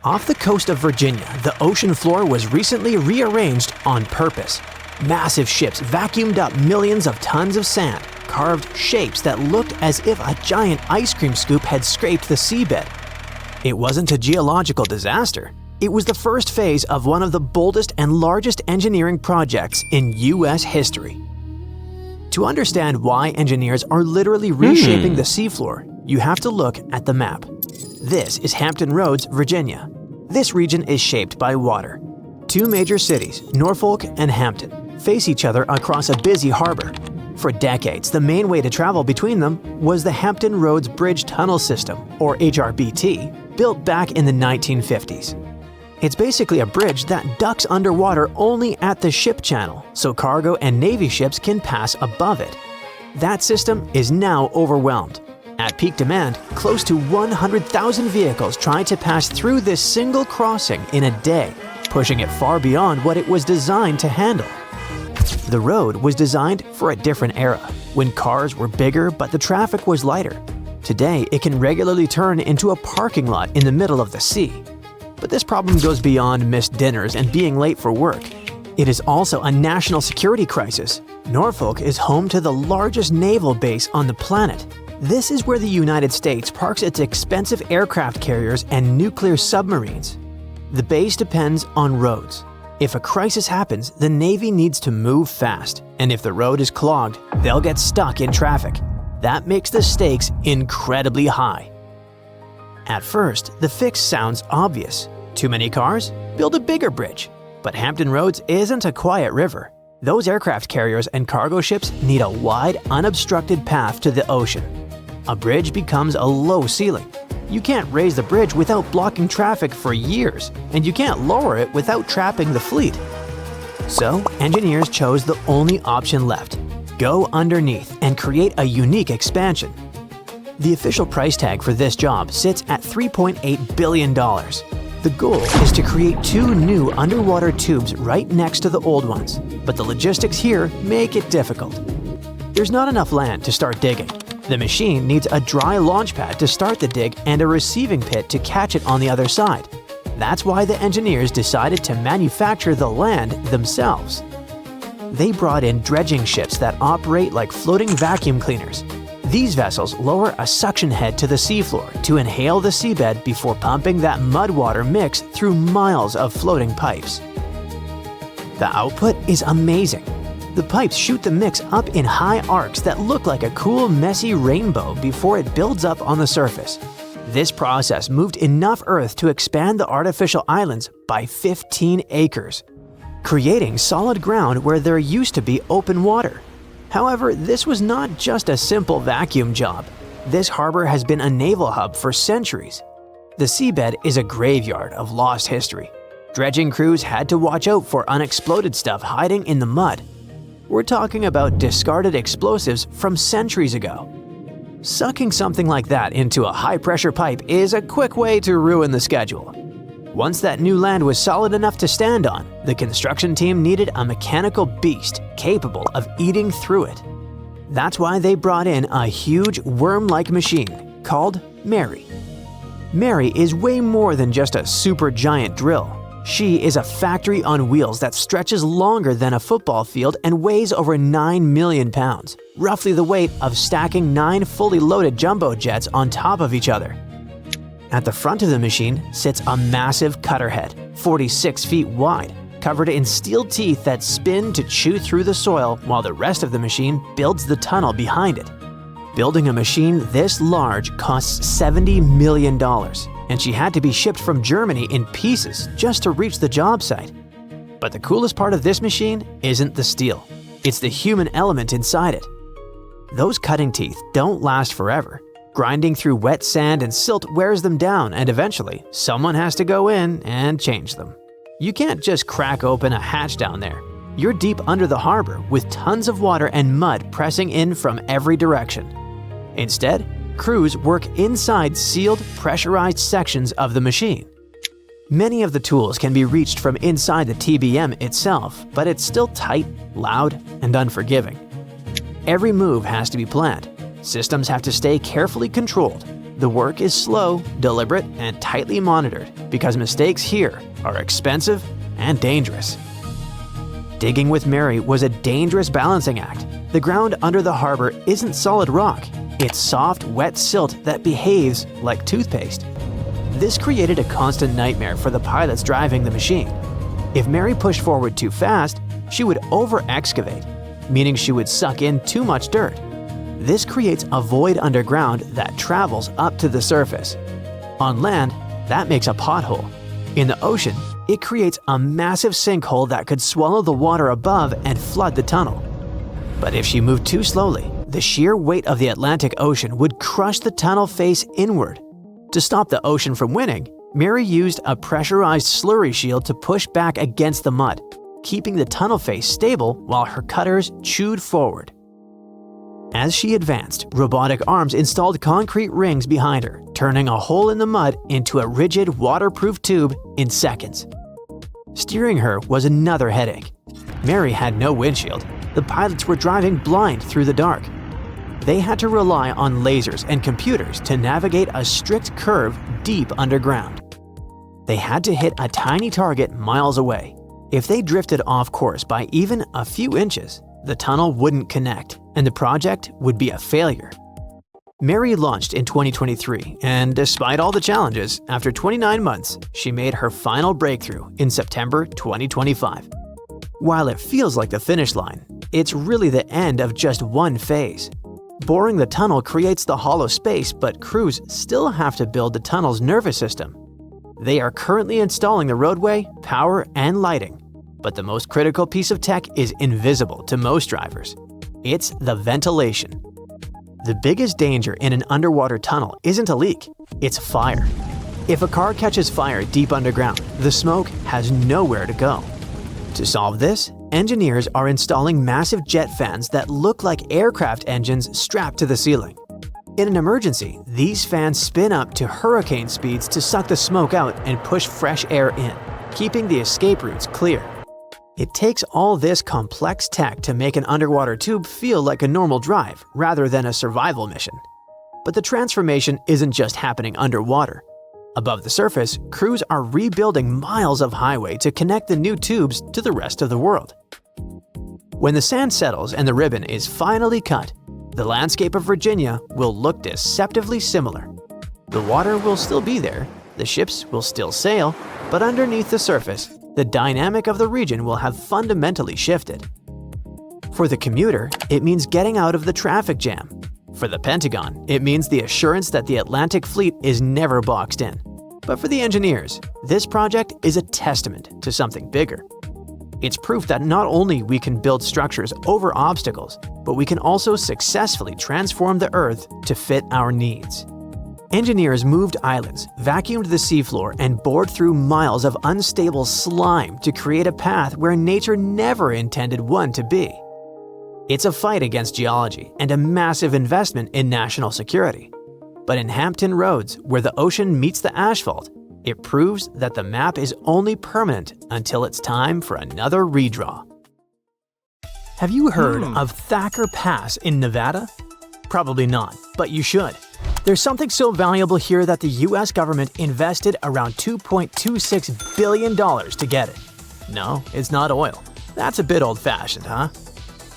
Off the coast of Virginia, the ocean floor was recently rearranged on purpose. Massive ships vacuumed up millions of tons of sand, carved shapes that looked as if a giant ice cream scoop had scraped the seabed. It wasn't a geological disaster. It was the first phase of one of the boldest and largest engineering projects in U.S. history. To understand why engineers are literally reshaping the seafloor, you have to look at the map. This is Hampton Roads, Virginia. This region is shaped by water. Two major cities, Norfolk and Hampton, face each other across a busy harbor. For decades, the main way to travel between them was the Hampton Roads Bridge Tunnel System, or HRBT, built back in the 1950s. It's basically a bridge that ducks underwater only at the ship channel, so cargo and Navy ships can pass above it. That system is now overwhelmed. At peak demand, close to 100,000 vehicles try to pass through this single crossing in a day, pushing it far beyond what it was designed to handle. The road was designed for a different era, when cars were bigger but the traffic was lighter. Today, it can regularly turn into a parking lot in the middle of the sea. But this problem goes beyond missed dinners and being late for work. It is also a national security crisis. Norfolk is home to the largest naval base on the planet. This is where the United States parks its expensive aircraft carriers and nuclear submarines. The base depends on roads. If a crisis happens, the Navy needs to move fast, and if the road is clogged, they'll get stuck in traffic. That makes the stakes incredibly high. At first, the fix sounds obvious. Too many cars? Build a bigger bridge. But Hampton Roads isn't a quiet river. Those aircraft carriers and cargo ships need a wide, unobstructed path to the ocean. A bridge becomes a low ceiling. You can't raise the bridge without blocking traffic for years, and you can't lower it without trapping the fleet. So, engineers chose the only option left: go underneath and create a unique expansion. The official price tag for this job sits at $3.8 billion. The goal is to create two new underwater tubes right next to the old ones, but the logistics here make it difficult. There's not enough land to start digging. The machine needs a dry launch pad to start the dig and a receiving pit to catch it on the other side. That's why the engineers decided to manufacture the land themselves. They brought in dredging ships that operate like floating vacuum cleaners. These vessels lower a suction head to the seafloor to inhale the seabed before pumping that mud water mix through miles of floating pipes. The output is amazing. The pipes shoot the mix up in high arcs that look like a cool, messy rainbow before it builds up on the surface. This process moved enough earth to expand the artificial islands by 15 acres, creating solid ground where there used to be open water. However, this was not just a simple vacuum job. This harbor has been a naval hub for centuries. The seabed is a graveyard of lost history. Dredging crews had to watch out for unexploded stuff hiding in the mud. We're talking about discarded explosives from centuries ago. Sucking something like that into a high-pressure pipe is a quick way to ruin the schedule. Once that new land was solid enough to stand on, the construction team needed a mechanical beast capable of eating through it. That's why they brought in a huge worm-like machine called Mary. Mary is way more than just a supergiant drill. She is a factory on wheels that stretches longer than a football field and weighs over 9 million pounds, roughly the weight of stacking 9 fully loaded jumbo jets on top of each other. At the front of the machine sits a massive cutter head, 46 feet wide, covered in steel teeth that spin to chew through the soil while the rest of the machine builds the tunnel behind it. Building a machine this large costs $70 million. And she had to be shipped from Germany in pieces just to reach the job site. But the coolest part of this machine isn't the steel. It's the human element inside it. Those cutting teeth don't last forever. Grinding through wet sand and silt wears them down, and eventually, someone has to go in and change them. You can't just crack open a hatch down there. You're deep under the harbor with tons of water and mud pressing in from every direction. Instead, crews work inside sealed, pressurized sections of the machine. Many of the tools can be reached from inside the TBM itself, but it's still tight, loud, and unforgiving. Every move has to be planned. Systems have to stay carefully controlled. The work is slow, deliberate, and tightly monitored because mistakes here are expensive and dangerous. Digging with Mary was a dangerous balancing act. The ground under the harbor isn't solid rock. It's soft, wet silt that behaves like toothpaste. This created a constant nightmare for the pilots driving the machine. If Mary pushed forward too fast, she would over-excavate, meaning she would suck in too much dirt. This creates a void underground that travels up to the surface. On land, that makes a pothole. In the ocean, it creates a massive sinkhole that could swallow the water above and flood the tunnel. But if she moved too slowly, the sheer weight of the Atlantic Ocean would crush the tunnel face inward. To stop the ocean from winning, Mary used a pressurized slurry shield to push back against the mud, keeping the tunnel face stable while her cutters chewed forward. As she advanced, robotic arms installed concrete rings behind her, turning a hole in the mud into a rigid, waterproof tube in seconds. Steering her was another headache. Mary had no windshield. The pilots were driving blind through the dark. They had to rely on lasers and computers to navigate a strict curve deep underground. They had to hit a tiny target miles away. If they drifted off course by even a few inches, the tunnel wouldn't connect, and the project would be a failure. Mary launched in 2023, and despite all the challenges, after 29 months, she made her final breakthrough in September 2025. While it feels like the finish line, it's really the end of just one phase. Boring the tunnel creates the hollow space, but crews still have to build the tunnel's nervous system. They are currently installing the roadway, power, and lighting. But the most critical piece of tech is invisible to most drivers. It's the ventilation. The biggest danger in an underwater tunnel isn't a leak, it's fire. If a car catches fire deep underground, the smoke has nowhere to go. To solve this, engineers are installing massive jet fans that look like aircraft engines strapped to the ceiling. In an emergency, these fans spin up to hurricane speeds to suck the smoke out and push fresh air in, keeping the escape routes clear. It takes all this complex tech to make an underwater tube feel like a normal drive rather than a survival mission. But the transformation isn't just happening underwater. Above the surface, crews are rebuilding miles of highway to connect the new tubes to the rest of the world. When the sand settles and the ribbon is finally cut, the landscape of Virginia will look deceptively similar. The water will still be there, the ships will still sail, but underneath the surface, the dynamic of the region will have fundamentally shifted. For the commuter, it means getting out of the traffic jam. For the Pentagon, it means the assurance that the Atlantic Fleet is never boxed in. But for the engineers, this project is a testament to something bigger. It's proof that not only we can build structures over obstacles, but we can also successfully transform the Earth to fit our needs. Engineers moved islands, vacuumed the seafloor, and bored through miles of unstable slime to create a path where nature never intended one to be. It's a fight against geology and a massive investment in national security. But in Hampton Roads, where the ocean meets the asphalt, it proves that the map is only permanent until it's time for another redraw. Have you heard of Thacker Pass in Nevada? Probably not, but you should. There's something so valuable here that the US government invested around $2.26 billion to get it. No, it's not oil. That's a bit old-fashioned, huh?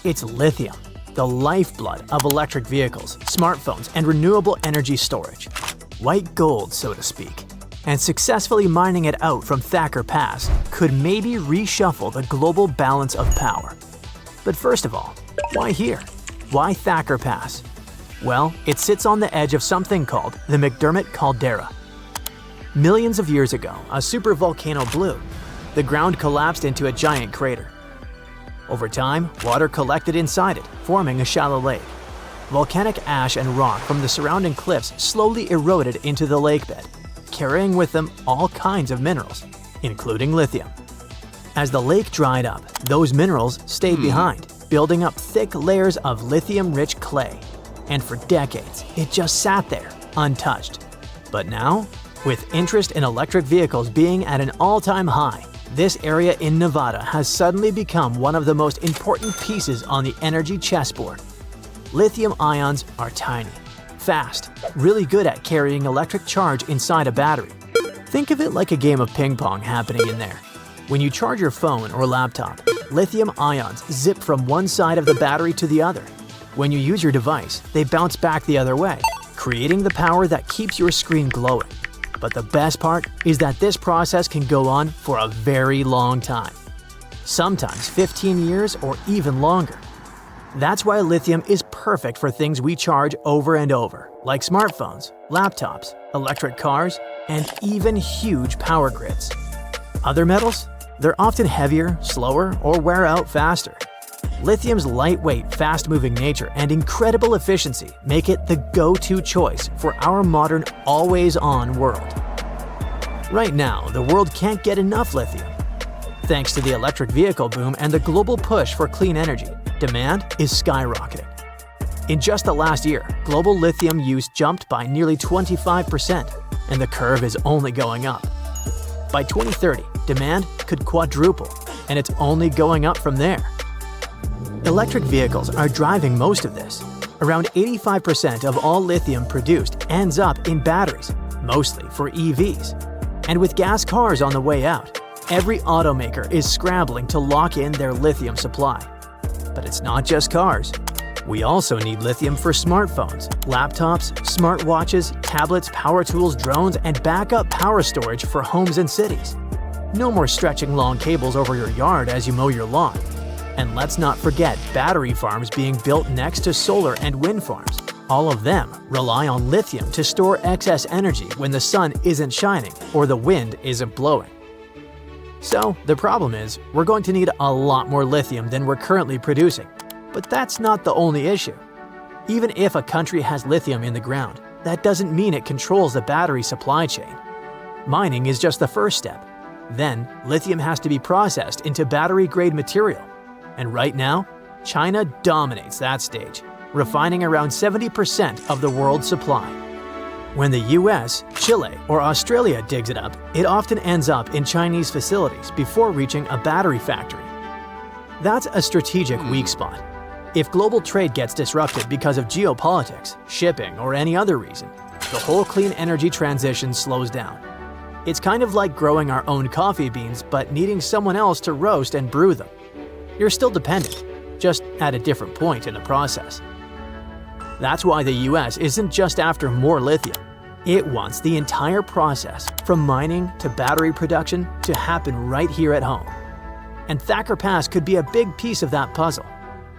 It's lithium, the lifeblood of electric vehicles, smartphones, and renewable energy storage. White gold, so to speak. And successfully mining it out from Thacker Pass could maybe reshuffle the global balance of power. But first of all, why here? Why Thacker Pass? Well, it sits on the edge of something called the McDermott Caldera. Millions of years ago, a supervolcano blew. The ground collapsed into a giant crater. Over time, water collected inside it, forming a shallow lake. Volcanic ash and rock from the surrounding cliffs slowly eroded into the lakebed, carrying with them all kinds of minerals, including lithium. As the lake dried up, those minerals stayed behind, building up thick layers of lithium-rich clay. And for decades, it just sat there, untouched. But now, with interest in electric vehicles being at an all-time high, this area in Nevada has suddenly become one of the most important pieces on the energy chessboard. Lithium ions are tiny, fast, really good at carrying electric charge inside a battery. Think of it like a game of ping pong happening in there. When you charge your phone or laptop, lithium ions zip from one side of the battery to the other. When you use your device, they bounce back the other way, creating the power that keeps your screen glowing. But the best part is that this process can go on for a very long time. Sometimes 15 years or even longer. That's why lithium is perfect for things we charge over and over, like smartphones, laptops, electric cars, and even huge power grids. Other metals? They're often heavier, slower, or wear out faster. Lithium's lightweight, fast-moving nature and incredible efficiency make it the go-to choice for our modern, always-on world. Right now, the world can't get enough lithium. Thanks to the electric vehicle boom and the global push for clean energy, demand is skyrocketing. In just the last year, global lithium use jumped by nearly 25%, and the curve is only going up. By 2030, demand could quadruple, and it's only going up from there. Electric vehicles are driving most of this. Around 85% of all lithium produced ends up in batteries, mostly for EVs. And with gas cars on the way out, every automaker is scrambling to lock in their lithium supply. But it's not just cars. We also need lithium for smartphones, laptops, smartwatches, tablets, power tools, drones, and backup power storage for homes and cities. No more stretching long cables over your yard as you mow your lawn. And let's not forget battery farms being built next to solar and wind farms. All of them rely on lithium to store excess energy when the sun isn't shining or the wind isn't blowing. So the problem is, we're going to need a lot more lithium than we're currently producing. But that's not the only issue. Even if a country has lithium in the ground, that doesn't mean it controls the battery supply chain. Mining is just the first step. Then, lithium has to be processed into battery-grade material. And right now, China dominates that stage, refining around 70% of the world's supply. When the US, Chile, or Australia digs it up, it often ends up in Chinese facilities before reaching a battery factory. That's a strategic weak spot. If global trade gets disrupted because of geopolitics, shipping, or any other reason, the whole clean energy transition slows down. It's kind of like growing our own coffee beans but needing someone else to roast and brew them. You're still dependent, just at a different point in the process. That's why the US isn't just after more lithium. It wants the entire process, from mining to battery production, to happen right here at home. And Thacker Pass could be a big piece of that puzzle.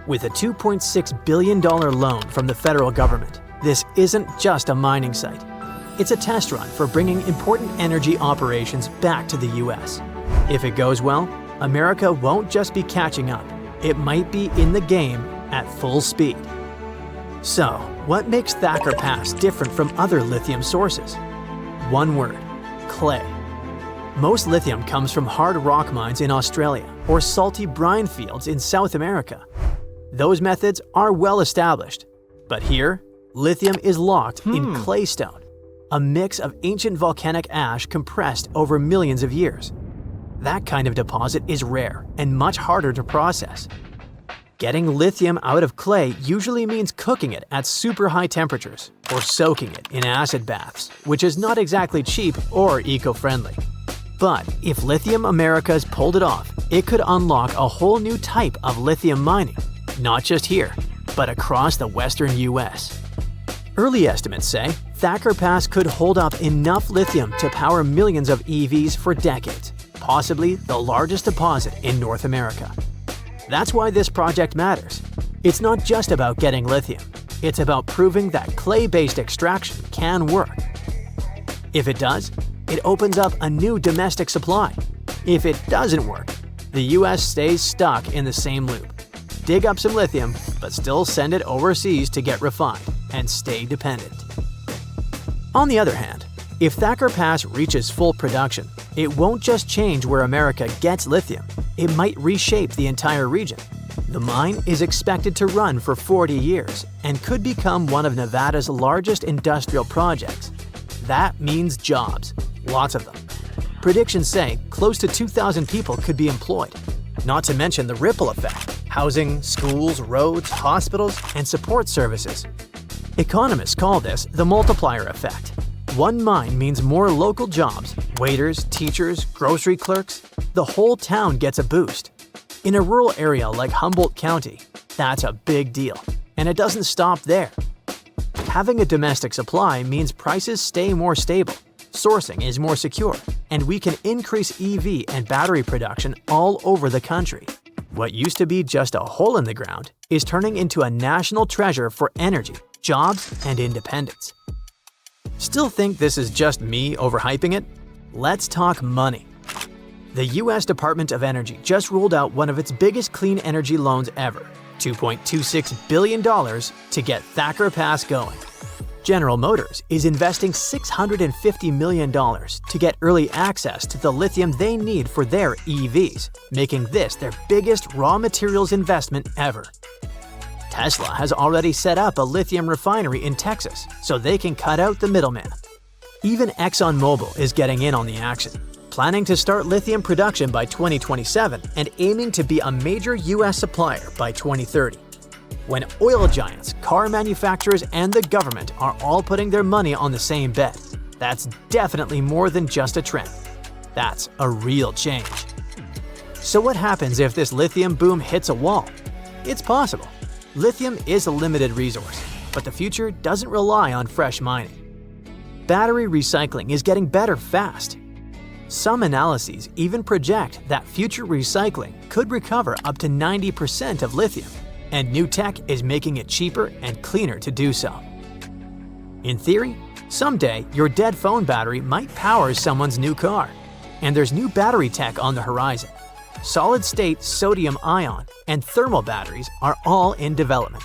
With a $2.6 billion loan from the federal government, this isn't just a mining site. It's a test run for bringing important energy operations back to the US. If it goes well, America won't just be catching up. It might be in the game at full speed. So, what makes Thacker Pass different from other lithium sources? One word: clay. Most lithium comes from hard rock mines in Australia or salty brine fields in South America. Those methods are well established. But here, lithium is locked in claystone, a mix of ancient volcanic ash compressed over millions of years. That kind of deposit is rare and much harder to process. Getting lithium out of clay usually means cooking it at super high temperatures or soaking it in acid baths, which is not exactly cheap or eco-friendly. But if Lithium Americas pulled it off, it could unlock a whole new type of lithium mining, not just here, but across the western US. Early estimates say Thacker Pass could hold up enough lithium to power millions of EVs for decades, possibly the largest deposit in North America. That's why this project matters. It's not just about getting lithium. It's about proving that clay-based extraction can work. If it does, it opens up a new domestic supply. If it doesn't work, the US stays stuck in the same loop. Dig up some lithium, but still send it overseas to get refined and stay dependent. On the other hand, if Thacker Pass reaches full production, it won't just change where America gets lithium, it might reshape the entire region. The mine is expected to run for 40 years and could become one of Nevada's largest industrial projects. That means jobs, lots of them. Predictions say close to 2,000 people could be employed, not to mention the ripple effect: housing, schools, roads, hospitals, and support services. Economists call this the multiplier effect. One mine means more local jobs, waiters, teachers, grocery clerks. The whole town gets a boost. In a rural area like Humboldt County, that's a big deal. And it doesn't stop there. Having a domestic supply means prices stay more stable, sourcing is more secure, and we can increase EV and battery production all over the country. What used to be just a hole in the ground is turning into a national treasure for energy, jobs, and independence. Still think this is just me overhyping it? Let's talk money. The US Department of Energy just ruled out one of its biggest clean energy loans ever, $2.26 billion to get Thacker Pass going. General Motors is investing $650 million to get early access to the lithium they need for their EVs, making this their biggest raw materials investment ever. Tesla has already set up a lithium refinery in Texas so they can cut out the middleman. Even ExxonMobil is getting in on the action, planning to start lithium production by 2027 and aiming to be a major US supplier by 2030. When oil giants, car manufacturers, and the government are all putting their money on the same bet, that's definitely more than just a trend. That's a real change. So what happens if this lithium boom hits a wall? It's possible. Lithium is a limited resource, but the future doesn't rely on fresh mining. Battery recycling is getting better fast. Some analyses even project that future recycling could recover up to 90% of lithium, and new tech is making it cheaper and cleaner to do so. In theory, someday your dead phone battery might power someone's new car, and there's new battery tech on the horizon. Solid-state sodium-ion and thermal batteries are all in development.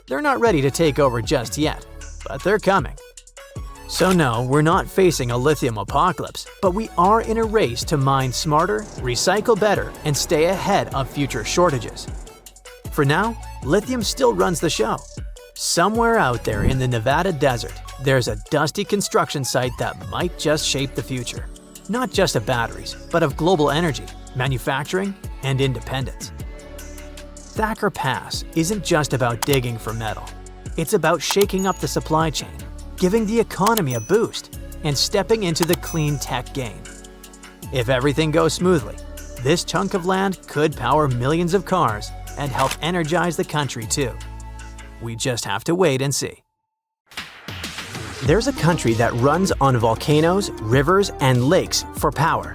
They're not ready to take over just yet, but they're coming. So no, we're not facing a lithium apocalypse, but we are in a race to mine smarter, recycle better, and stay ahead of future shortages. For now, lithium still runs the show. Somewhere out there in the Nevada desert, there's a dusty construction site that might just shape the future. Not just of batteries, but of global energy, manufacturing, and independence. Thacker Pass isn't just about digging for metal. It's about shaking up the supply chain, giving the economy a boost, and stepping into the clean tech game. If everything goes smoothly, this chunk of land could power millions of cars and help energize the country too. We just have to wait and see. There's a country that runs on volcanoes, rivers, and lakes for power.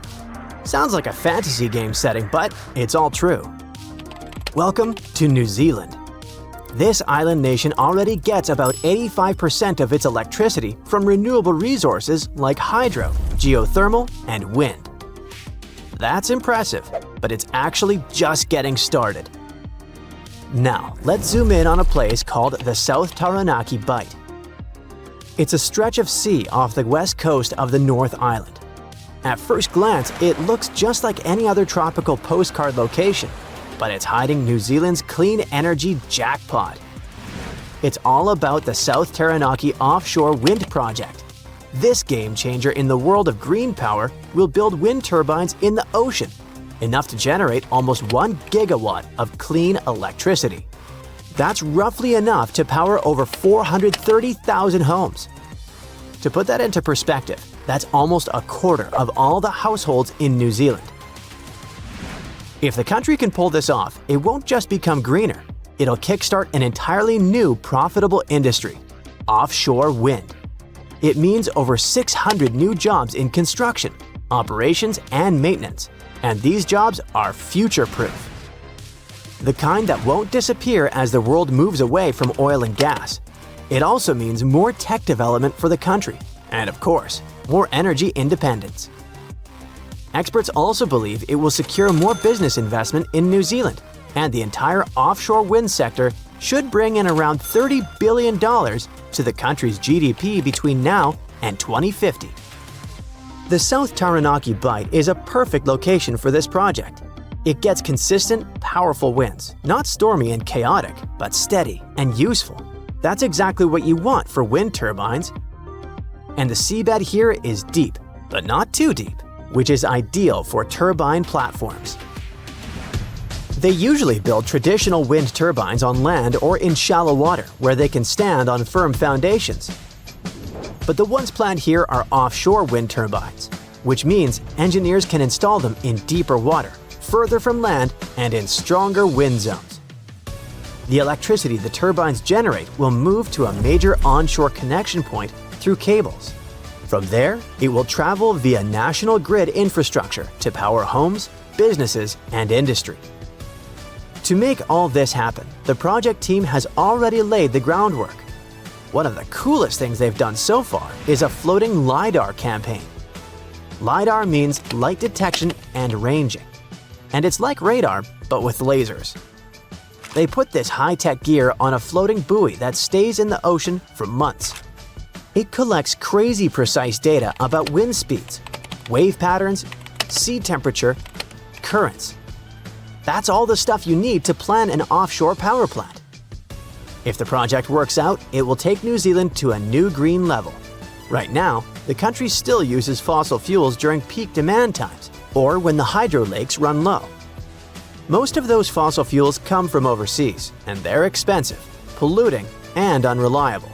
Sounds like a fantasy game setting, but it's all true. Welcome to New Zealand. This island nation already gets about 85% of its electricity from renewable resources like hydro, geothermal, and wind. That's impressive, but it's actually just getting started. Now, let's zoom in on a place called the South Taranaki Bight. It's a stretch of sea off the west coast of the North Island. At first glance, it looks just like any other tropical postcard location, but it's hiding New Zealand's clean energy jackpot. It's all about the South Taranaki Offshore Wind Project. This game changer in the world of green power will build wind turbines in the ocean, enough to generate almost 1 gigawatt of clean electricity. That's roughly enough to power over 430,000 homes. To put that into perspective, that's almost a quarter of all the households in New Zealand. If the country can pull this off, it won't just become greener. It'll kickstart an entirely new profitable industry: offshore wind. It means over 600 new jobs in construction, operations, and maintenance. And these jobs are future-proof. The kind that won't disappear as the world moves away from oil and gas. It also means more tech development for the country, and of course, more energy independence. Experts also believe it will secure more business investment in New Zealand, and the entire offshore wind sector should bring in around $30 billion to the country's GDP between now and 2050. The South Taranaki Bight is a perfect location for this project. It gets consistent, powerful winds, not stormy and chaotic, but steady and useful. That's exactly what you want for wind turbines. And the seabed here is deep, but not too deep, which is ideal for turbine platforms. They usually build traditional wind turbines on land or in shallow water where they can stand on firm foundations. But the ones planned here are offshore wind turbines, which means engineers can install them in deeper water, further from land, and in stronger wind zones. The electricity the turbines generate will move to a major onshore connection point through cables. From there, it will travel via national grid infrastructure to power homes, businesses, and industry. To make all this happen, the project team has already laid the groundwork. One of the coolest things they've done so far is a floating LiDAR campaign. LiDAR means light detection and ranging, and it's like radar, but with lasers. They put this high-tech gear on a floating buoy that stays in the ocean for months. It collects crazy precise data about wind speeds, wave patterns, sea temperature, currents. That's all the stuff you need to plan an offshore power plant. If the project works out, it will take New Zealand to a new green level. Right now, the country still uses fossil fuels during peak demand times or when the hydro lakes run low. Most of those fossil fuels come from overseas, and they're expensive, polluting, and unreliable.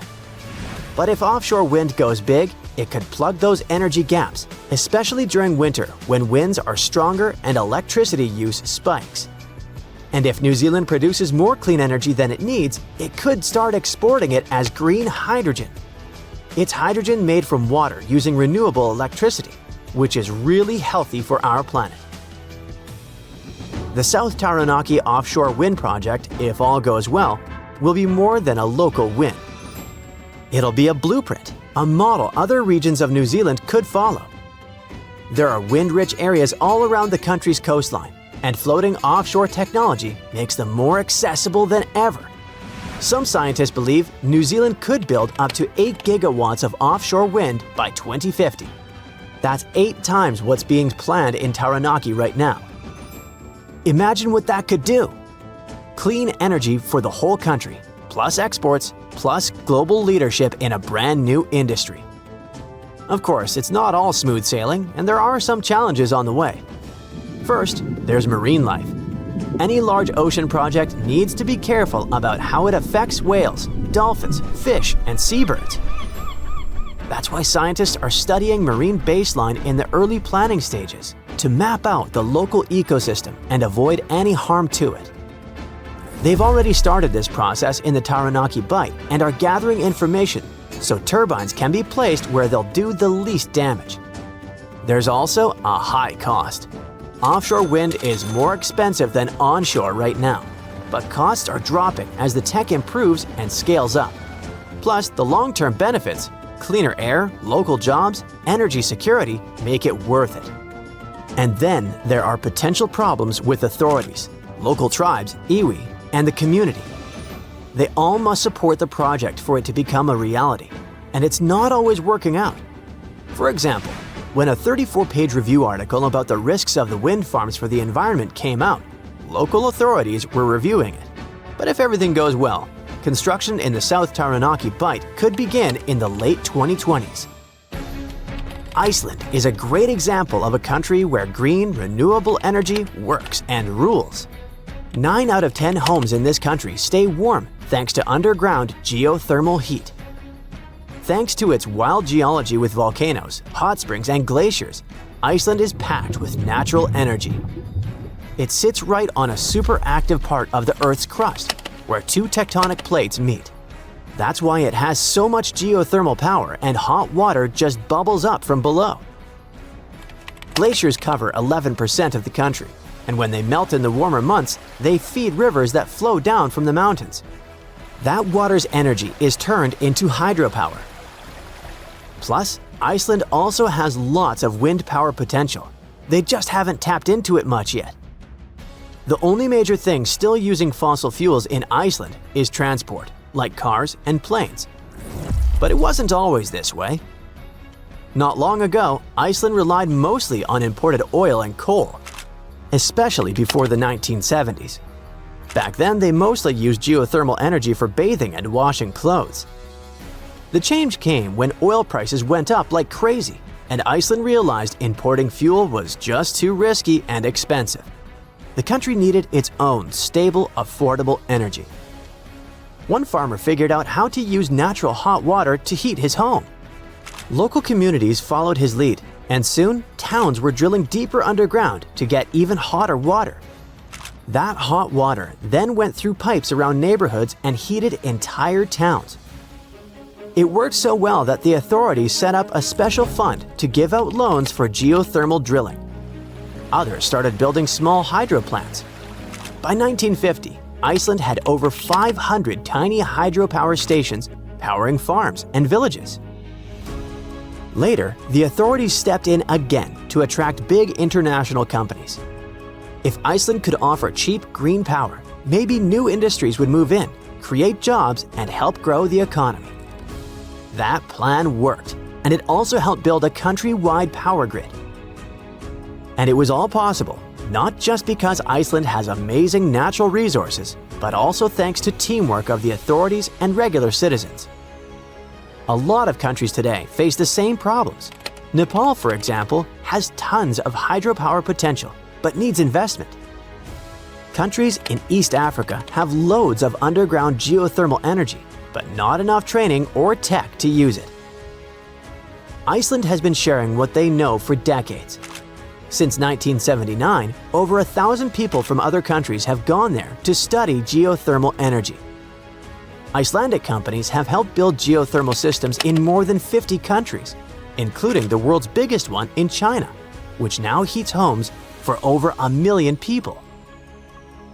But if offshore wind goes big, it could plug those energy gaps, especially during winter when winds are stronger and electricity use spikes. And if New Zealand produces more clean energy than it needs, it could start exporting it as green hydrogen. It's hydrogen made from water using renewable electricity, which is really healthy for our planet. The South Taranaki offshore wind project, if all goes well, will be more than a local win. It'll be a blueprint, a model other regions of New Zealand could follow. There are wind-rich areas all around the country's coastline, and floating offshore technology makes them more accessible than ever. Some scientists believe New Zealand could build up to 8 gigawatts of offshore wind by 2050. That's 8 times what's being planned in Taranaki right now. Imagine what that could do. Clean energy for the whole country, plus exports, plus global leadership in a brand new industry. Of course, it's not all smooth sailing, and there are some challenges on the way. First, there's marine life. Any large ocean project needs to be careful about how it affects whales, dolphins, fish, and seabirds. That's why scientists are studying marine baseline in the early planning stages to map out the local ecosystem and avoid any harm to it. They've already started this process in the Taranaki Bight and are gathering information so turbines can be placed where they'll do the least damage. There's also a high cost. Offshore wind is more expensive than onshore right now, but costs are dropping as the tech improves and scales up. Plus, the long-term benefits, cleaner air, local jobs, energy security, make it worth it. And then there are potential problems with authorities, local tribes, iwi, and the community. They all must support the project for it to become a reality, and it's not always working out. For example, when a 34-page review article about the risks of the wind farms for the environment came out, local authorities were reviewing it. But if everything goes well, construction in the South Taranaki Bight could begin in the late 2020s. Iceland is a great example of a country where green, renewable energy works and rules. 9 out of 10 homes in this country stay warm thanks to underground geothermal heat. Thanks to its wild geology with volcanoes, hot springs, and glaciers, Iceland is packed with natural energy. It sits right on a super active part of the Earth's crust, where 2 tectonic plates meet. That's why it has so much geothermal power and hot water just bubbles up from below. Glaciers cover 11% of the country, and when they melt in the warmer months, they feed rivers that flow down from the mountains. That water's energy is turned into hydropower. Plus, Iceland also has lots of wind power potential. They just haven't tapped into it much yet. The only major thing still using fossil fuels in Iceland is transport, like cars and planes. But it wasn't always this way. Not long ago, Iceland relied mostly on imported oil and coal, especially before the 1970s. Back then, they mostly used geothermal energy for bathing and washing clothes. The change came when oil prices went up like crazy, and Iceland realized importing fuel was just too risky and expensive. The country needed its own stable, affordable energy. One farmer figured out how to use natural hot water to heat his home. Local communities followed his lead, and soon towns were drilling deeper underground to get even hotter water. That hot water then went through pipes around neighborhoods and heated entire towns. It worked so well that the authorities set up a special fund to give out loans for geothermal drilling. Others started building small hydro plants. By 1950, Iceland had over 500 tiny hydropower stations powering farms and villages. Later, the authorities stepped in again to attract big international companies. If Iceland could offer cheap green power, maybe new industries would move in, create jobs, and help grow the economy. That plan worked, and it also helped build a country-wide power grid. And it was all possible, not just because Iceland has amazing natural resources, but also thanks to teamwork of the authorities and regular citizens. A lot of countries today face the same problems. Nepal, for example, has tons of hydropower potential, but needs investment. Countries in East Africa have loads of underground geothermal energy, but not enough training or tech to use it. Iceland has been sharing what they know for decades. Since 1979, over 1,000 people from other countries have gone there to study geothermal energy. Icelandic companies have helped build geothermal systems in more than 50 countries, including the world's biggest one in China, which now heats homes for over 1 million people.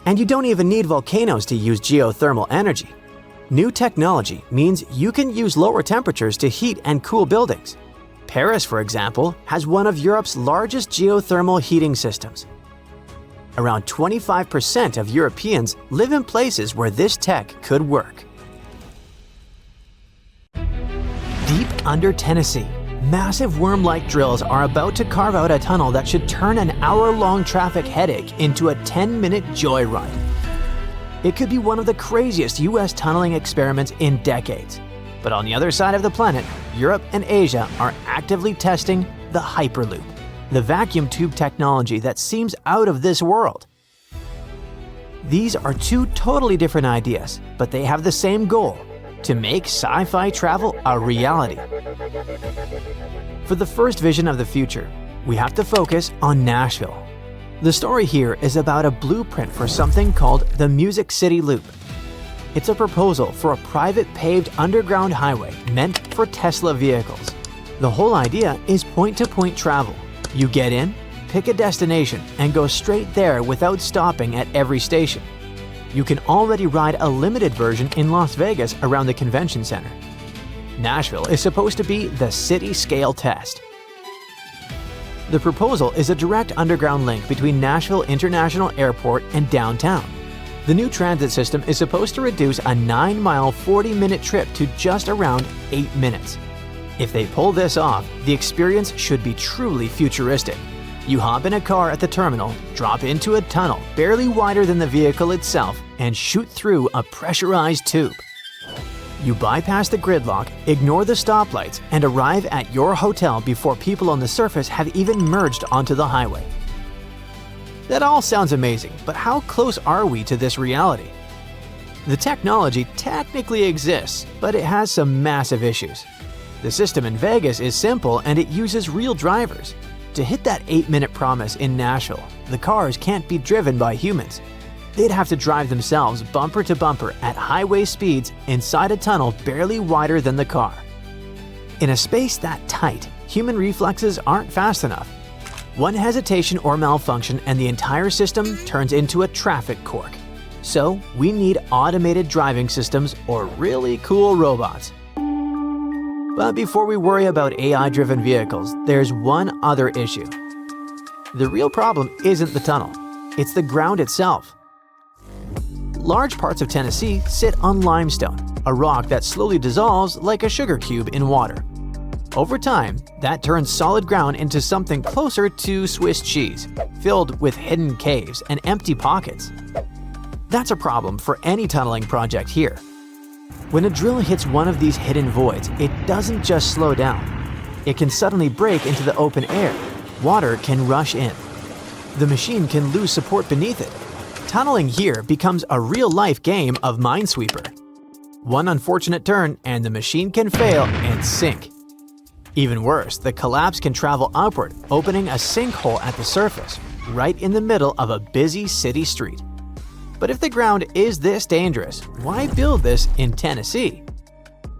And you don't even need volcanoes to use geothermal energy. New technology means you can use lower temperatures to heat and cool buildings. Paris, for example, has one of Europe's largest geothermal heating systems. Around 25% of Europeans live in places where this tech could work. Deep under Tennessee, massive worm-like drills are about to carve out a tunnel that should turn an hour-long traffic headache into a 10-minute joyride. It could be one of the craziest US tunneling experiments in decades. But on the other side of the planet, Europe and Asia are actively testing the Hyperloop, the vacuum tube technology that seems out of this world. These are two totally different ideas, but they have the same goal: to make sci-fi travel a reality. For the first vision of the future, we have to focus on Nashville. The story here is about a blueprint for something called the Music City Loop. It's a proposal for a private paved underground highway meant for Tesla vehicles. The whole idea is point-to-point travel. You get in, pick a destination, and go straight there without stopping at every station. You can already ride a limited version in Las Vegas around the convention center. Nashville is supposed to be the city-scale test. The proposal is a direct underground link between Nashville International Airport and downtown. The new transit system is supposed to reduce a 9-mile, 40-minute trip to just around 8 minutes. If they pull this off, the experience should be truly futuristic. You hop in a car at the terminal, drop into a tunnel barely wider than the vehicle itself, and shoot through a pressurized tube. You bypass the gridlock, ignore the stoplights, and arrive at your hotel before people on the surface have even merged onto the highway. That all sounds amazing, but how close are we to this reality? The technology technically exists, but it has some massive issues. The system in Vegas is simple and it uses real drivers. To hit that 8-minute promise in Nashville, the cars can't be driven by humans. They'd have to drive themselves bumper to bumper at highway speeds inside a tunnel barely wider than the car. In a space that tight, human reflexes aren't fast enough. One hesitation or malfunction and the entire system turns into a traffic cork. So we need automated driving systems or really cool robots. But before we worry about AI-driven vehicles, there's one other issue. The real problem isn't the tunnel, it's the ground itself. Large parts of Tennessee sit on limestone, a rock that slowly dissolves like a sugar cube in water. Over time, that turns solid ground into something closer to Swiss cheese, filled with hidden caves and empty pockets. That's a problem for any tunneling project here. When a drill hits one of these hidden voids, it doesn't just slow down. It can suddenly break into the open air. Water can rush in. the machine can lose support beneath it. Tunneling here becomes a real-life game of Minesweeper. One unfortunate turn and the machine can fail and sink. Even worse, the collapse can travel upward, opening a sinkhole at the surface, right in the middle of a busy city street. But if the ground is this dangerous, why build this in Tennessee?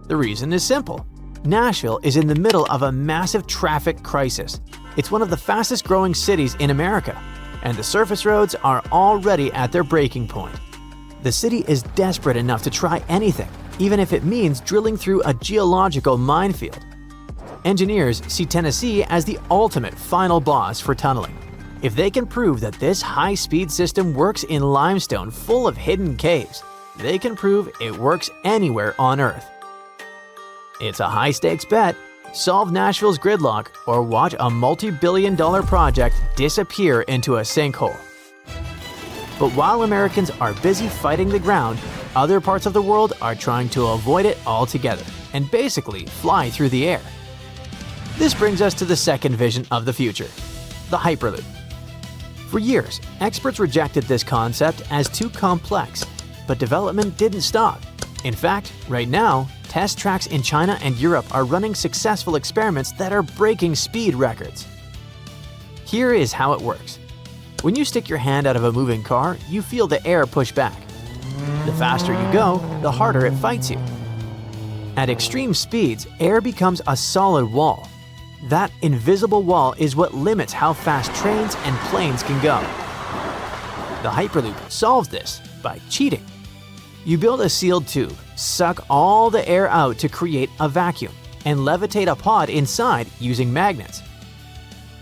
The reason is simple. Nashville is in the middle of a massive traffic crisis. It's one of the fastest growing cities in America, and the surface roads are already at their breaking point. The city is desperate enough to try anything, even if it means drilling through a geological minefield. Engineers see Tennessee as the ultimate final boss for tunneling. If they can prove that this high-speed system works in limestone full of hidden caves, they can prove it works anywhere on Earth. It's a high-stakes bet. Solve Nashville's gridlock or watch a multi-billion-dollar project disappear into a sinkhole. But while Americans are busy fighting the ground, other parts of the world are trying to avoid it altogether and basically fly through the air. This brings us to the second vision of the future, the Hyperloop. For years, experts rejected this concept as too complex, but development didn't stop. In fact, right now, test tracks in China and Europe are running successful experiments that are breaking speed records. Here is how it works. When you stick your hand out of a moving car, you feel the air push back. The faster you go, the harder it fights you. At extreme speeds, air becomes a solid wall. That invisible wall is what limits how fast trains and planes can go. The Hyperloop solves this by cheating. You build a sealed tube, suck all the air out to create a vacuum, and levitate a pod inside using magnets.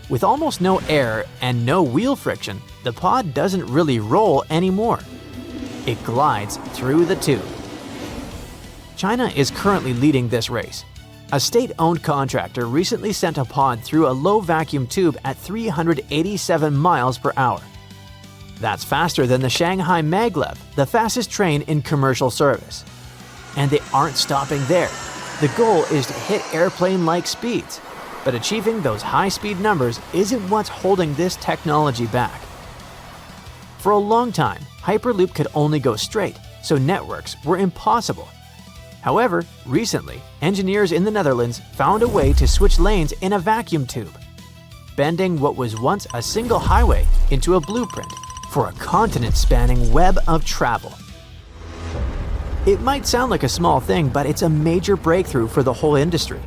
With almost no air and no wheel friction, the pod doesn't really roll anymore. It glides through the tube. China is currently leading this race. A state-owned contractor recently sent a pod through a low-vacuum tube at 387 miles per hour. That's faster than the Shanghai Maglev, the fastest train in commercial service. And they aren't stopping there. The goal is to hit airplane-like speeds. But achieving those high-speed numbers isn't what's holding this technology back. For a long time, Hyperloop could only go straight, so networks were impossible. However, recently, engineers in the Netherlands found a way to switch lanes in a vacuum tube, bending what was once a single highway into a blueprint for a continent-spanning web of travel. It might sound like a small thing, but it's a major breakthrough for the whole industry.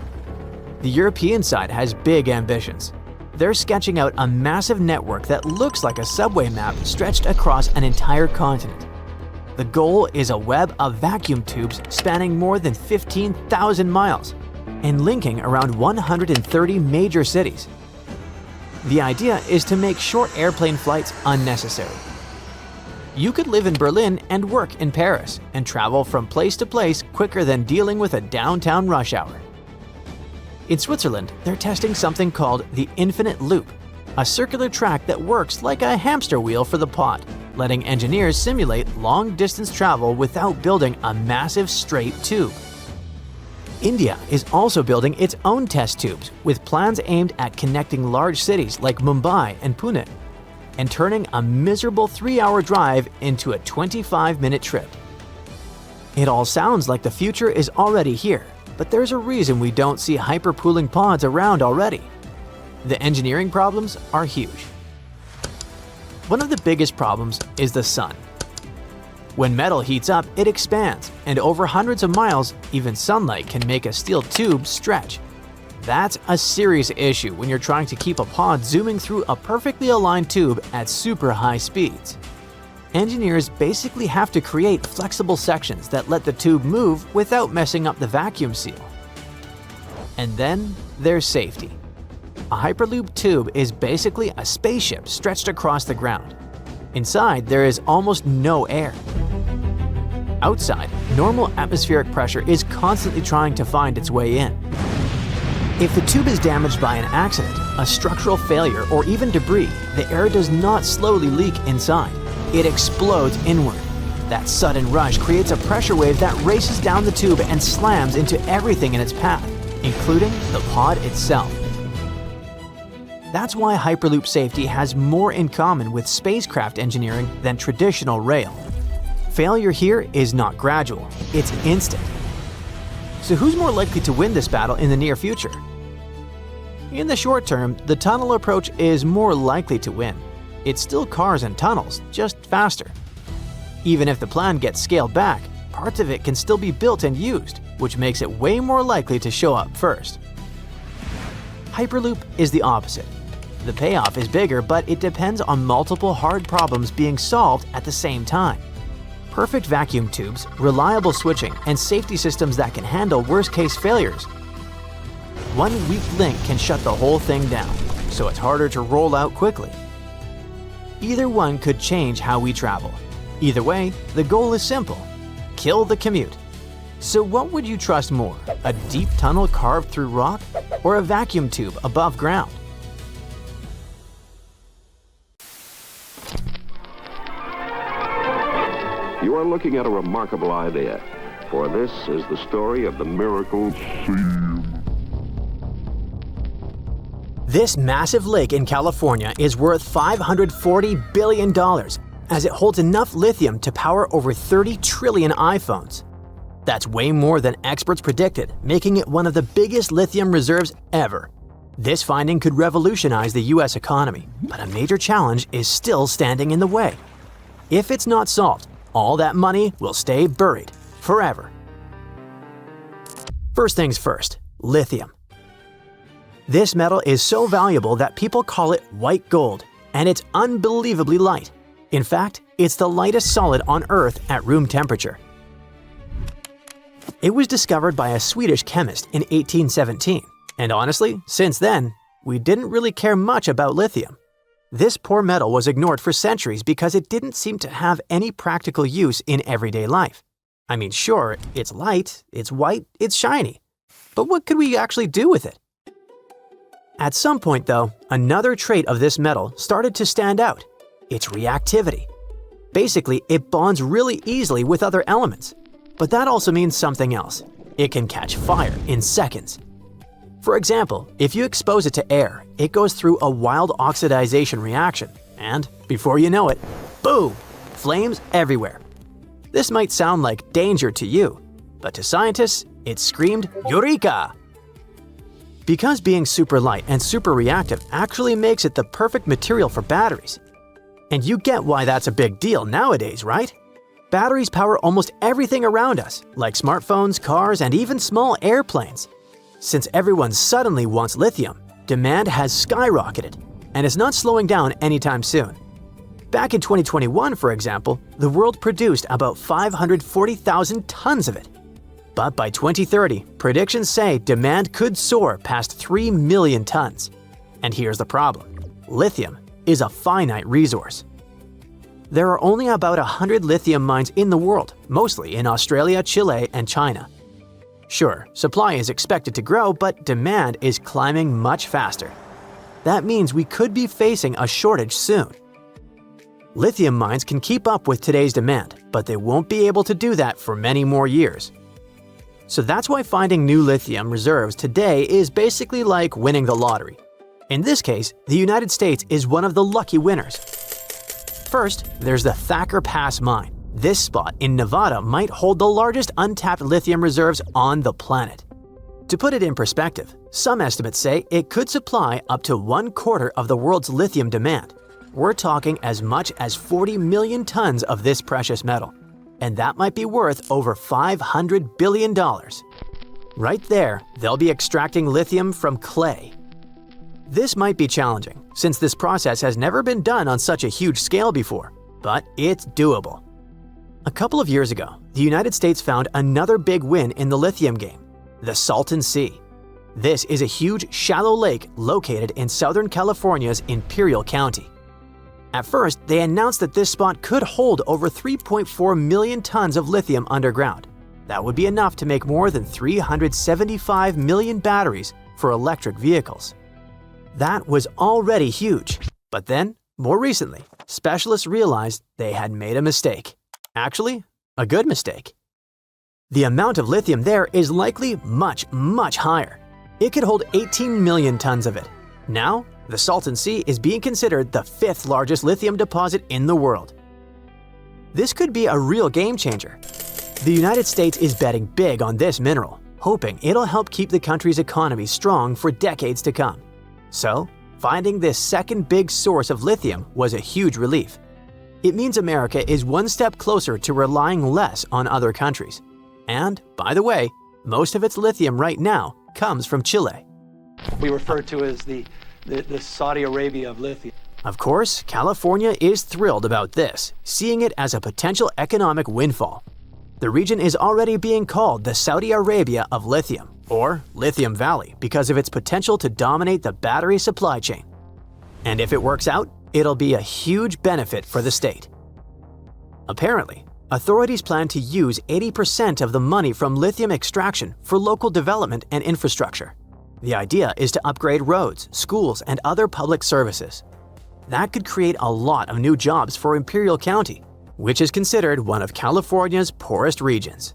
The European side has big ambitions. They're sketching out a massive network that looks like a subway map stretched across an entire continent. The goal is a web of vacuum tubes spanning more than 15,000 miles and linking around 130 major cities. The idea is to make short airplane flights unnecessary. You could live in Berlin and work in Paris and travel from place to place quicker than dealing with a downtown rush hour. In Switzerland, they're testing something called the Infinite Loop, a circular track that works like a hamster wheel for the pod, letting engineers simulate long-distance travel without building a massive straight tube. India is also building its own test tubes with plans aimed at connecting large cities like Mumbai and Pune and turning a miserable 3-hour drive into a 25-minute trip. It all sounds like the future is already here, but there's a reason we don't see hyperpooling pods around already. The engineering problems are huge. One of the biggest problems is the sun. When metal heats up, it expands, and over hundreds of miles, even sunlight can make a steel tube stretch. That's a serious issue when you're trying to keep a pod zooming through a perfectly aligned tube at super high speeds. Engineers basically have to create flexible sections that let the tube move without messing up the vacuum seal. And then there's safety. A Hyperloop tube is basically a spaceship stretched across the ground. Inside, there is almost no air. Outside, normal atmospheric pressure is constantly trying to find its way in. If the tube is damaged by an accident, a structural failure, or even debris, the air does not slowly leak inside. It explodes inward. That sudden rush creates a pressure wave that races down the tube and slams into everything in its path, including the pod itself. That's why Hyperloop safety has more in common with spacecraft engineering than traditional rail. Failure here is not gradual, it's instant. So who's more likely to win this battle in the near future? In the short term, the tunnel approach is more likely to win. It's still cars and tunnels, just faster. Even if the plan gets scaled back, parts of it can still be built and used, which makes it way more likely to show up first. Hyperloop is the opposite. The payoff is bigger, but it depends on multiple hard problems being solved at the same time. Perfect vacuum tubes, reliable switching, and safety systems that can handle worst-case failures. One weak link can shut the whole thing down, so it's harder to roll out quickly. Either one could change how we travel. Either way, the goal is simple: kill the commute. So what would you trust more, a deep tunnel carved through rock or a vacuum tube above ground? You are looking at a remarkable idea, for this is the story of the miracle seam. This massive lake in California is worth $540 billion, as it holds enough lithium to power over 30 trillion iPhones. That's way more than experts predicted, making it one of the biggest lithium reserves ever. This finding could revolutionize the US economy, but a major challenge is still standing in the way. If it's not solved, all that money will stay buried forever. First things first, lithium. This metal is so valuable that people call it white gold, and it's unbelievably light. In fact, it's the lightest solid on Earth at room temperature. It was discovered by a Swedish chemist in 1817, and honestly, since then, we didn't really care much about lithium. This poor metal was ignored for centuries because it didn't seem to have any practical use in everyday life. I mean, sure, it's light, it's white, it's shiny. But what could we actually do with it? At some point, though, another trait of this metal started to stand out: its reactivity. Basically, it bonds really easily with other elements. But that also means something else. It can catch fire in seconds. For example, if you expose it to air, it goes through a wild oxidization reaction, and before you know it, boom! Flames everywhere. This might sound like danger to you, but to scientists, it screamed Eureka! Because being super light and super reactive actually makes it the perfect material for batteries. And you get why that's a big deal nowadays, right? Batteries power almost everything around us, like smartphones, cars, and even small airplanes. Since everyone suddenly wants lithium, demand has skyrocketed, and it's not slowing down anytime soon. Back in 2021, for example, the world produced about 540,000 tons of it. But by 2030, predictions say demand could soar past 3 million tons. And here's the problem: lithium is a finite resource. There are only about 100 lithium mines in the world, mostly in Australia, Chile, and China. Sure, supply is expected to grow, but demand is climbing much faster. That means we could be facing a shortage soon. Lithium mines can keep up with today's demand, but they won't be able to do that for many more years. So that's why finding new lithium reserves today is basically like winning the lottery. In this case, the United States is one of the lucky winners. First, there's the Thacker Pass mine. This spot in Nevada might hold the largest untapped lithium reserves on the planet. To put it in perspective, some estimates say it could supply up to 1/4 of the world's lithium demand. We're talking as much as 40 million tons of this precious metal, and that might be worth over $500 billion. Right there, they'll be extracting lithium from clay. This might be challenging, since this process has never been done on such a huge scale before, but it's doable. A couple of years ago, the United States found another big win in the lithium game: the Salton Sea. This is a huge, shallow lake located in Southern California's Imperial County. At first, they announced that this spot could hold over 3.4 million tons of lithium underground. That would be enough to make more than 375 million batteries for electric vehicles. That was already huge. But then, more recently, specialists realized they had made a mistake. Actually, a good mistake. The amount of lithium there is likely much, much higher. It could hold 18 million tons of it. Now, The Salton Sea is being considered the 5th largest lithium deposit in the world. This could be a real game changer. The United States is betting big on this mineral, hoping it'll help keep the country's economy strong for decades to come. So, finding this second big source of lithium was a huge relief. It means America is one step closer to relying less on other countries. And, by the way, most of its lithium right now comes from Chile. We refer to as the Saudi Arabia of lithium. Of course, California is thrilled about this, seeing it as a potential economic windfall. The region is already being called the Saudi Arabia of lithium, or Lithium Valley, because of its potential to dominate the battery supply chain. And if it works out, it'll be a huge benefit for the state. Apparently, authorities plan to use 80% of the money from lithium extraction for local development and infrastructure. The idea is to upgrade roads, schools, and other public services. That could create a lot of new jobs for Imperial County, which is considered one of California's poorest regions.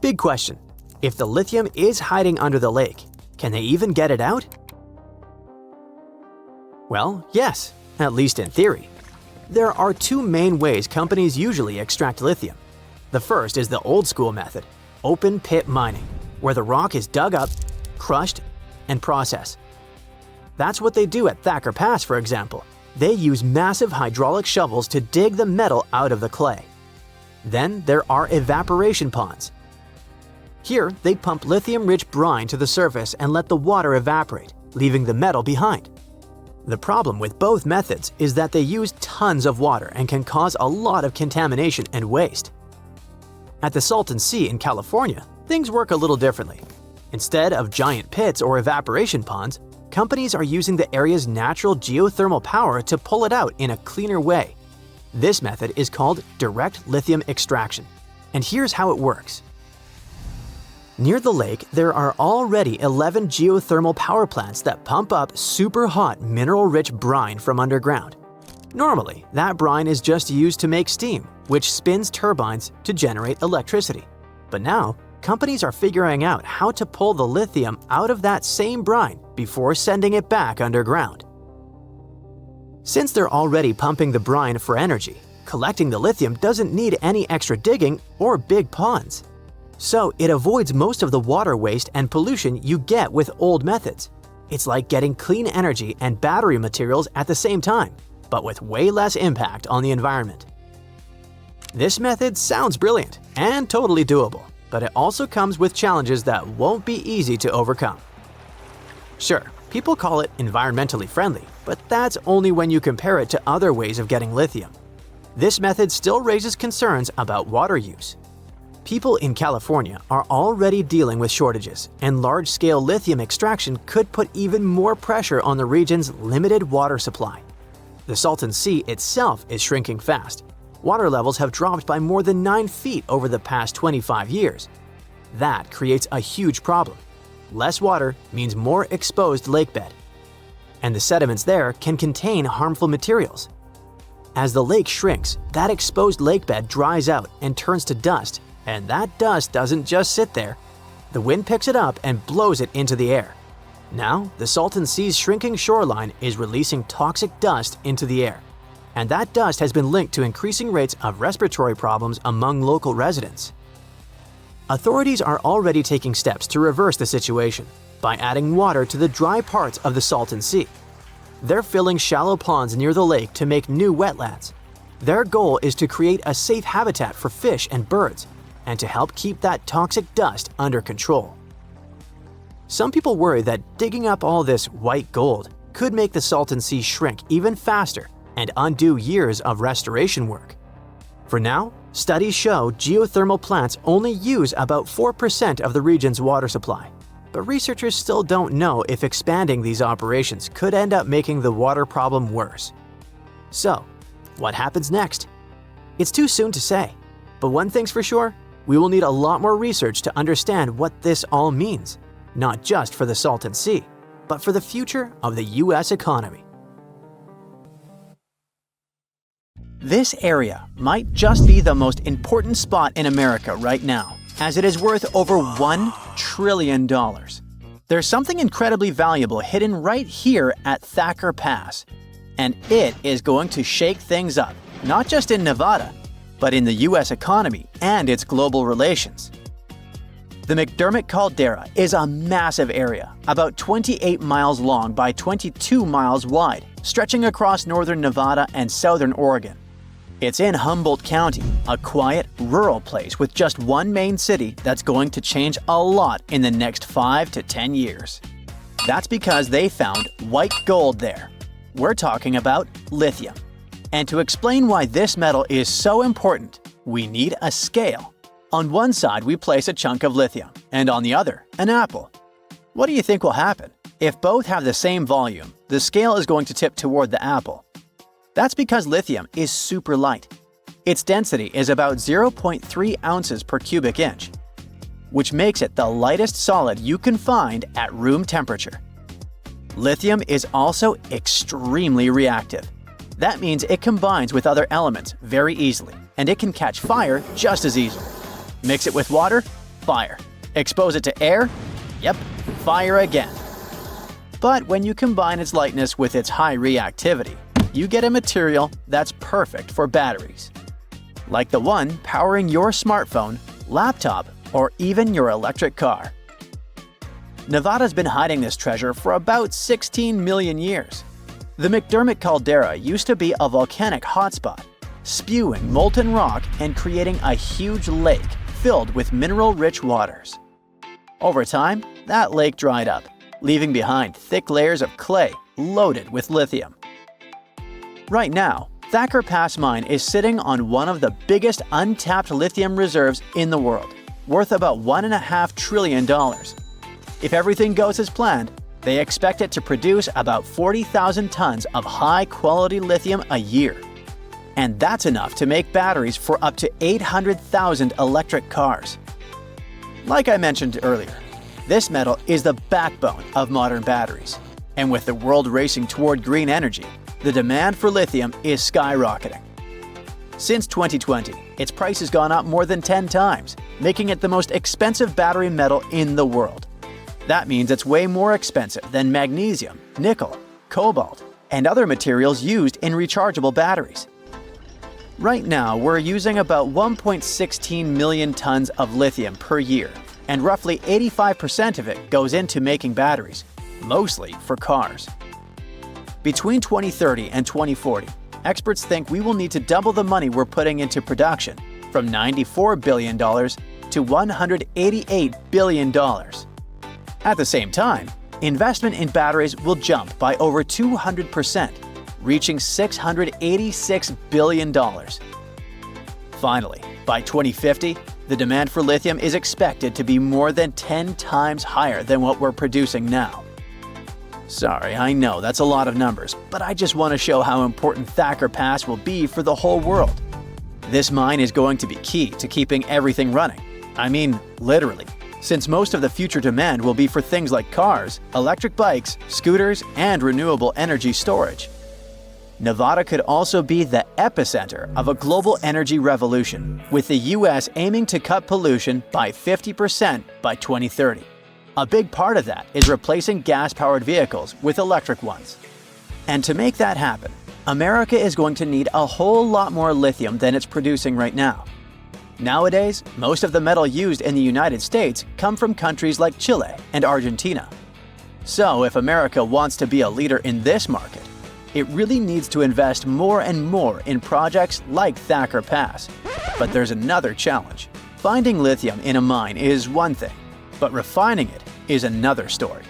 Big question: if the lithium is hiding under the lake, can they even get it out? Well, yes, at least in theory. There are two main ways companies usually extract lithium. The first is the old-school method, open pit mining, where the rock is dug up, crushed, and processed. That's what they do at Thacker Pass, for example. They use massive hydraulic shovels to dig the metal out of the clay. Then there are evaporation ponds. Here, they pump lithium-rich brine to the surface and let the water evaporate, leaving the metal behind. The problem with both methods is that they use tons of water and can cause a lot of contamination and waste. At the Salton Sea in California, things work a little differently. Instead of giant pits or evaporation ponds, companies are using the area's natural geothermal power to pull it out in a cleaner way. This method is called direct lithium extraction. And here's how it works. Near the lake, there are already 11 geothermal power plants that pump up super hot mineral-rich brine from underground. Normally, that brine is just used to make steam, which spins turbines to generate electricity. But now, companies are figuring out how to pull the lithium out of that same brine before sending it back underground. Since they're already pumping the brine for energy, collecting the lithium doesn't need any extra digging or big ponds. So it avoids most of the water waste and pollution you get with old methods. It's like getting clean energy and battery materials at the same time, but with way less impact on the environment. This method sounds brilliant and totally doable, but it also comes with challenges that won't be easy to overcome. Sure, people call it environmentally friendly, but that's only when you compare it to other ways of getting lithium. This method still raises concerns about water use. People in California are already dealing with shortages, and large-scale lithium extraction could put even more pressure on the region's limited water supply. The Salton Sea itself is shrinking fast. Water levels have dropped by more than 9 feet over the past 25 years. That creates a huge problem. Less water means more exposed lakebed. And the sediments there can contain harmful materials. As the lake shrinks, that exposed lakebed dries out and turns to dust, and that dust doesn't just sit there. The wind picks it up and blows it into the air. Now, the Salton Sea's shrinking shoreline is releasing toxic dust into the air. And that dust has been linked to increasing rates of respiratory problems among local residents. Authorities are already taking steps to reverse the situation by adding water to the dry parts of the Salton Sea. They're filling shallow ponds near the lake to make new wetlands. Their goal is to create a safe habitat for fish and birds, and to help keep that toxic dust under control. Some people worry that digging up all this white gold could make the Salton Sea shrink even faster and undo years of restoration work. For now, studies show geothermal plants only use about 4% of the region's water supply, but researchers still don't know if expanding these operations could end up making the water problem worse. So, what happens next? It's too soon to say, but one thing's for sure, we will need a lot more research to understand what this all means, not just for the Salton Sea, but for the future of the US economy. This area might just be the most important spot in America right now, as it is worth over $1 trillion. There's something incredibly valuable hidden right here at Thacker Pass, and it is going to shake things up, not just in Nevada, but in the US economy and its global relations. The McDermott Caldera is a massive area, about 28 miles long by 22 miles wide, stretching across northern Nevada and southern Oregon. It's in Humboldt County, a quiet, rural place with just one main city that's going to change a lot in the next 5 to 10 years. That's because they found white gold there. We're talking about lithium. And to explain why this metal is so important, we need a scale. On one side, we place a chunk of lithium, and on the other, an apple. What do you think will happen? If both have the same volume, the scale is going to tip toward the apple. That's because lithium is super light. Its density is about 0.3 ounces per cubic inch, which makes it the lightest solid you can find at room temperature. Lithium is also extremely reactive. That means it combines with other elements very easily, and it can catch fire just as easily. Mix it with water, fire. Expose it to air, yep, fire again. But when you combine its lightness with its high reactivity, you get a material that's perfect for batteries, like the one powering your smartphone, laptop, or even your electric car. Nevada's been hiding this treasure for about 16 million years. The McDermott Caldera used to be a volcanic hotspot, spewing molten rock and creating a huge lake filled with mineral-rich waters. Over time, that lake dried up, leaving behind thick layers of clay loaded with lithium. Right now, Thacker Pass Mine is sitting on one of the biggest untapped lithium reserves in the world, worth about $1.5 trillion. If everything goes as planned, they expect it to produce about 40,000 tons of high-quality lithium a year. And that's enough to make batteries for up to 800,000 electric cars. Like I mentioned earlier, this metal is the backbone of modern batteries. And with the world racing toward green energy, the demand for lithium is skyrocketing. Since 2020, its price has gone up more than 10 times, making it the most expensive battery metal in the world. That means it's way more expensive than magnesium, nickel, cobalt, and other materials used in rechargeable batteries. Right now, we're using about 1.16 million tons of lithium per year, and roughly 85% of it goes into making batteries, mostly for cars. Between 2030 and 2040, experts think we will need to double the money we're putting into production, from $94 billion to $188 billion. At the same time, investment in batteries will jump by over 200%, reaching $686 billion. Finally, by 2050, the demand for lithium is expected to be more than 10 times higher than what we're producing now. Sorry, I know that's a lot of numbers, but I just want to show how important Thacker Pass will be for the whole world. This mine is going to be key to keeping everything running. I mean, literally, since most of the future demand will be for things like cars, electric bikes, scooters, and renewable energy storage. Nevada could also be the epicenter of a global energy revolution, with the US aiming to cut pollution by 50% by 2030. A big part of that is replacing gas-powered vehicles with electric ones. And to make that happen, America is going to need a whole lot more lithium than it's producing right now. Nowadays, most of the metal used in the United States come from countries like Chile and Argentina. So if America wants to be a leader in this market, it really needs to invest more and more in projects like Thacker Pass. But there's another challenge. Finding lithium in a mine is one thing, but refining it is another story.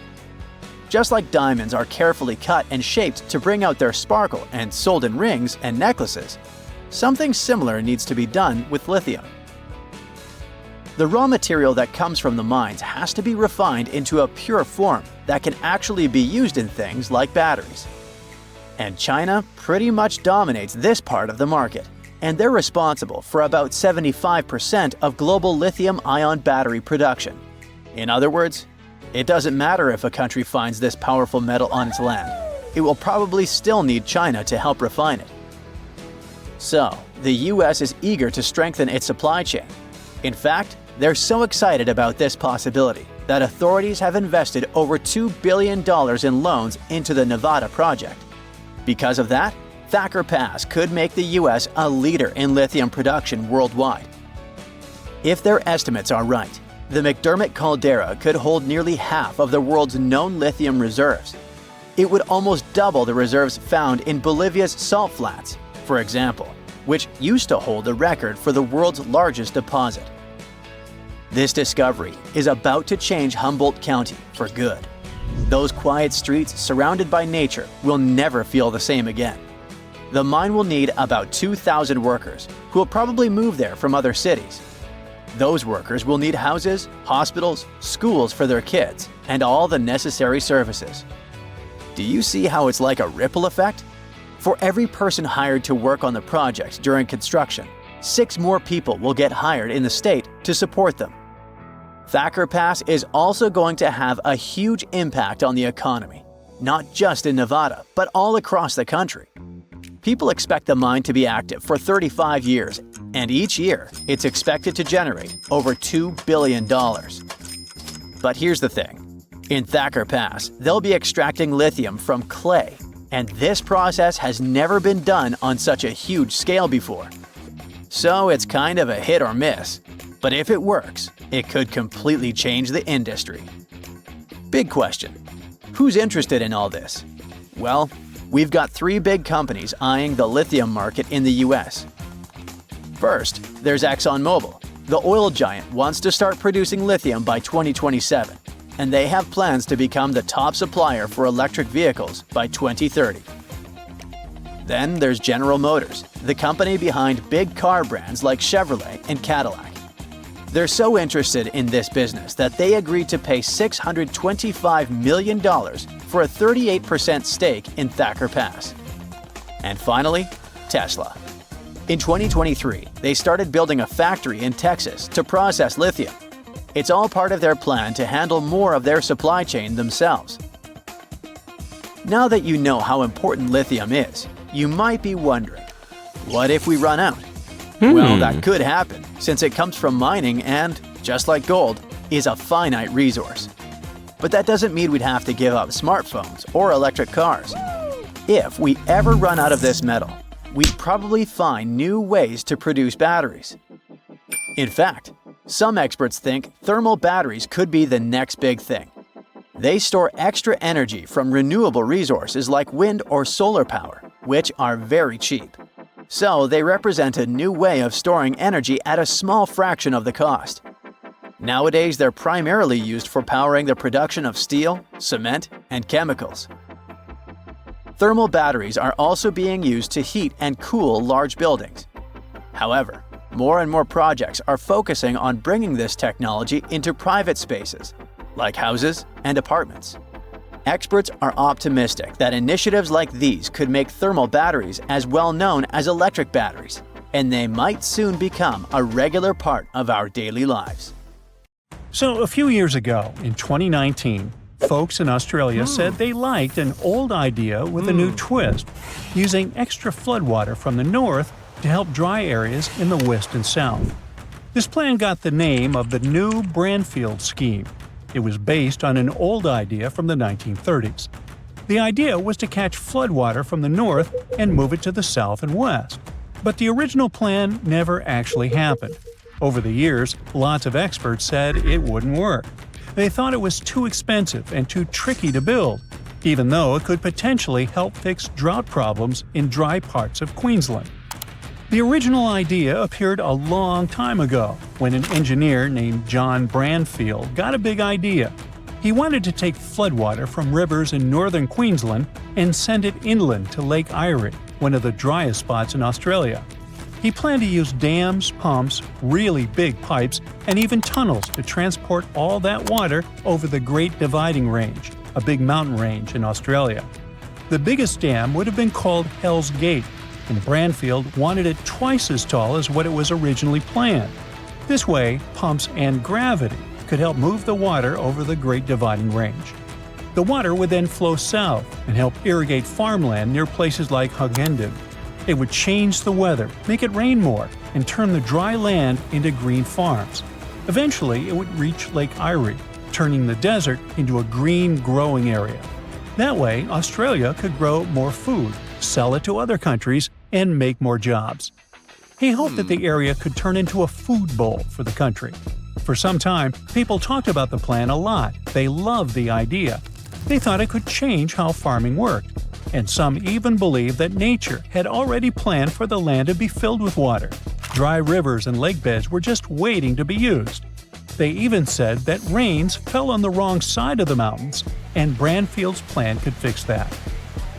Just like diamonds are carefully cut and shaped to bring out their sparkle and sold in rings and necklaces, something similar needs to be done with lithium. The raw material that comes from the mines has to be refined into a pure form that can actually be used in things like batteries. And China pretty much dominates this part of the market, and they're responsible for about 75% of global lithium-ion battery production. In other words, it doesn't matter if a country finds this powerful metal on its land. It will probably still need China to help refine it. So, the US is eager to strengthen its supply chain. In fact, they're so excited about this possibility that authorities have invested over $2 billion in loans into the Nevada project. Because of that, Thacker Pass could make the U.S. a leader in lithium production worldwide. If their estimates are right, the McDermott caldera could hold nearly half of the world's known lithium reserves. It would almost double the reserves found in Bolivia's salt flats, for example, which used to hold the record for the world's largest deposit. This discovery is about to change Humboldt County for good. Those quiet streets surrounded by nature will never feel the same again. The mine will need about 2,000 workers who will probably move there from other cities. Those workers will need houses, hospitals, schools for their kids, and all the necessary services. Do you see how it's like a ripple effect? For every person hired to work on the project during construction, 6 more people will get hired in the state to support them. Thacker Pass is also going to have a huge impact on the economy, not just in Nevada, but all across the country. People expect the mine to be active for 35 years, and each year it's expected to generate over $2 billion. But here's the thing. In Thacker Pass, they'll be extracting lithium from clay, and this process has never been done on such a huge scale before. So it's kind of a hit or miss. But if it works, it could completely change the industry. Big question. Who's interested in all this? Well, we've got 3 big companies eyeing the lithium market in the US. First, there's ExxonMobil. The oil giant wants to start producing lithium by 2027, and they have plans to become the top supplier for electric vehicles by 2030. Then there's General Motors, the company behind big car brands like Chevrolet and Cadillac. They're so interested in this business that they agreed to pay $625 million for a 38% stake in Thacker Pass. And finally, Tesla. In 2023, they started building a factory in Texas to process lithium. It's all part of their plan to handle more of their supply chain themselves. Now that you know how important lithium is, you might be wondering, what if we run out? Well, that could happen, since it comes from mining and, just like gold, is a finite resource. But that doesn't mean we'd have to give up smartphones or electric cars. If we ever run out of this metal, we'd probably find new ways to produce batteries. In fact, some experts think thermal batteries could be the next big thing. They store extra energy from renewable resources like wind or solar power, which are very cheap. So they represent a new way of storing energy at a small fraction of the cost. Nowadays, they're primarily used for powering the production of steel, cement, and chemicals. Thermal batteries are also being used to heat and cool large buildings. However, more and more projects are focusing on bringing this technology into private spaces, like houses and apartments. Experts are optimistic that initiatives like these could make thermal batteries as well known as electric batteries, and they might soon become a regular part of our daily lives. So, a few years ago, in 2019, folks in Australia said they liked an old idea with a new twist, using extra floodwater from the north to help dry areas in the west and south. This plan got the name of the New Braunfeld Scheme. It was based on an old idea from the 1930s. The idea was to catch floodwater from the north and move it to the south and west. But the original plan never actually happened. Over the years, lots of experts said it wouldn't work. They thought it was too expensive and too tricky to build, even though it could potentially help fix drought problems in dry parts of Queensland. The original idea appeared a long time ago, when an engineer named John Braunfeld got a big idea. He wanted to take floodwater from rivers in northern Queensland and send it inland to Lake Erie, one of the driest spots in Australia. He planned to use dams, pumps, really big pipes, and even tunnels to transport all that water over the Great Dividing Range, a big mountain range in Australia. The biggest dam would have been called Hell's Gate, and Braunfeld wanted it twice as tall as what it was originally planned. This way, pumps and gravity could help move the water over the Great Dividing Range. The water would then flow south and help irrigate farmland near places like Hughenden. It would change the weather, make it rain more, and turn the dry land into green farms. Eventually, it would reach Lake Erie, turning the desert into a green growing area. That way, Australia could grow more food, sell it to other countries, and make more jobs. He hoped that the area could turn into a food bowl for the country. For some time, people talked about the plan a lot. They loved the idea. They thought it could change how farming worked. And some even believed that nature had already planned for the land to be filled with water. Dry rivers and lake beds were just waiting to be used. They even said that rains fell on the wrong side of the mountains, and Brandfield's plan could fix that.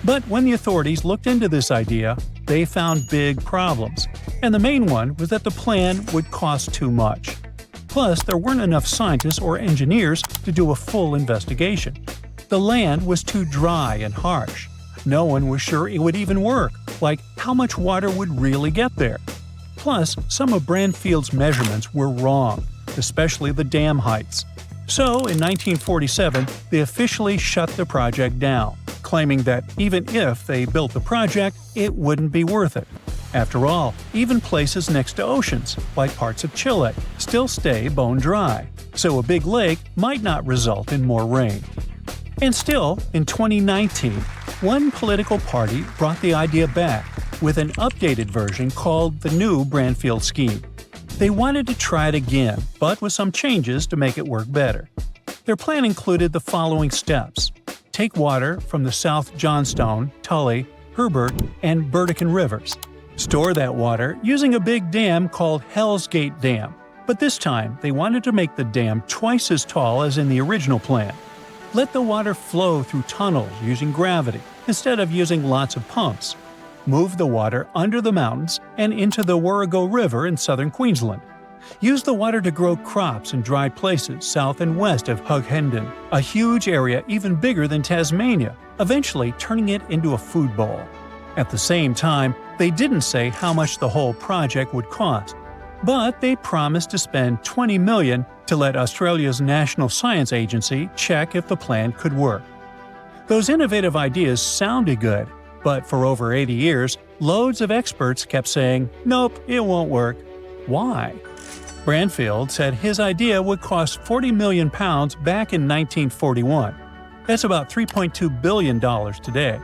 But when the authorities looked into this idea, they found big problems. And the main one was that the plan would cost too much. Plus, there weren't enough scientists or engineers to do a full investigation. The land was too dry and harsh. No one was sure it would even work, like how much water would really get there. Plus, some of Brandfield's measurements were wrong, especially the dam heights. So, in 1947, they officially shut the project down, claiming that even if they built the project, it wouldn't be worth it. After all, even places next to oceans, like parts of Chile, still stay bone dry, so a big lake might not result in more rain. And still, in 2019, one political party brought the idea back with an updated version called the new Brandfield Scheme. They wanted to try it again, but with some changes to make it work better. Their plan included the following steps. Take water from the South Johnstone, Tully, Herbert, and Burdekin rivers. Store that water using a big dam called Hell's Gate Dam, but this time they wanted to make the dam twice as tall as in the original plan. Let the water flow through tunnels using gravity instead of using lots of pumps. Move the water under the mountains and into the Warrego River in southern Queensland. Use the water to grow crops in dry places south and west of Hughenden, a huge area even bigger than Tasmania, eventually turning it into a food bowl. At the same time, they didn't say how much the whole project would cost, but they promised to spend $20 million to let Australia's National Science Agency check if the plan could work. Those innovative ideas sounded good, but for over 80 years, loads of experts kept saying, "Nope, it won't work." Why? Brandfield said his idea would cost £40 million back in 1941. That's about $3.2 billion today.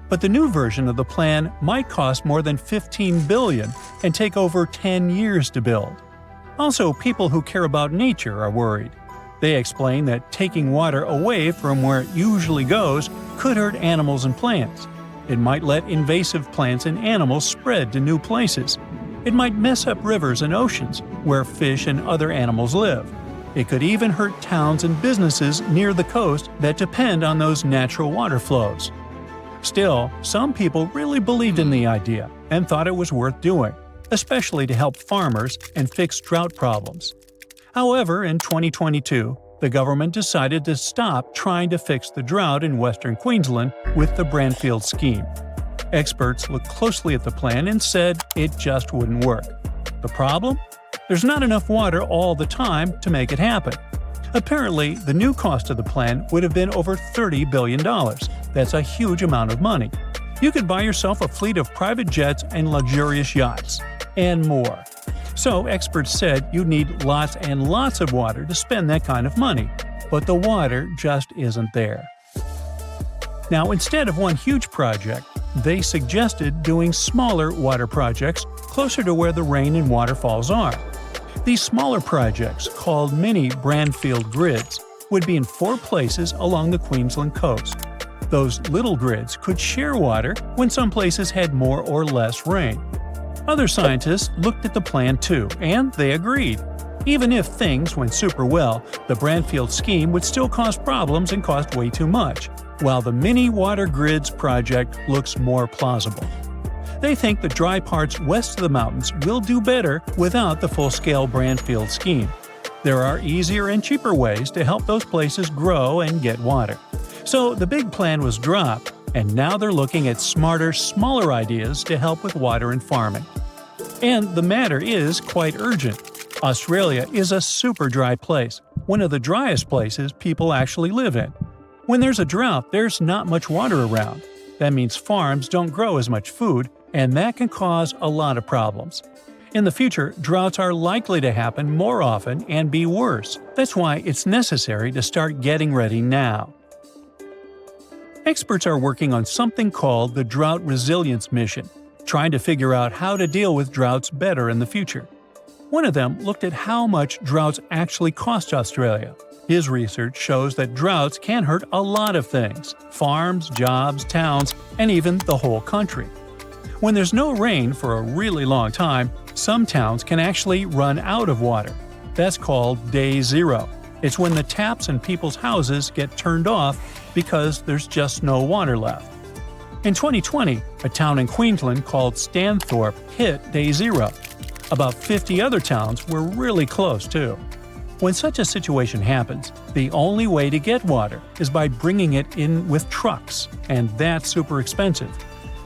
But the new version of the plan might cost more than $15 billion and take over 10 years to build. Also, people who care about nature are worried. They explain that taking water away from where it usually goes could hurt animals and plants. It might let invasive plants and animals spread to new places. It might mess up rivers and oceans, where fish and other animals live. It could even hurt towns and businesses near the coast that depend on those natural water flows. Still, some people really believed in the idea and thought it was worth doing, especially to help farmers and fix drought problems. However, in 2022, the government decided to stop trying to fix the drought in western Queensland with the Brandfield Scheme. Experts looked closely at the plan and said it just wouldn't work. The problem? There's not enough water all the time to make it happen. Apparently, the new cost of the plan would have been over $30 billion. That's a huge amount of money. You could buy yourself a fleet of private jets and luxurious yachts, and more. So experts said you'd need lots and lots of water to spend that kind of money, but the water just isn't there. Now, instead of one huge project, they suggested doing smaller water projects closer to where the rain and waterfalls are. These smaller projects, called mini Brandfield grids, would be in 4 places along the Queensland coast. Those little grids could share water when some places had more or less rain. Other scientists looked at the plan too, and they agreed. Even if things went super well, the Brandfield scheme would still cause problems and cost way too much, while the mini water grids project looks more plausible. They think the dry parts west of the mountains will do better without the full-scale Brandfield scheme. There are easier and cheaper ways to help those places grow and get water. So the big plan was dropped, and now they're looking at smarter, smaller ideas to help with water and farming. And the matter is quite urgent. Australia is a super dry place, one of the driest places people actually live in. When there's a drought, there's not much water around. That means farms don't grow as much food, and that can cause a lot of problems. In the future, droughts are likely to happen more often and be worse. That's why it's necessary to start getting ready now. Experts are working on something called the Drought Resilience Mission, trying to figure out how to deal with droughts better in the future. One of them looked at how much droughts actually cost Australia. His research shows that droughts can hurt a lot of things – farms, jobs, towns, and even the whole country. When there's no rain for a really long time, some towns can actually run out of water. That's called day zero. It's when the taps in people's houses get turned off because there's just no water left. In 2020, a town in Queensland called Stanthorpe hit day zero. About 50 other towns were really close too. When such a situation happens, the only way to get water is by bringing it in with trucks, and that's super expensive.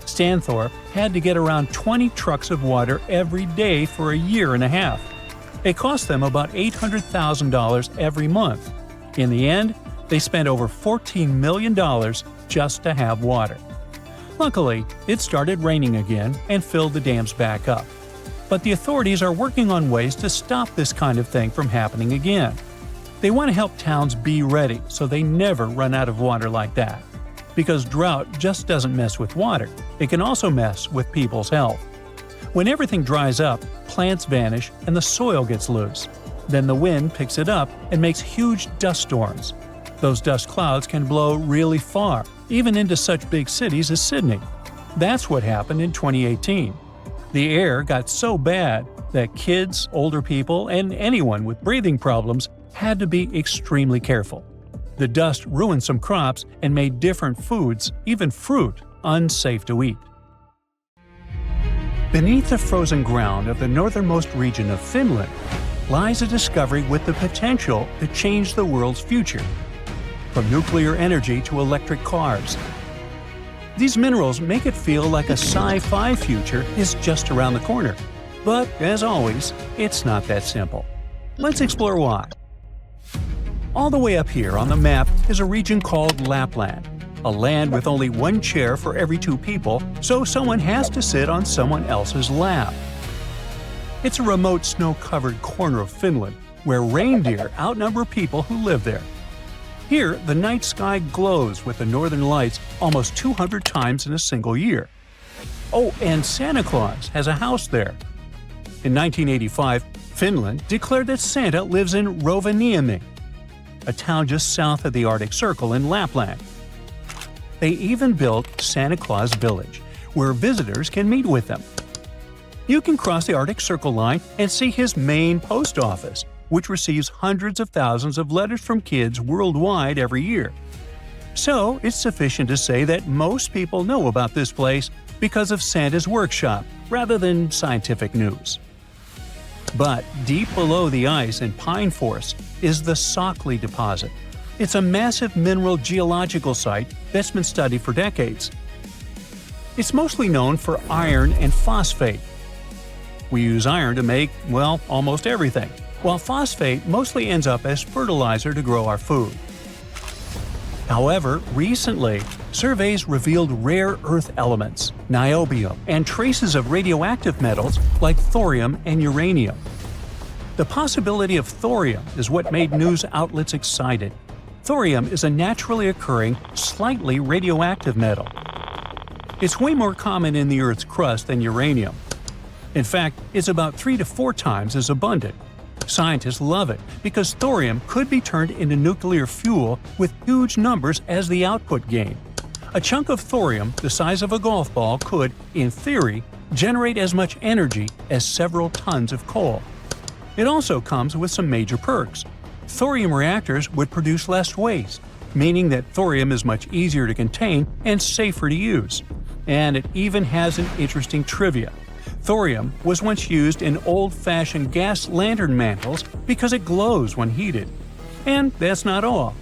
Stanthorpe had to get around 20 trucks of water every day for a year and a half. It cost them about $800,000 every month. In the end, they spent over $14 million just to have water. Luckily, it started raining again and filled the dams back up. But the authorities are working on ways to stop this kind of thing from happening again. They want to help towns be ready so they never run out of water like that. Because drought just doesn't mess with water, it can also mess with people's health. When everything dries up, plants vanish and the soil gets loose. Then the wind picks it up and makes huge dust storms. Those dust clouds can blow really far, even into such big cities as Sydney. That's what happened in 2018. The air got so bad that kids, older people, and anyone with breathing problems had to be extremely careful. The dust ruined some crops and made different foods, even fruit, unsafe to eat. Beneath the frozen ground of the northernmost region of Finland lies a discovery with the potential to change the world's future. From nuclear energy to electric cars. These minerals make it feel like a sci-fi future is just around the corner. But, as always, it's not that simple. Let's explore why. All the way up here on the map is a region called Lapland, a land with only one chair for every two people, so someone has to sit on someone else's lap. It's a remote snow-covered corner of Finland, where reindeer outnumber people who live there. Here, the night sky glows with the northern lights almost 200 times in a single year. Oh, and Santa Claus has a house there. In 1985, Finland declared that Santa lives in Rovaniemi, a town just south of the Arctic Circle in Lapland. They even built Santa Claus Village, where visitors can meet with them. You can cross the Arctic Circle line and see his main post office, which receives hundreds of thousands of letters from kids worldwide every year. So, it's sufficient to say that most people know about this place because of Santa's workshop, rather than scientific news. But deep below the ice in pine forests is the Sockley deposit. It's a massive mineral geological site that's been studied for decades. It's mostly known for iron and phosphate. We use iron to make, well, almost everything, while phosphate mostly ends up as fertilizer to grow our food. However, recently, surveys revealed rare earth elements, niobium, and traces of radioactive metals like thorium and uranium. The possibility of thorium is what made news outlets excited. Thorium is a naturally occurring, slightly radioactive metal. It's way more common in the Earth's crust than uranium. In fact, it's about 3 to 4 times as abundant. Scientists love it because thorium could be turned into nuclear fuel with huge numbers as the output gain. A chunk of thorium the size of a golf ball could, in theory, generate as much energy as several tons of coal. It also comes with some major perks. Thorium reactors would produce less waste, meaning that thorium is much easier to contain and safer to use. And it even has an interesting trivia. Thorium was once used in old-fashioned gas lantern mantles because it glows when heated. And that's not all.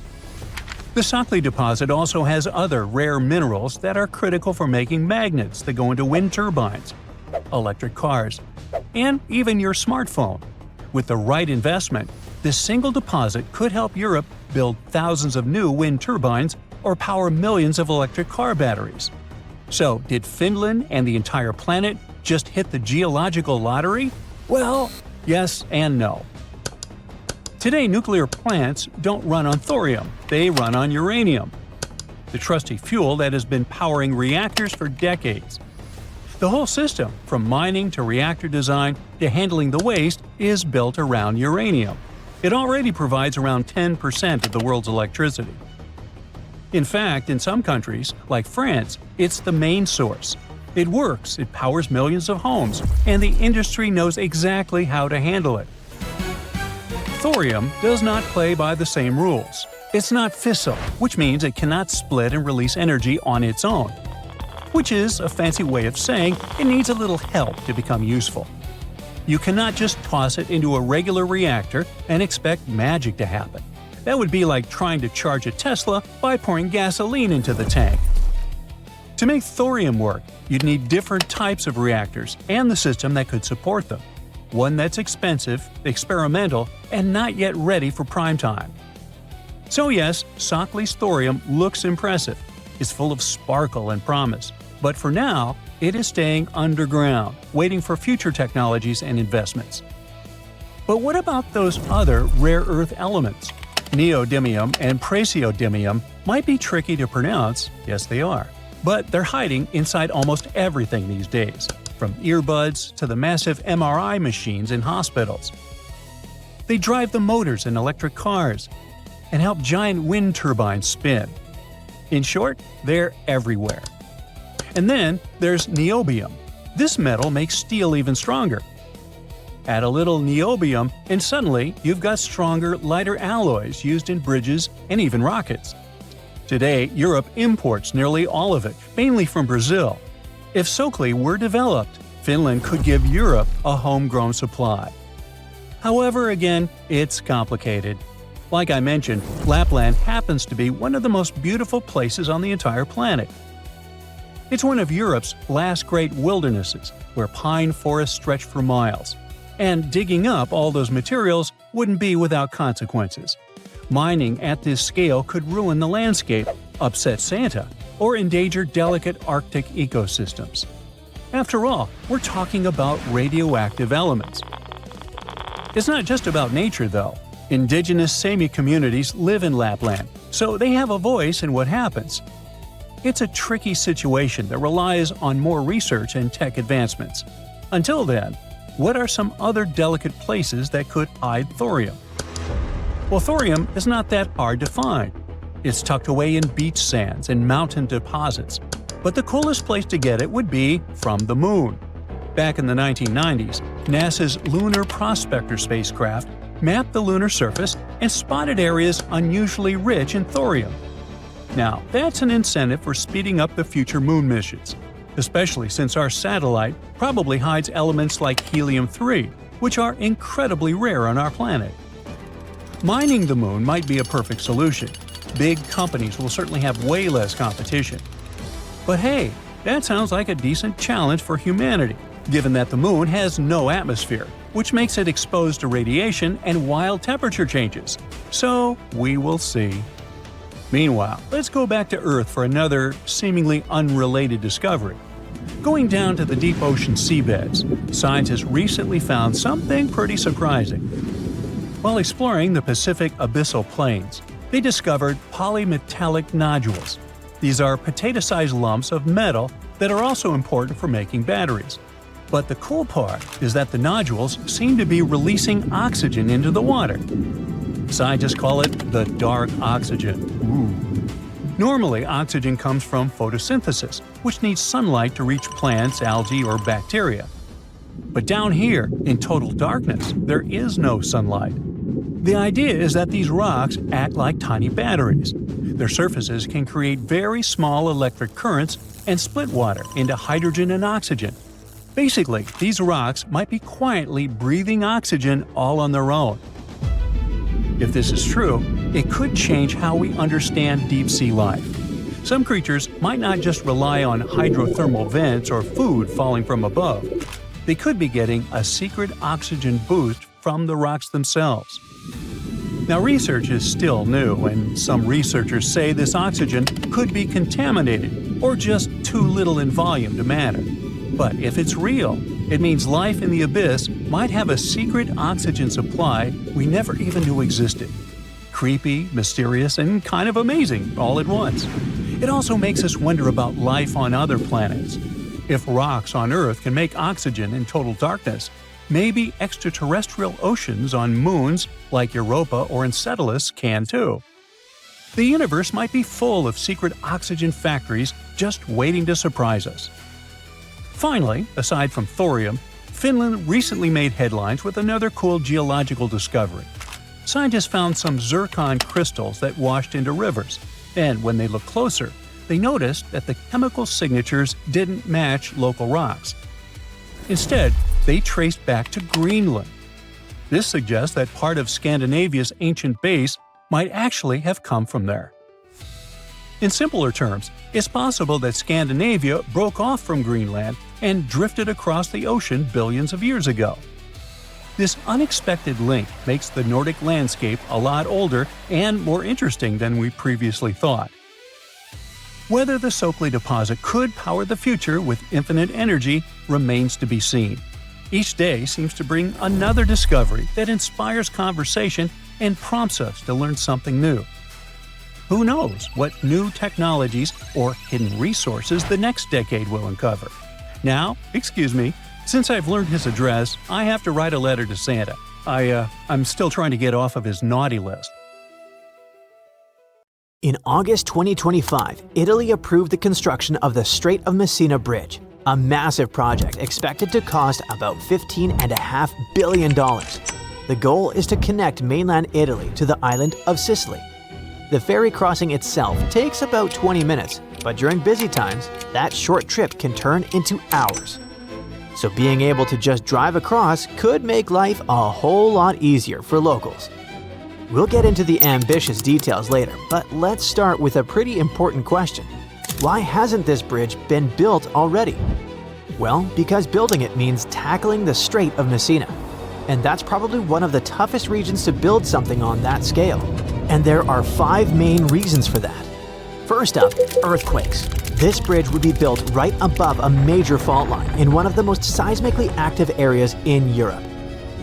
The Sockley deposit also has other rare minerals that are critical for making magnets that go into wind turbines, electric cars, and even your smartphone. With the right investment, this single deposit could help Europe build thousands of new wind turbines or power millions of electric car batteries. So, did Finland and the entire planet just hit the geological lottery? Well, yes and no. Today, nuclear plants don't run on thorium, they run on uranium, the trusty fuel that has been powering reactors for decades. The whole system, from mining to reactor design to handling the waste, is built around uranium. It already provides around 10% of the world's electricity. In fact, in some countries, like France, it's the main source. It works, it powers millions of homes, and the industry knows exactly how to handle it. Thorium does not play by the same rules. It's not fissile, which means it cannot split and release energy on its own. Which is a fancy way of saying it needs a little help to become useful. You cannot just toss it into a regular reactor and expect magic to happen. That would be like trying to charge a Tesla by pouring gasoline into the tank. To make thorium work, you'd need different types of reactors and the system that could support them. One that's expensive, experimental, and not yet ready for prime time. So yes, Shockley's thorium looks impressive. It's full of sparkle and promise. But for now, it is staying underground, waiting for future technologies and investments. But what about those other rare earth elements? Neodymium and praseodymium might be tricky to pronounce, yes they are, but they're hiding inside almost everything these days, from earbuds to the massive MRI machines in hospitals. They drive the motors in electric cars and help giant wind turbines spin. In short, they're everywhere. And then there's niobium. This metal makes steel even stronger. Add a little niobium and suddenly you've got stronger, lighter alloys used in bridges and even rockets. Today, Europe imports nearly all of it, mainly from Brazil. If Shockley were developed, Finland could give Europe a homegrown supply. However, again, it's complicated. Like I mentioned, Lapland happens to be one of the most beautiful places on the entire planet. It's one of Europe's last great wildernesses, where pine forests stretch for miles. And digging up all those materials wouldn't be without consequences. Mining at this scale could ruin the landscape, upset Santa, or endanger delicate Arctic ecosystems. After all, we're talking about radioactive elements. It's not just about nature, though. Indigenous Sami communities live in Lapland, so they have a voice in what happens. It's a tricky situation that relies on more research and tech advancements. Until then, what are some other delicate places that could hide thorium? Well, thorium is not that hard to find. It's tucked away in beach sands and mountain deposits. But the coolest place to get it would be from the moon. Back in the 1990s, NASA's Lunar Prospector spacecraft mapped the lunar surface and spotted areas unusually rich in thorium. Now, that's an incentive for speeding up the future moon missions, especially since our satellite probably hides elements like helium-3, which are incredibly rare on our planet. Mining the moon might be a perfect solution. Big companies will certainly have way less competition. But hey, that sounds like a decent challenge for humanity, given that the moon has no atmosphere, which makes it exposed to radiation and wild temperature changes. So, we will see. Meanwhile, let's go back to Earth for another seemingly unrelated discovery. Going down to the deep ocean seabeds, scientists recently found something pretty surprising. While exploring the Pacific abyssal plains, they discovered polymetallic nodules. These are potato-sized lumps of metal that are also important for making batteries. But the cool part is that the nodules seem to be releasing oxygen into the water. Scientists call it the dark oxygen. Ooh. Normally, oxygen comes from photosynthesis, which needs sunlight to reach plants, algae, or bacteria. But down here, in total darkness, there is no sunlight. The idea is that these rocks act like tiny batteries. Their surfaces can create very small electric currents and split water into hydrogen and oxygen. Basically, these rocks might be quietly breathing oxygen all on their own. If this is true, it could change how we understand deep-sea life. Some creatures might not just rely on hydrothermal vents or food falling from above. They could be getting a secret oxygen boost from the rocks themselves. Now, research is still new, and some researchers say this oxygen could be contaminated or just too little in volume to matter. But if it's real, It means life in the abyss might have a secret oxygen supply we never even knew existed. Creepy, mysterious, and kind of amazing all at once. It also makes us wonder about life on other planets. If rocks on Earth can make oxygen in total darkness, maybe extraterrestrial oceans on moons like Europa or Enceladus can too. The universe might be full of secret oxygen factories just waiting to surprise us. Finally, aside from thorium, Finland recently made headlines with another cool geological discovery. Scientists found some zircon crystals that washed into rivers, and when they looked closer, they noticed that the chemical signatures didn't match local rocks. Instead, they traced back to Greenland. This suggests that part of Scandinavia's ancient base might actually have come from there. In simpler terms, it's possible that Scandinavia broke off from Greenland and drifted across the ocean billions of years ago. This unexpected link makes the Nordic landscape a lot older and more interesting than we previously thought. Whether the Sokley deposit could power the future with infinite energy remains to be seen. Each day seems to bring another discovery that inspires conversation and prompts us to learn something new. Who knows what new technologies or hidden resources the next decade will uncover? Now, excuse me, since I've learned his address, I have to write a letter to Santa. I'm still trying to get off of his naughty list. In August 2025, Italy approved the construction of the Strait of Messina Bridge, a massive project expected to cost about $15.5 billion. The goal is to connect mainland Italy to the island of Sicily. The ferry crossing itself takes about 20 minutes, but during busy times, that short trip can turn into hours. So being able to just drive across could make life a whole lot easier for locals. We'll get into the ambitious details later, but let's start with a pretty important question. Why hasn't this bridge been built already? Well, because building it means tackling the Strait of Messina. And that's probably one of the toughest regions to build something on that scale. And there are 5 main reasons for that. First up, earthquakes. This bridge would be built right above a major fault line in one of the most seismically active areas in Europe.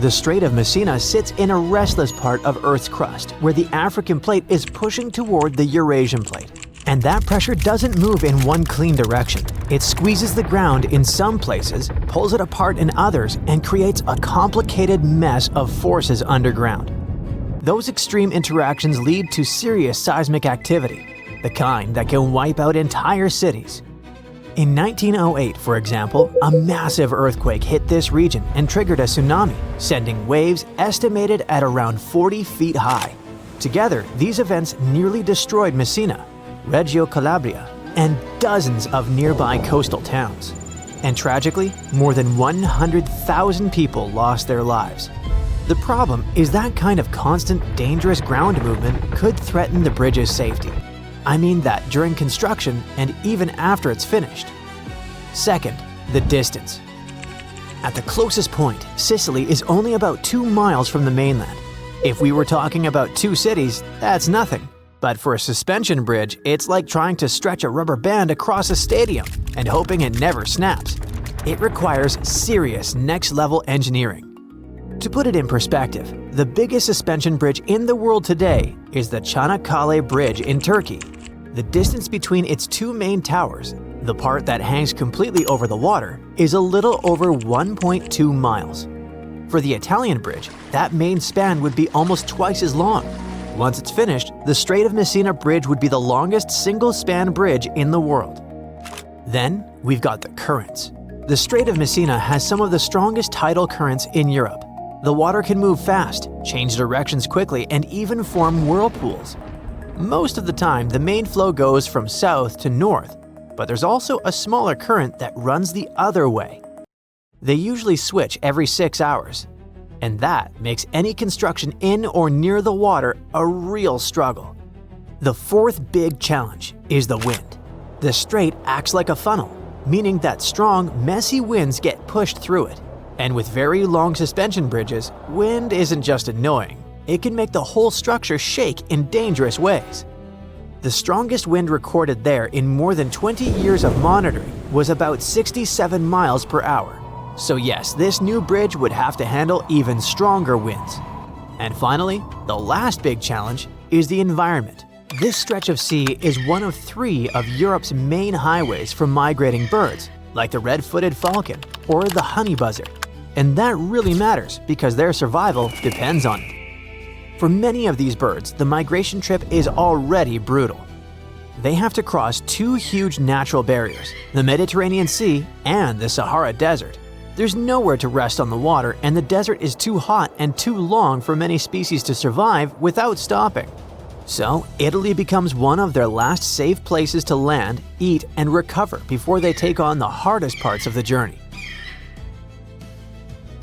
The Strait of Messina sits in a restless part of Earth's crust where the African plate is pushing toward the Eurasian plate. And that pressure doesn't move in one clean direction. It squeezes the ground in some places, pulls it apart in others, and creates a complicated mess of forces underground. Those extreme interactions lead to serious seismic activity, the kind that can wipe out entire cities. In 1908, for example, a massive earthquake hit this region and triggered a tsunami, sending waves estimated at around 40 feet high. Together, these events nearly destroyed Messina, Reggio Calabria, and dozens of nearby coastal towns. And tragically, more than 100,000 people lost their lives. The problem is that kind of constant, dangerous ground movement could threaten the bridge's safety. I mean that during construction and even after it's finished. Second, the distance. At the closest point, Sicily is only about 2 miles from the mainland. If we were talking about 2 cities, that's nothing. But for a suspension bridge, it's like trying to stretch a rubber band across a stadium and hoping it never snaps. It requires serious next-level engineering. To put it in perspective, the biggest suspension bridge in the world today is the Çanakkale Bridge in Turkey. The distance between its 2 main towers, the part that hangs completely over the water, is a little over 1.2 miles. For the Italian bridge, that main span would be almost twice as long. Once it's finished, the Strait of Messina Bridge would be the longest single-span bridge in the world. Then, we've got the currents. The Strait of Messina has some of the strongest tidal currents in Europe. The water can move fast, change directions quickly, and even form whirlpools. Most of the time, the main flow goes from south to north, but there's also a smaller current that runs the other way. They usually switch every 6 hours, and that makes any construction in or near the water a real struggle. The fourth big challenge is the wind. The strait acts like a funnel, meaning that strong, messy winds get pushed through it. And with very long suspension bridges, wind isn't just annoying, it can make the whole structure shake in dangerous ways. The strongest wind recorded there in more than 20 years of monitoring was about 67 miles per hour. So yes, this new bridge would have to handle even stronger winds. And finally, the last big challenge is the environment. This stretch of sea is one of 3 of Europe's main highways for migrating birds, like the red-footed falcon or the honey buzzard. And that really matters because their survival depends on it. For many of these birds, the migration trip is already brutal. They have to cross 2 huge natural barriers, the Mediterranean Sea and the Sahara Desert. There's nowhere to rest on the water, and the desert is too hot and too long for many species to survive without stopping. So, Italy becomes one of their last safe places to land, eat, and recover before they take on the hardest parts of the journey.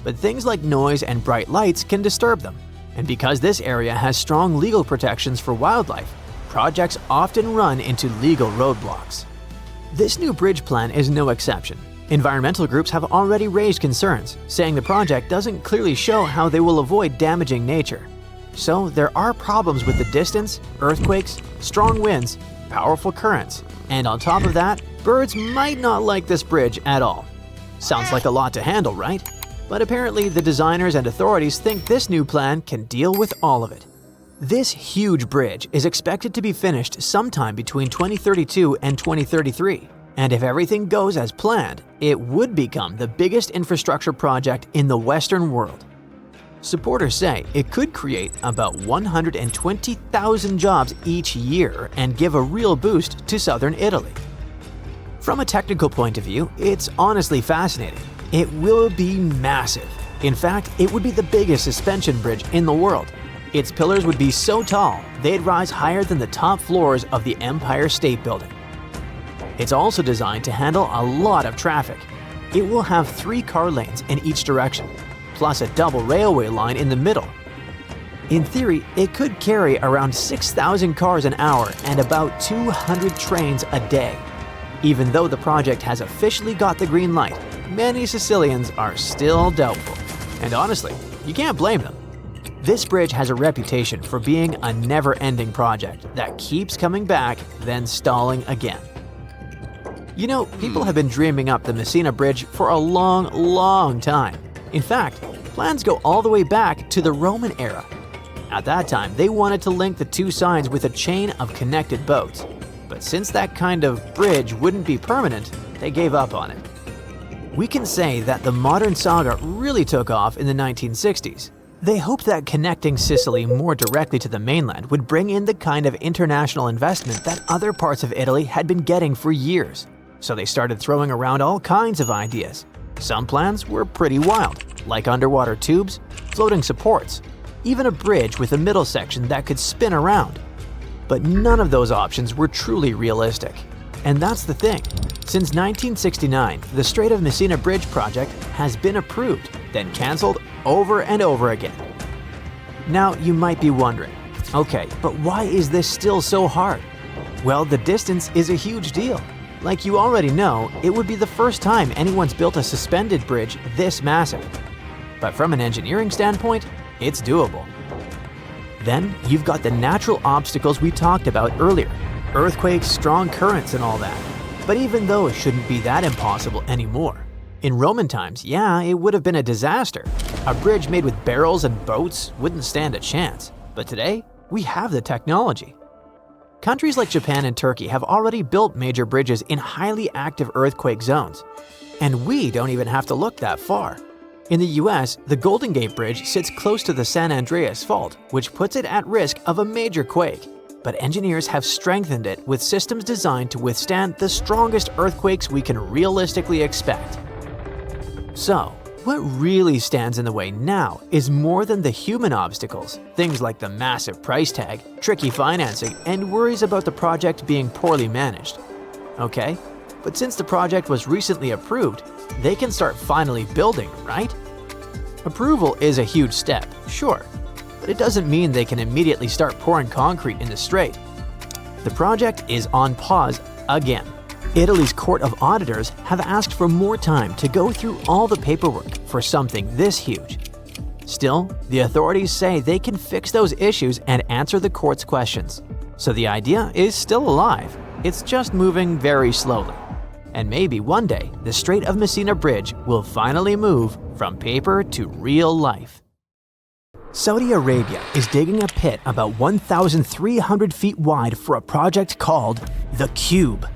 But things like noise and bright lights can disturb them, and because this area has strong legal protections for wildlife, projects often run into legal roadblocks. This new bridge plan is no exception. Environmental groups have already raised concerns, saying the project doesn't clearly show how they will avoid damaging nature. So there are problems with the distance, earthquakes, strong winds, powerful currents, and on top of that, birds might not like this bridge at all. Sounds like a lot to handle, right? But apparently the designers and authorities think this new plan can deal with all of it. This huge bridge is expected to be finished sometime between 2032 and 2033, and if everything goes as planned, it would become the biggest infrastructure project in the Western world. Supporters say it could create about 120,000 jobs each year and give a real boost to southern Italy. From a technical point of view, it's honestly fascinating. It will be massive. In fact, it would be the biggest suspension bridge in the world. Its pillars would be so tall, they'd rise higher than the top floors of the Empire State Building. It's also designed to handle a lot of traffic. It will have 3 car lanes in each direction, plus a double railway line in the middle. In theory, it could carry around 6,000 cars an hour and about 200 trains a day. Even though the project has officially got the green light, many Sicilians are still doubtful. And honestly, you can't blame them. This bridge has a reputation for being a never-ending project that keeps coming back, then stalling again. You know, people have been dreaming up the Messina Bridge for a long time. In fact, plans go all the way back to the Roman era. At that time, they wanted to link the 2 sides with a chain of connected boats. But since that kind of bridge wouldn't be permanent, they gave up on it. We can say that the modern saga really took off in the 1960s. They hoped that connecting Sicily more directly to the mainland would bring in the kind of international investment that other parts of Italy had been getting for years. So they started throwing around all kinds of ideas. Some plans were pretty wild, like underwater tubes, floating supports, even a bridge with a middle section that could spin around. But none of those options were truly realistic. And that's the thing. Since 1969, the Strait of Messina Bridge project has been approved, then cancelled over and over again. Now you might be wondering, okay, but why is this still so hard? Well, the distance is a huge deal. Like you already know, it would be the first time anyone's built a suspended bridge this massive. But from an engineering standpoint, it's doable. Then you've got the natural obstacles we talked about earlier, earthquakes, strong currents, and all that. But even those shouldn't be that impossible anymore. In Roman times, yeah, it would have been a disaster. A bridge made with barrels and boats wouldn't stand a chance. But today, we have the technology. Countries like Japan and Turkey have already built major bridges in highly active earthquake zones. And we don't even have to look that far. In the US, the Golden Gate Bridge sits close to the San Andreas Fault, which puts it at risk of a major quake. But engineers have strengthened it with systems designed to withstand the strongest earthquakes we can realistically expect. So, what really stands in the way now is more than the human obstacles, things like the massive price tag, tricky financing, and worries about the project being poorly managed. Okay, but since the project was recently approved, they can start finally building, right? Approval is a huge step, sure, but it doesn't mean they can immediately start pouring concrete in the strait. The project is on pause again. Italy's Court of Auditors have asked for more time to go through all the paperwork for something this huge. Still, the authorities say they can fix those issues and answer the court's questions. So the idea is still alive. It's just moving very slowly. And maybe one day, the Strait of Messina Bridge will finally move from paper to real life. Saudi Arabia is digging a pit about 1,300 feet wide for a project called the Cube.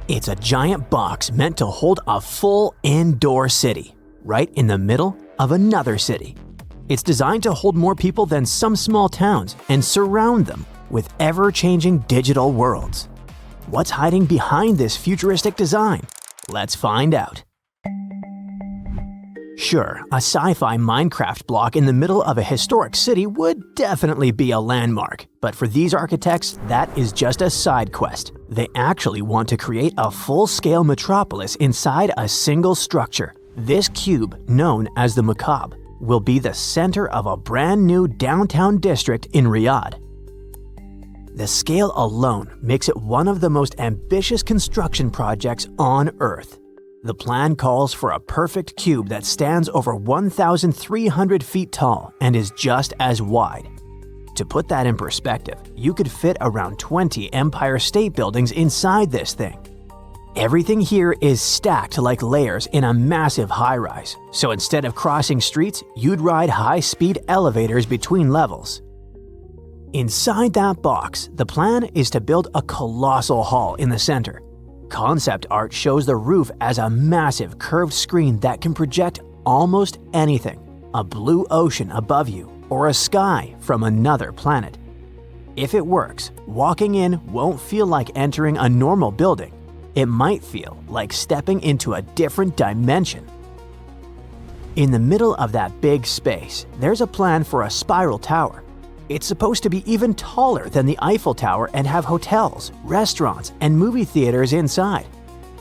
It's a giant box meant to hold a full indoor city, right in the middle of another city. It's designed to hold more people than some small towns and surround them with ever-changing digital worlds. What's hiding behind this futuristic design? Let's find out. Sure, a sci-fi Minecraft block in the middle of a historic city would definitely be a landmark, but for these architects, that is just a side quest. They actually want to create a full-scale metropolis inside a single structure. This cube, known as the Macabre, will be the center of a brand new downtown district in Riyadh. The scale alone makes it one of the most ambitious construction projects on Earth. The plan calls for a perfect cube that stands over 1,300 feet tall and is just as wide. To put that in perspective, you could fit around 20 Empire State Buildings inside this thing. Everything here is stacked like layers in a massive high-rise, so instead of crossing streets, you'd ride high-speed elevators between levels. Inside that box, the plan is to build a colossal hall in the center. Concept art shows the roof as a massive curved screen that can project almost anything, a blue ocean above you or a sky from another planet. If it works, walking in won't feel like entering a normal building. It might feel like stepping into a different dimension. In the middle of that big space, there's a plan for a spiral tower. It's supposed to be even taller than the Eiffel Tower and have hotels, restaurants, and movie theaters inside.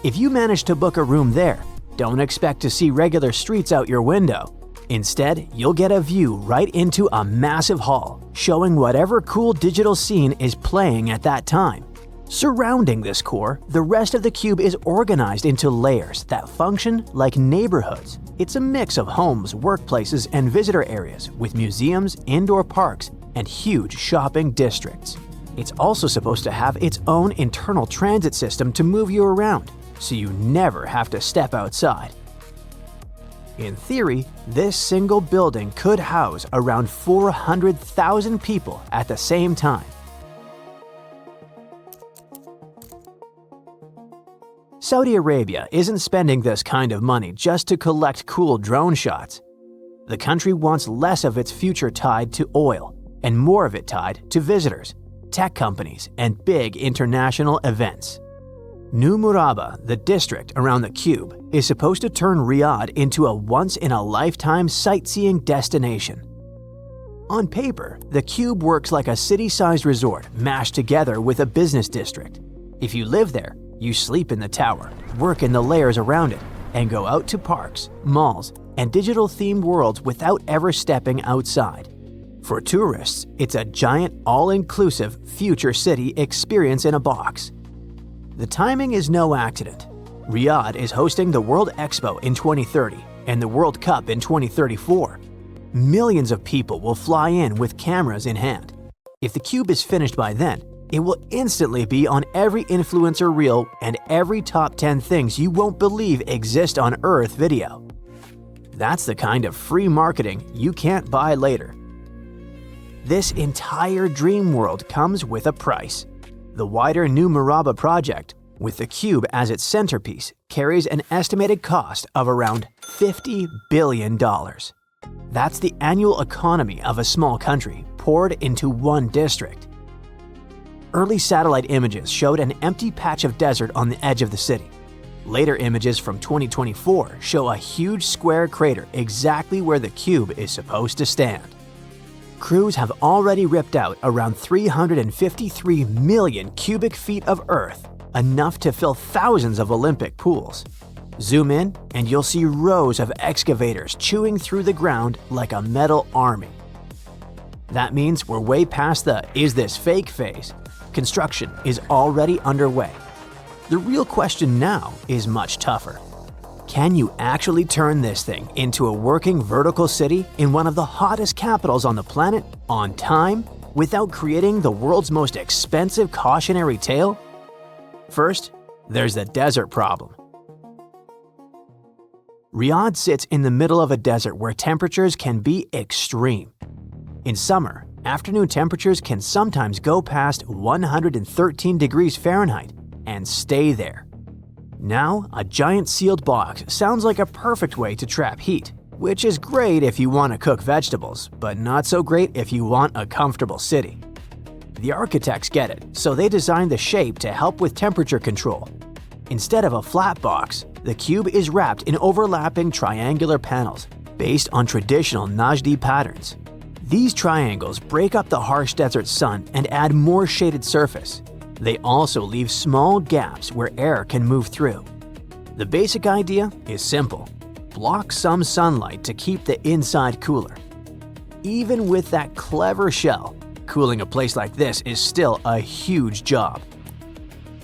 If you manage to book a room there, don't expect to see regular streets out your window. Instead, you'll get a view right into a massive hall, showing whatever cool digital scene is playing at that time. Surrounding this core, the rest of the cube is organized into layers that function like neighborhoods. It's a mix of homes, workplaces, and visitor areas with museums, indoor parks, and huge shopping districts. It's also supposed to have its own internal transit system to move you around, so you never have to step outside. In theory, this single building could house around 400,000 people at the same time. Saudi Arabia isn't spending this kind of money just to collect cool drone shots. The country wants less of its future tied to oil, and more of it tied to visitors, tech companies, and big international events. New Murabba, the district around the cube, is supposed to turn Riyadh into a once-in-a-lifetime sightseeing destination. On paper, the cube works like a city-sized resort mashed together with a business district. If you live there, you sleep in the tower, work in the layers around it, and go out to parks, malls, and digital-themed worlds without ever stepping outside. For tourists, it's a giant, all-inclusive future city experience in a box. The timing is no accident. Riyadh is hosting the World Expo in 2030 and the World Cup in 2034. Millions of people will fly in with cameras in hand. If the cube is finished by then, it will instantly be on every influencer reel and every top 10 things you won't believe exist on Earth video. That's the kind of free marketing you can't buy later. This entire dream world comes with a price. The wider New Murabba project, with the cube as its centerpiece, carries an estimated cost of around $50 billion. That's the annual economy of a small country poured into one district. Early satellite images showed an empty patch of desert on the edge of the city. Later images from 2024 show a huge square crater exactly where the cube is supposed to stand. Crews have already ripped out around 353 million cubic feet of earth, enough to fill thousands of Olympic pools. Zoom in and you'll see rows of excavators chewing through the ground like a metal army. That means we're way past the "is this fake" phase. Construction is already underway. The real question now is much tougher. Can you actually turn this thing into a working vertical city in one of the hottest capitals on the planet on time without creating the world's most expensive cautionary tale? First, there's the desert problem. Riyadh sits in the middle of a desert where temperatures can be extreme. In summer, afternoon temperatures can sometimes go past 113 degrees Fahrenheit and stay there. Now, a giant sealed box sounds like a perfect way to trap heat, which is great if you want to cook vegetables, but not so great if you want a comfortable city. The architects get it, so they designed the shape to help with temperature control. Instead of a flat box, the cube is wrapped in overlapping triangular panels based on traditional Najdi patterns. These triangles break up the harsh desert sun and add more shaded surface. They also leave small gaps where air can move through. The basic idea is simple: block some sunlight to keep the inside cooler. Even with that clever shell, cooling a place like this is still a huge job.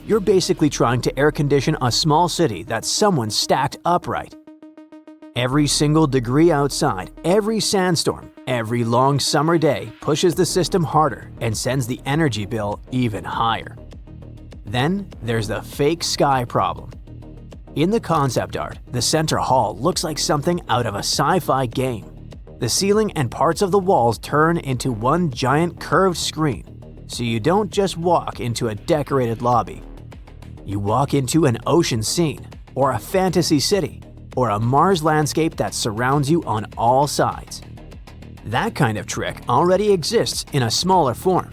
You're basically trying to air condition a small city that someone stacked upright. Every single degree outside, every sandstorm, every long summer day pushes the system harder and sends the energy bill even higher. Then there's the fake sky problem. In the concept art, the center hall looks like something out of a sci-fi game. The ceiling and parts of the walls turn into one giant curved screen, so you don't just walk into a decorated lobby. You walk into an ocean scene, or a fantasy city, or a Mars landscape that surrounds you on all sides. That kind of trick already exists in a smaller form.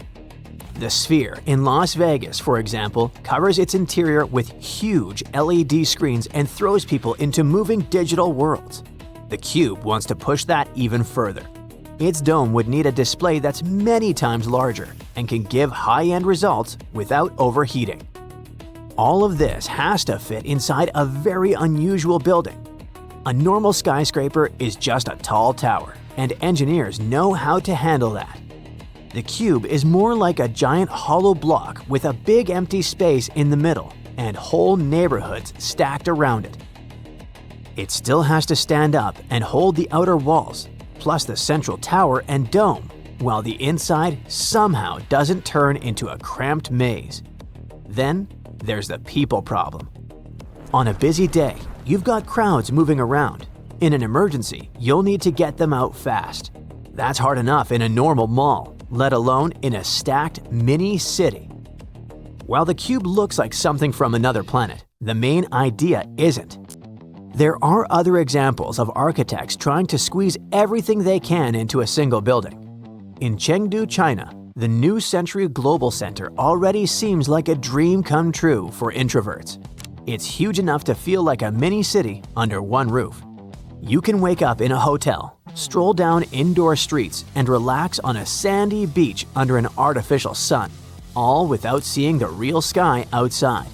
The Sphere in Las Vegas, for example, covers its interior with huge LED screens and throws people into moving digital worlds. The Cube wants to push that even further. Its dome would need a display that's many times larger and can give high-end results without overheating. All of this has to fit inside a very unusual building. A normal skyscraper is just a tall tower, and engineers know how to handle that. The Cube is more like a giant hollow block with a big empty space in the middle and whole neighborhoods stacked around it. It still has to stand up and hold the outer walls, plus the central tower and dome, while the inside somehow doesn't turn into a cramped maze. Then there's the people problem. On a busy day, you've got crowds moving around. In an emergency, you'll need to get them out fast. That's hard enough in a normal mall, let alone in a stacked mini city. While the Cube looks like something from another planet, the main idea isn't. There are other examples of architects trying to squeeze everything they can into a single building. In Chengdu, China, the New Century Global Center already seems like a dream come true for introverts. It's huge enough to feel like a mini city under one roof. You can wake up in a hotel, stroll down indoor streets, and relax on a sandy beach under an artificial sun, all without seeing the real sky outside.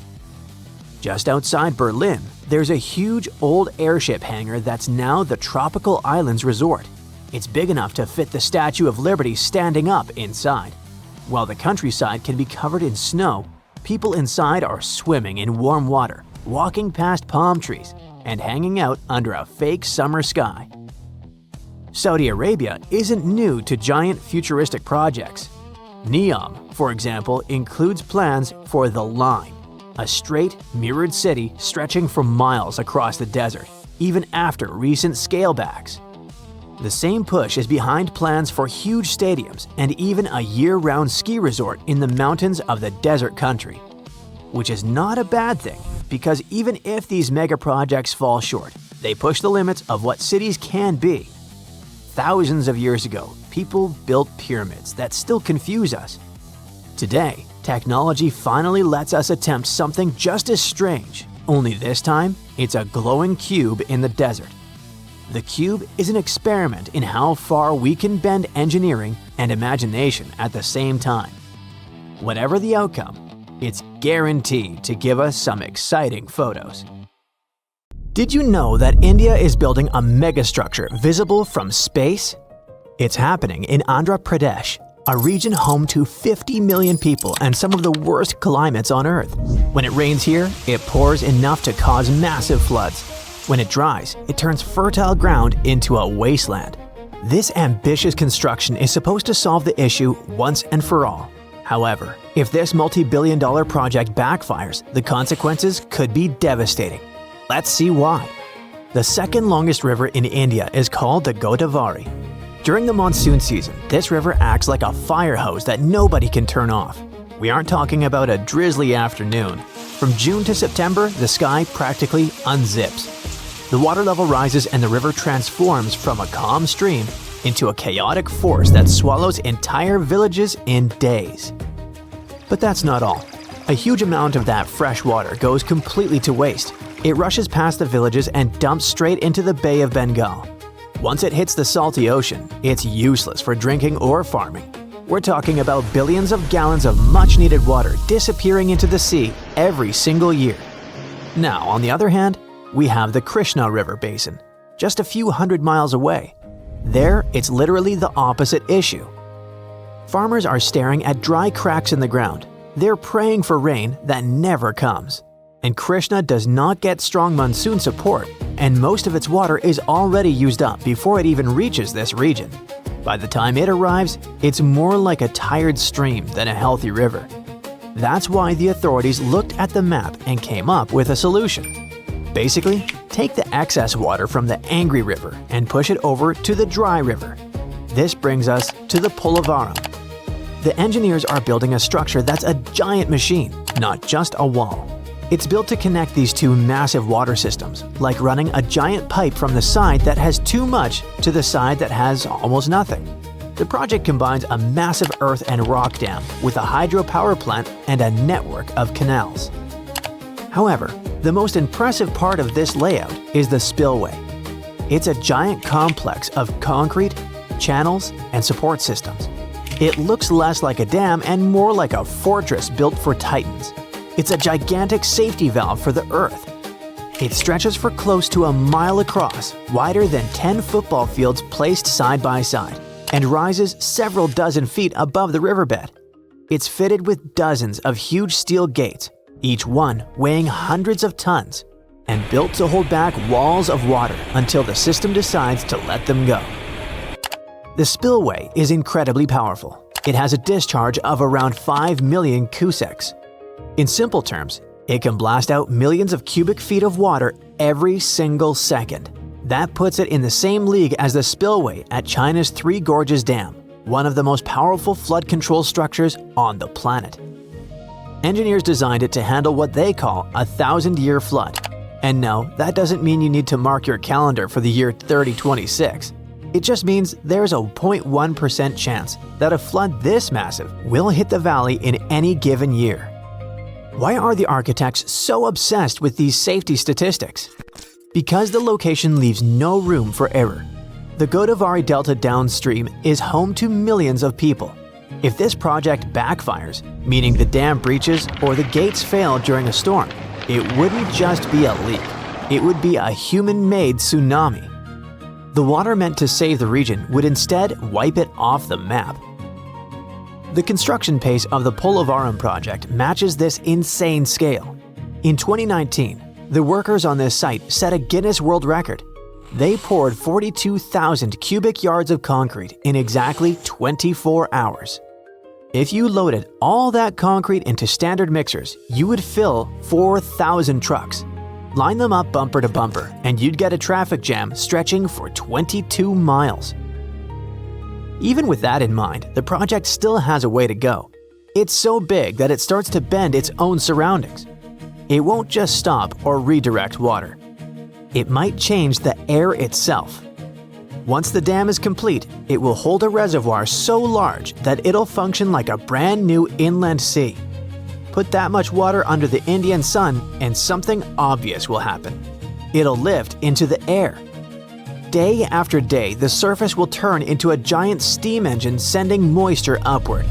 Just outside Berlin, there's a huge old airship hangar that's now the Tropical Islands Resort. It's big enough to fit the Statue of Liberty standing up inside. While the countryside can be covered in snow, people inside are swimming in warm water, walking past palm trees, and hanging out under a fake summer sky. Saudi Arabia isn't new to giant futuristic projects. Neom, for example, includes plans for The Line, a straight, mirrored city stretching for miles across the desert, even after recent scalebacks. The same push is behind plans for huge stadiums and even a year-round ski resort in the mountains of the desert country. Which is not a bad thing, because even if these mega projects fall short, they push the limits of what cities can be. Thousands of years ago, people built pyramids that still confuse us. Today, technology finally lets us attempt something just as strange, only this time, it's a glowing cube in the desert. The Cube is an experiment in how far we can bend engineering and imagination at the same time. Whatever the outcome, it's guaranteed to give us some exciting photos. Did you know that India is building a megastructure visible from space? It's happening in Andhra Pradesh, a region home to 50 million people and some of the worst climates on Earth. When it rains here, it pours enough to cause massive floods. When it dries, it turns fertile ground into a wasteland. This ambitious construction is supposed to solve the issue once and for all. However, if this multi-billion-dollar project backfires, the consequences could be devastating. Let's see why. The second longest river in India is called the Godavari. During the monsoon season, this river acts like a fire hose that nobody can turn off. We aren't talking about a drizzly afternoon. From June to September, the sky practically unzips. The water level rises and the river transforms from a calm stream into a chaotic force that swallows entire villages in days. But that's not all. A huge amount of that fresh water goes completely to waste. It rushes past the villages and dumps straight into the Bay of Bengal. Once it hits the salty ocean, it's useless for drinking or farming. We're talking about billions of gallons of much-needed water disappearing into the sea every single year. Now, on the other hand, we have the Krishna River Basin, just a few hundred miles away. There, it's literally the opposite issue. Farmers are staring at dry cracks in the ground. They're praying for rain that never comes. And Krishna does not get strong monsoon support, and most of its water is already used up before it even reaches this region. By the time it arrives, it's more like a tired stream than a healthy river. That's why the authorities looked at the map and came up with a solution. Basically, take the excess water from the angry river and push it over to the dry river. This brings us to the Polavaram. The engineers are building a structure that's a giant machine, not just a wall. It's built to connect these two massive water systems, like running a giant pipe from the side that has too much to the side that has almost nothing. The project combines a massive earth and rock dam with a hydropower plant and a network of canals. However, the most impressive part of this layout is the spillway. It's a giant complex of concrete, channels, and support systems. It looks less like a dam and more like a fortress built for titans. It's a gigantic safety valve for the Earth. It stretches for close to a mile across, wider than 10 football fields placed side by side, and rises several dozen feet above the riverbed. It's fitted with dozens of huge steel gates, each one weighing hundreds of tons, and built to hold back walls of water until the system decides to let them go. The spillway is incredibly powerful. It has a discharge of around 5 million cusecs. In simple terms, it can blast out millions of cubic feet of water every single second. That puts it in the same league as the spillway at China's Three Gorges Dam, one of the most powerful flood control structures on the planet. Engineers designed it to handle what they call a 1,000-year flood. And no, that doesn't mean you need to mark your calendar for the year 3026. It just means there's a 0.1% chance that a flood this massive will hit the valley in any given year. Why are the architects so obsessed with these safety statistics? Because the location leaves no room for error. The Godavari Delta downstream is home to millions of people. If this project backfires, meaning the dam breaches or the gates fail during a storm, it wouldn't just be a leak. It would be a human-made tsunami. The water meant to save the region would instead wipe it off the map. The construction pace of the Polavaram project matches this insane scale. In 2019, the workers on this site set a Guinness World Record. They poured 42,000 cubic yards of concrete in exactly 24 hours. If you loaded all that concrete into standard mixers, you would fill 4,000 trucks. Line them up bumper to bumper, and you'd get a traffic jam stretching for 22 miles. Even with that in mind, the project still has a way to go. It's so big that it starts to bend its own surroundings. It won't just stop or redirect water. It might change the air itself. Once the dam is complete, it will hold a reservoir so large that it'll function like a brand new inland sea. Put that much water under the Indian sun and something obvious will happen. It'll lift into the air. Day after day, the surface will turn into a giant steam engine sending moisture upward.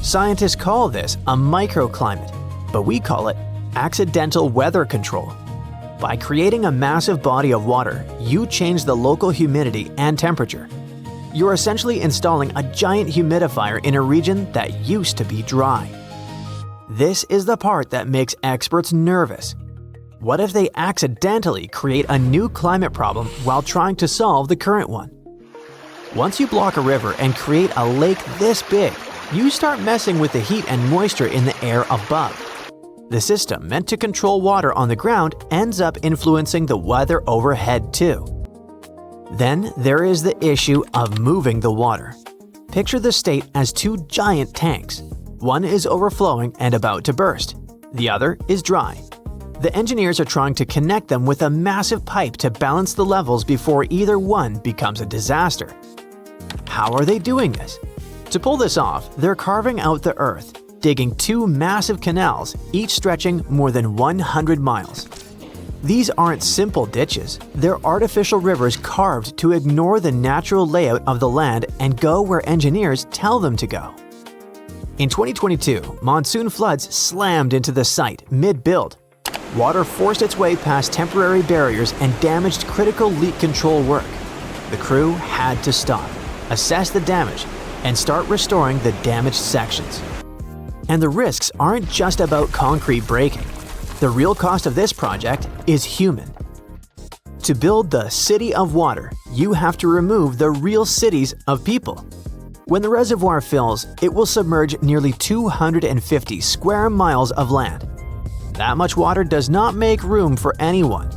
Scientists call this a microclimate, but we call it accidental weather control. By creating a massive body of water, you change the local humidity and temperature. You're essentially installing a giant humidifier in a region that used to be dry. This is the part that makes experts nervous. What if they accidentally create a new climate problem while trying to solve the current one? Once you block a river and create a lake this big, you start messing with the heat and moisture in the air above. The system meant to control water on the ground ends up influencing the weather overhead too. Then there is the issue of moving the water. Picture the state as two giant tanks. One is overflowing and about to burst. The other is dry. The engineers are trying to connect them with a massive pipe to balance the levels before either one becomes a disaster. How are they doing this? To pull this off, they're carving out the earth, digging two massive canals, each stretching more than 100 miles. These aren't simple ditches, they're artificial rivers carved to ignore the natural layout of the land and go where engineers tell them to go. In 2022, monsoon floods slammed into the site mid-build. Water forced its way past temporary barriers and damaged critical leak control work. The crew had to stop, assess the damage, and start restoring the damaged sections. And the risks aren't just about concrete breaking. The real cost of this project is human. To build the City of Water, you have to remove the real cities of people. When the reservoir fills, it will submerge nearly 250 square miles of land. That much water does not make room for anyone.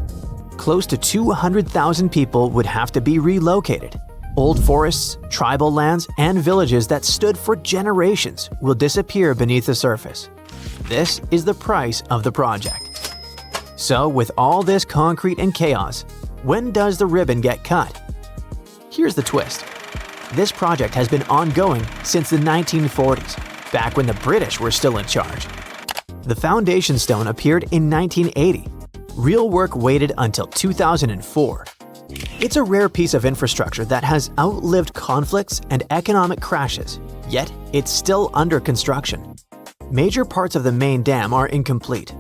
Close to 200,000 people would have to be relocated. Old forests, tribal lands, and villages that stood for generations will disappear beneath the surface. This is the price of the project. So, with all this concrete and chaos, when does the ribbon get cut? Here's the twist. This project has been ongoing since the 1940s, back when the British were still in charge. The foundation stone appeared in 1980. Real work waited until 2004. It's a rare piece of infrastructure that has outlived conflicts and economic crashes, yet it's still under construction. Major parts of the main dam are incomplete.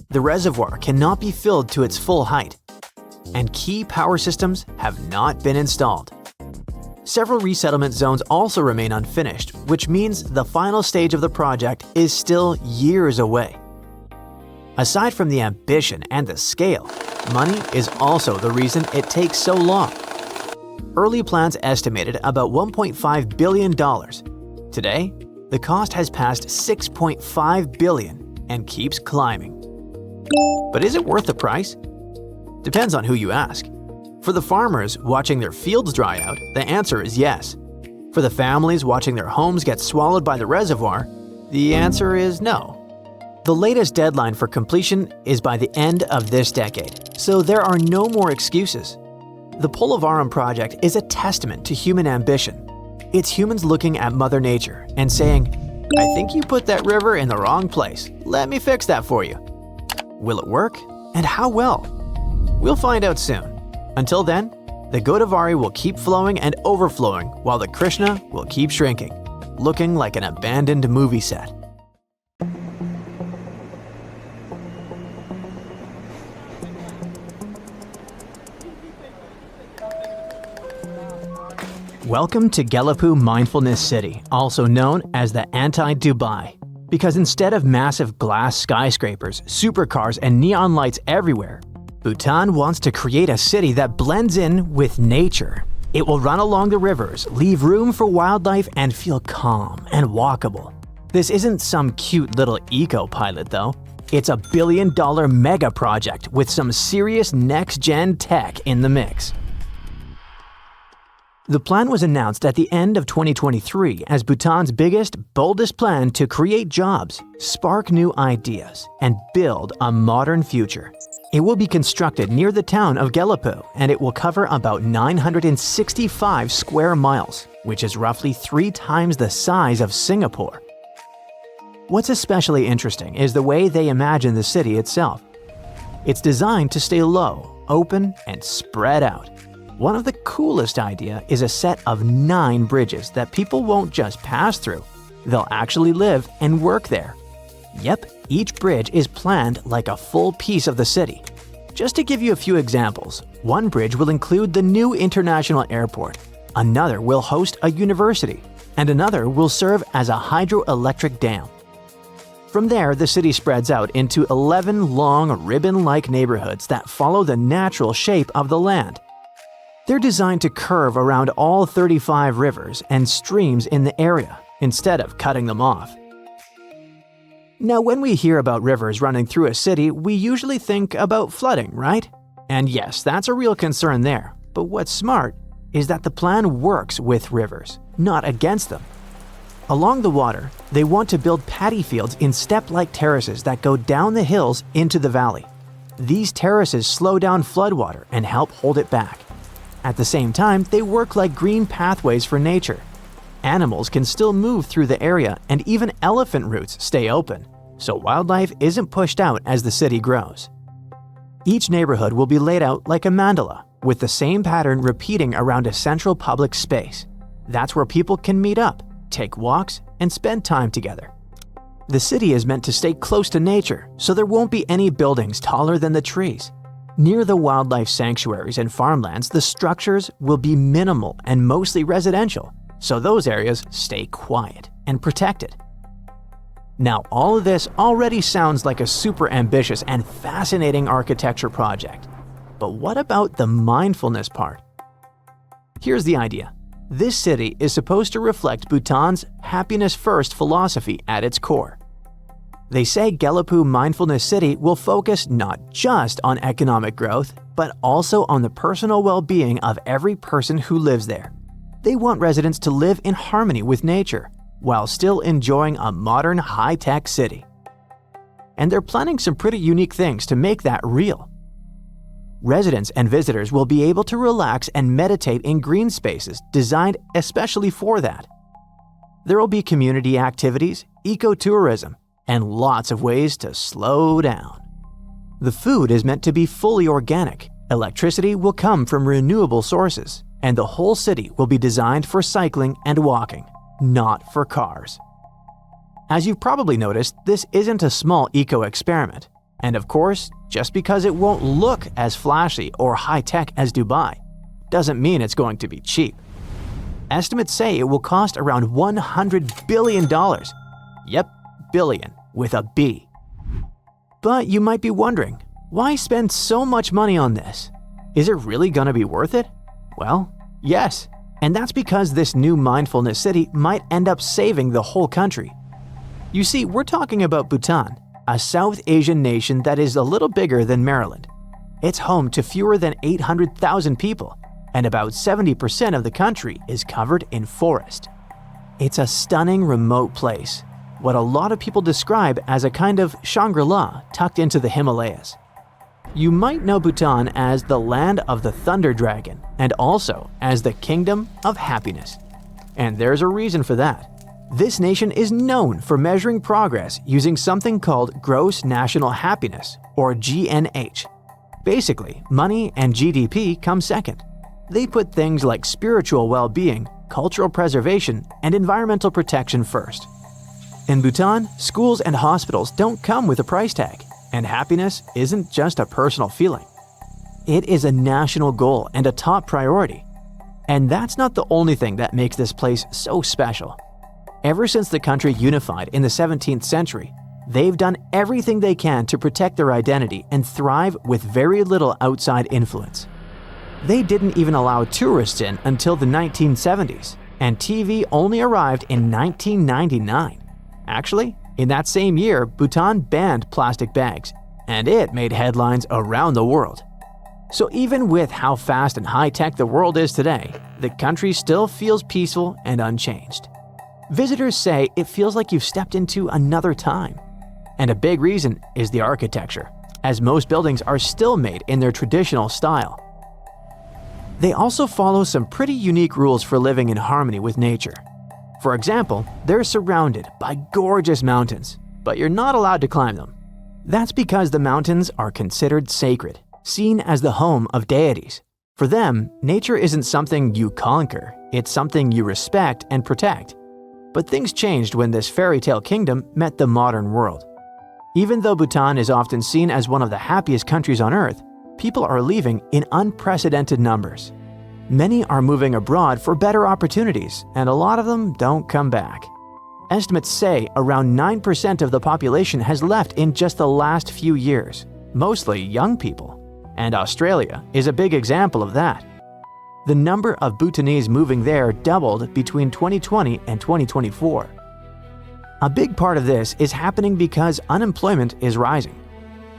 The reservoir cannot be filled to its full height, and key power systems have not been installed. Several resettlement zones also remain unfinished, which means the final stage of the project is still years away. Aside from the ambition and the scale, money is also the reason it takes so long. Early plans estimated about $1.5 billion. Today, the cost has passed $6.5 billion and keeps climbing. But is it worth the price? Depends on who you ask. For the farmers watching their fields dry out, the answer is yes. For the families watching their homes get swallowed by the reservoir, the answer is no. The latest deadline for completion is by the end of this decade, so there are no more excuses. The Polavaram project is a testament to human ambition. It's humans looking at Mother Nature and saying, "I think you put that river in the wrong place. Let me fix that for you." Will it work? And how well? We'll find out soon. Until then, the Godavari will keep flowing and overflowing while the Krishna will keep shrinking, looking like an abandoned movie set. Welcome to Gelipu Mindfulness City, also known as the Anti-Dubai. Because instead of massive glass skyscrapers, supercars, and neon lights everywhere, Bhutan wants to create a city that blends in with nature. It will run along the rivers, leave room for wildlife, and feel calm and walkable. This isn't some cute little eco-pilot though. It's a billion-dollar mega project with some serious next-gen tech in the mix. The plan was announced at the end of 2023 as Bhutan's biggest, boldest plan to create jobs, spark new ideas, and build a modern future. It will be constructed near the town of Gelipu, and it will cover about 965 square miles, which is roughly 3 times the size of Singapore. What's especially interesting is the way they imagine the city itself. It's designed to stay low, open, and spread out. One of the coolest ideas is a set of 9 bridges that people won't just pass through, they'll actually live and work there. Yep, each bridge is planned like a full piece of the city. Just to give you a few examples, one bridge will include the new international airport, another will host a university, and another will serve as a hydroelectric dam. From there, the city spreads out into 11 long ribbon-like neighborhoods that follow the natural shape of the land. They're designed to curve around all 35 rivers and streams in the area, instead of cutting them off. Now, when we hear about rivers running through a city, we usually think about flooding, right? And yes, that's a real concern there. But what's smart is that the plan works with rivers, not against them. Along the water, they want to build paddy fields in step-like terraces that go down the hills into the valley. These terraces slow down floodwater and help hold it back. At the same time, they work like green pathways for nature. Animals can still move through the area, and even elephant routes stay open, so wildlife isn't pushed out as the city grows. Each neighborhood will be laid out like a mandala, with the same pattern repeating around a central public space. That's where people can meet up, take walks, and spend time together. The city is meant to stay close to nature, so there won't be any buildings taller than the trees. Near the wildlife sanctuaries and farmlands, the structures will be minimal and mostly residential, so those areas stay quiet and protected. Now, all of this already sounds like a super ambitious and fascinating architecture project. But what about the mindfulness part? Here's the idea. This city is supposed to reflect Bhutan's happiness-first philosophy at its core. They say Gelugpa Mindfulness City will focus not just on economic growth, but also on the personal well-being of every person who lives there. They want residents to live in harmony with nature, while still enjoying a modern high-tech city. And they're planning some pretty unique things to make that real. Residents and visitors will be able to relax and meditate in green spaces designed especially for that. There will be community activities, ecotourism, and lots of ways to slow down. The food is meant to be fully organic, electricity will come from renewable sources, and the whole city will be designed for cycling and walking, not for cars. As you've probably noticed, this isn't a small eco-experiment. And of course, just because it won't look as flashy or high-tech as Dubai, doesn't mean it's going to be cheap. Estimates say it will cost around $100 billion. Yep, billion, with a B. But you might be wondering, why spend so much money on this? Is it really gonna be worth it? Well, yes. And that's because this new mindfulness city might end up saving the whole country. You see, we're talking about Bhutan, a South Asian nation that is a little bigger than Maryland. It's home to fewer than 800,000 people, and about 70% of the country is covered in forest. It's a stunning remote place, what a lot of people describe as a kind of Shangri-La tucked into the Himalayas. You might know Bhutan as the land of the thunder dragon and also as the kingdom of happiness. And there's a reason for that. This nation is known for measuring progress using something called Gross National Happiness, or GNH. Basically, money and GDP come second. They put things like spiritual well-being, cultural preservation, and environmental protection first. In Bhutan, schools and hospitals don't come with a price tag, and happiness isn't just a personal feeling. It is a national goal and a top priority. And that's not the only thing that makes this place so special. Ever since the country unified in the 17th century, they've done everything they can to protect their identity and thrive with very little outside influence. They didn't even allow tourists in until the 1970s, and TV only arrived in 1999. Actually, in that same year, Bhutan banned plastic bags, and it made headlines around the world. So even with how fast and high-tech the world is today, the country still feels peaceful and unchanged. Visitors say it feels like you've stepped into another time. And a big reason is the architecture, as most buildings are still made in their traditional style. They also follow some pretty unique rules for living in harmony with nature. For example, they're surrounded by gorgeous mountains, but you're not allowed to climb them. That's because the mountains are considered sacred, seen as the home of deities. For them, nature isn't something you conquer, it's something you respect and protect. But things changed when this fairy tale kingdom met the modern world. Even though Bhutan is often seen as one of the happiest countries on earth, people are leaving in unprecedented numbers. Many are moving abroad for better opportunities, and a lot of them don't come back. Estimates say around 9% of the population has left in just the last few years, mostly young people. And Australia is a big example of that. The number of Bhutanese moving there doubled between 2020 and 2024. A big part of this is happening because unemployment is rising.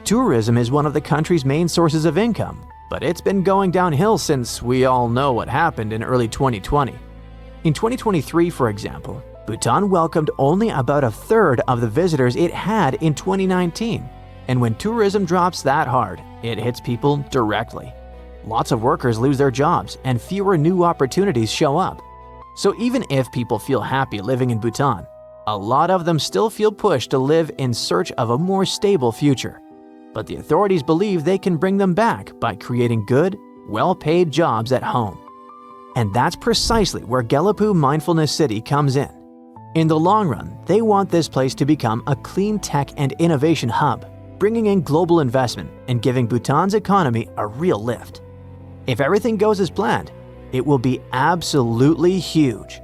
Tourism is one of the country's main sources of income, but it's been going downhill since we all know what happened in early 2020. In 2023, for example, Bhutan welcomed only about a third of the visitors it had in 2019. And when tourism drops that hard, it hits people directly. Lots of workers lose their jobs and fewer new opportunities show up. So even if people feel happy living in Bhutan, a lot of them still feel pushed to live in search of a more stable future. But the authorities believe they can bring them back by creating good, well-paid jobs at home. And that's precisely where Gelugpa Mindfulness City comes in. In the long run, they want this place to become a clean tech and innovation hub, bringing in global investment and giving Bhutan's economy a real lift. If everything goes as planned, it will be absolutely huge.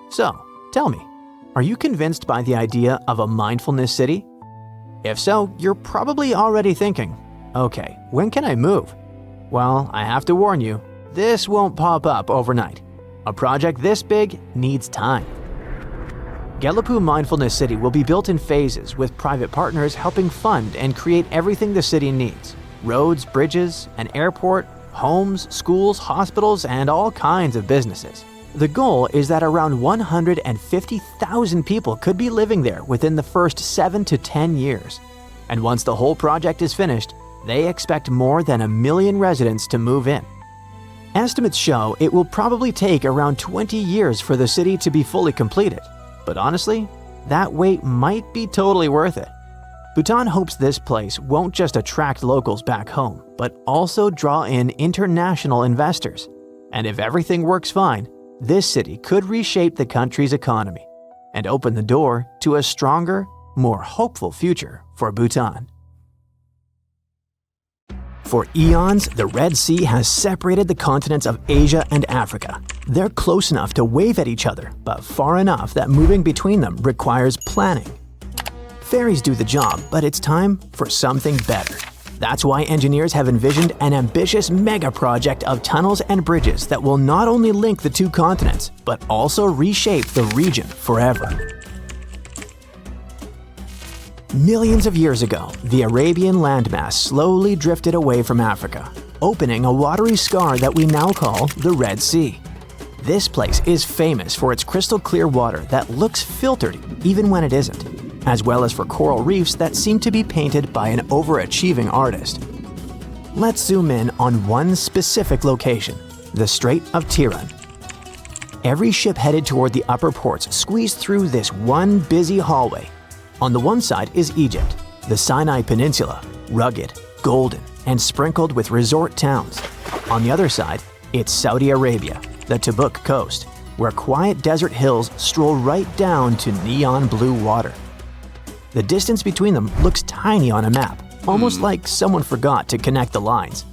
So, tell me, are you convinced by the idea of a mindfulness city? If so, you're probably already thinking, okay, when can I move? Well, I have to warn you, this won't pop up overnight. A project this big needs time. Gelugpa Mindfulness City will be built in phases with private partners helping fund and create everything the city needs. Roads, bridges, an airport, homes, schools, hospitals, and all kinds of businesses. The goal is that around 150,000 people could be living there within the first 7 to 10 years. And once the whole project is finished, they expect more than 1 million residents to move in. Estimates show it will probably take around 20 years for the city to be fully completed. But honestly, that wait might be totally worth it. Bhutan hopes this place won't just attract locals back home, but also draw in international investors. And if everything works fine, this city could reshape the country's economy and open the door to a stronger, more hopeful future for Bhutan. For eons, the Red Sea has separated the continents of Asia and Africa. They're close enough to wave at each other, but far enough that moving between them requires planning. Ferries do the job, but it's time for something better. That's why engineers have envisioned an ambitious mega project of tunnels and bridges that will not only link the two continents, but also reshape the region forever. Millions of years ago, the Arabian landmass slowly drifted away from Africa, opening a watery scar that we now call the Red Sea. This place is famous for its crystal clear water that looks filtered even when it isn't, as well as for coral reefs that seem to be painted by an overachieving artist. Let's zoom in on one specific location, the Strait of Tiran. Every ship headed toward the upper ports squeezed through this one busy hallway. On the one side is Egypt, the Sinai Peninsula, rugged, golden, and sprinkled with resort towns. On the other side, it's Saudi Arabia, the Tabuk coast, where quiet desert hills stroll right down to neon blue water. The distance between them looks tiny on a map, almost like someone forgot to connect the lines.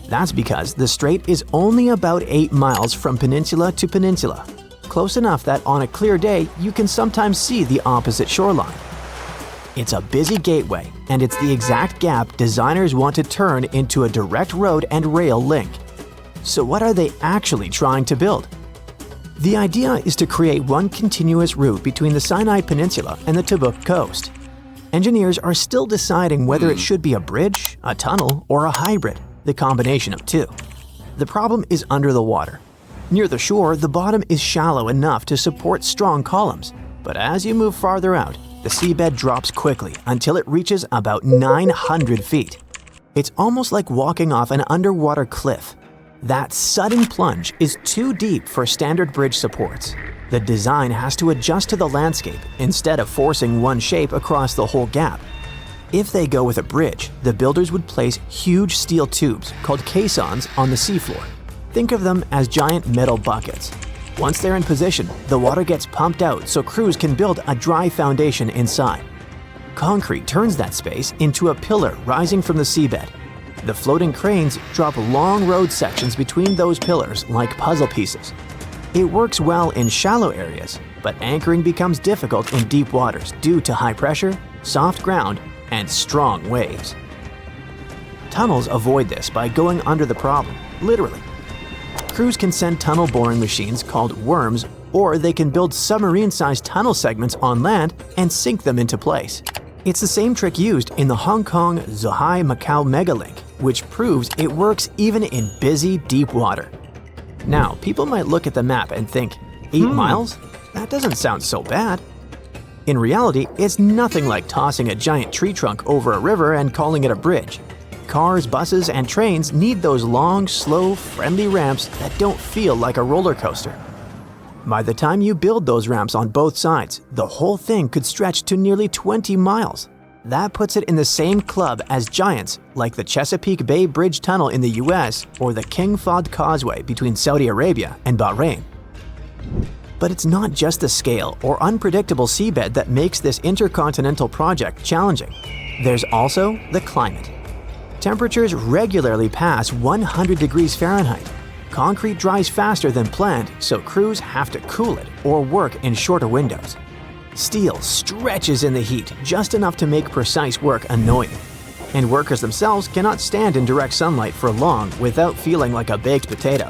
That's because the strait is only about 8 miles from peninsula to peninsula, close enough that on a clear day you can sometimes see the opposite shoreline. It's a busy gateway, and it's the exact gap designers want to turn into a direct road and rail link. So what are they actually trying to build? The idea is to create one continuous route between the Sinai Peninsula and the Tabuk coast. Engineers are still deciding whether it should be a bridge, a tunnel, or a hybrid, the combination of two. The problem is under the water. Near the shore, the bottom is shallow enough to support strong columns, but as you move farther out, the seabed drops quickly until it reaches about 900 feet. It's almost like walking off an underwater cliff. That sudden plunge is too deep for standard bridge supports. The design has to adjust to the landscape instead of forcing one shape across the whole gap. If they go with a bridge, the builders would place huge steel tubes called caissons on the seafloor. Think of them as giant metal buckets. Once they're in position, the water gets pumped out so crews can build a dry foundation inside. Concrete turns that space into a pillar rising from the seabed. The floating cranes drop long road sections between those pillars like puzzle pieces. It works well in shallow areas, but anchoring becomes difficult in deep waters due to high pressure, soft ground, and strong waves. Tunnels avoid this by going under the problem, literally. Crews can send tunnel boring machines called worms or they can build submarine-sized tunnel segments on land and sink them into place. It's the same trick used in the Hong Kong-Zhuhai-Macau Megalink, which proves it works even in busy, deep water. Now, people might look at the map and think, 8 miles? That doesn't sound so bad. In reality, it's nothing like tossing a giant tree trunk over a river and calling it a bridge. Cars, buses, and trains need those long, slow, friendly ramps that don't feel like a roller coaster. By the time you build those ramps on both sides, the whole thing could stretch to nearly 20 miles. That puts it in the same club as giants like the Chesapeake Bay Bridge Tunnel in the US or the King Fahd Causeway between Saudi Arabia and Bahrain. But it's not just the scale or unpredictable seabed that makes this intercontinental project challenging. There's also the climate. Temperatures regularly pass 100 degrees Fahrenheit. Concrete dries faster than planned, so crews have to cool it or work in shorter windows. Steel stretches in the heat just enough to make precise work annoying. And workers themselves cannot stand in direct sunlight for long without feeling like a baked potato.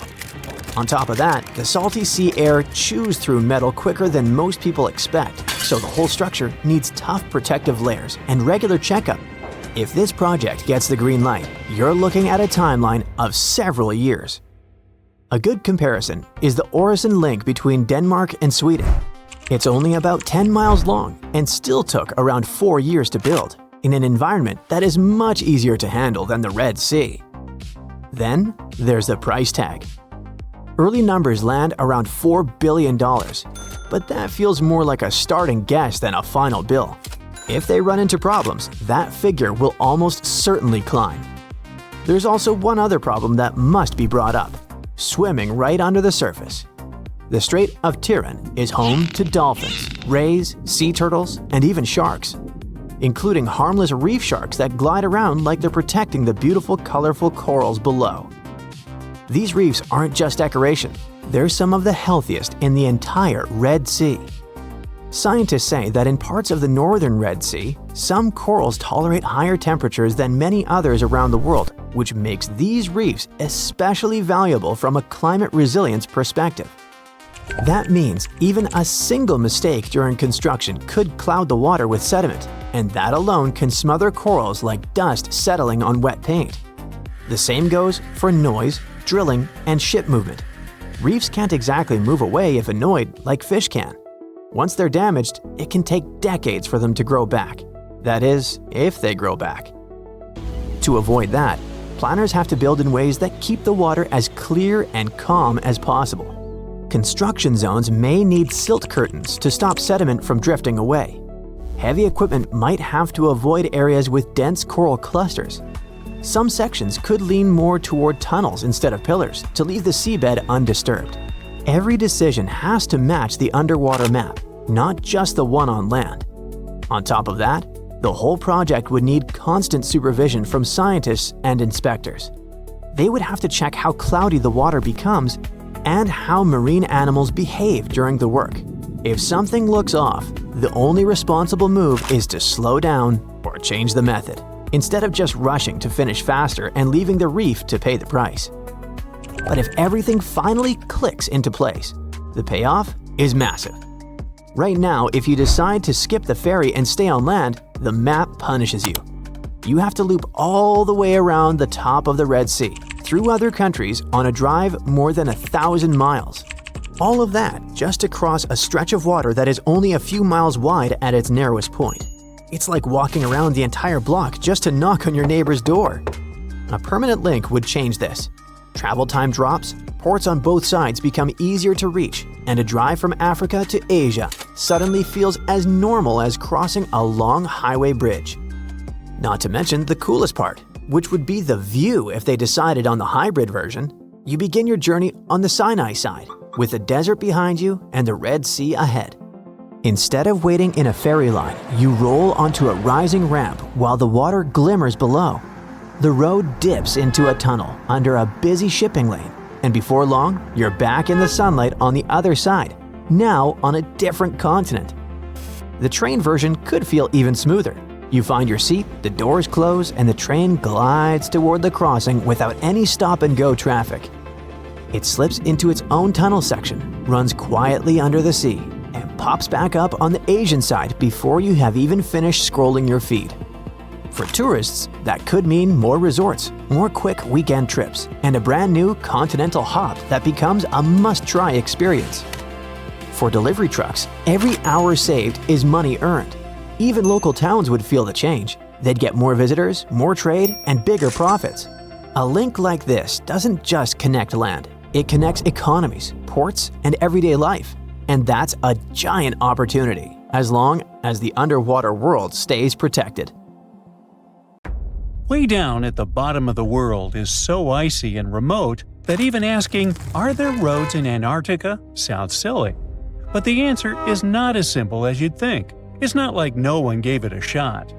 On top of that, the salty sea air chews through metal quicker than most people expect, so the whole structure needs tough protective layers and regular checkup. If this project gets the green light, you're looking at a timeline of several years. A good comparison is the Øresund link between Denmark and Sweden. It's only about 10 miles long and still took around 4 years to build, in an environment that is much easier to handle than the Red Sea. Then there's the price tag. Early numbers land around $4 billion, but that feels more like a starting guess than a final bill. If they run into problems, that figure will almost certainly climb. There's also one other problem that must be brought up: swimming right under the surface. The Strait of Tiran is home to dolphins, rays, sea turtles, and even sharks, including harmless reef sharks that glide around like they're protecting the beautiful, colorful corals below. These reefs aren't just decoration, they're some of the healthiest in the entire Red Sea. Scientists say that in parts of the northern Red Sea, some corals tolerate higher temperatures than many others around the world, which makes these reefs especially valuable from a climate resilience perspective. That means even a single mistake during construction could cloud the water with sediment, and that alone can smother corals like dust settling on wet paint. The same goes for noise, drilling, and ship movement. Reefs can't exactly move away if annoyed like fish can. Once they're damaged, it can take decades for them to grow back. That is, if they grow back. To avoid that, planners have to build in ways that keep the water as clear and calm as possible. Construction zones may need silt curtains to stop sediment from drifting away. Heavy equipment might have to avoid areas with dense coral clusters. Some sections could lean more toward tunnels instead of pillars to leave the seabed undisturbed. Every decision has to match the underwater map, not just the one on land. On top of that, the whole project would need constant supervision from scientists and inspectors. They would have to check how cloudy the water becomes and how marine animals behave during the work. If something looks off, the only responsible move is to slow down or change the method, instead of just rushing to finish faster and leaving the reef to pay the price. But if everything finally clicks into place, the payoff is massive. Right now, if you decide to skip the ferry and stay on land, the map punishes you. You have to loop all the way around the top of the Red Sea, through other countries on a drive more than 1,000 miles. All of that just to cross a stretch of water that is only a few miles wide at its narrowest point. It's like walking around the entire block just to knock on your neighbor's door. A permanent link would change this. Travel time drops, ports on both sides become easier to reach, and a drive from Africa to Asia suddenly feels as normal as crossing a long highway bridge. Not to mention the coolest part, which would be the view if they decided on the hybrid version. You begin your journey on the Sinai side, with the desert behind you and the Red Sea ahead. Instead of waiting in a ferry line, you roll onto a rising ramp while the water glimmers below. The road dips into a tunnel under a busy shipping lane, and before long, you're back in the sunlight on the other side, now on a different continent. The train version could feel even smoother. You find your seat, the doors close, and the train glides toward the crossing without any stop-and-go traffic. It slips into its own tunnel section, runs quietly under the sea, and pops back up on the Asian side before you have even finished scrolling your feed. For tourists, that could mean more resorts, more quick weekend trips, and a brand new continental hop that becomes a must-try experience. For delivery trucks, every hour saved is money earned. Even local towns would feel the change. They'd get more visitors, more trade, and bigger profits. A link like this doesn't just connect land, it connects economies, ports, and everyday life. And that's a giant opportunity, as long as the underwater world stays protected. Way down at the bottom of the world is so icy and remote that even asking, "Are there roads in Antarctica?" sounds silly. But the answer is not as simple as you'd think. It's not like no one gave it a shot.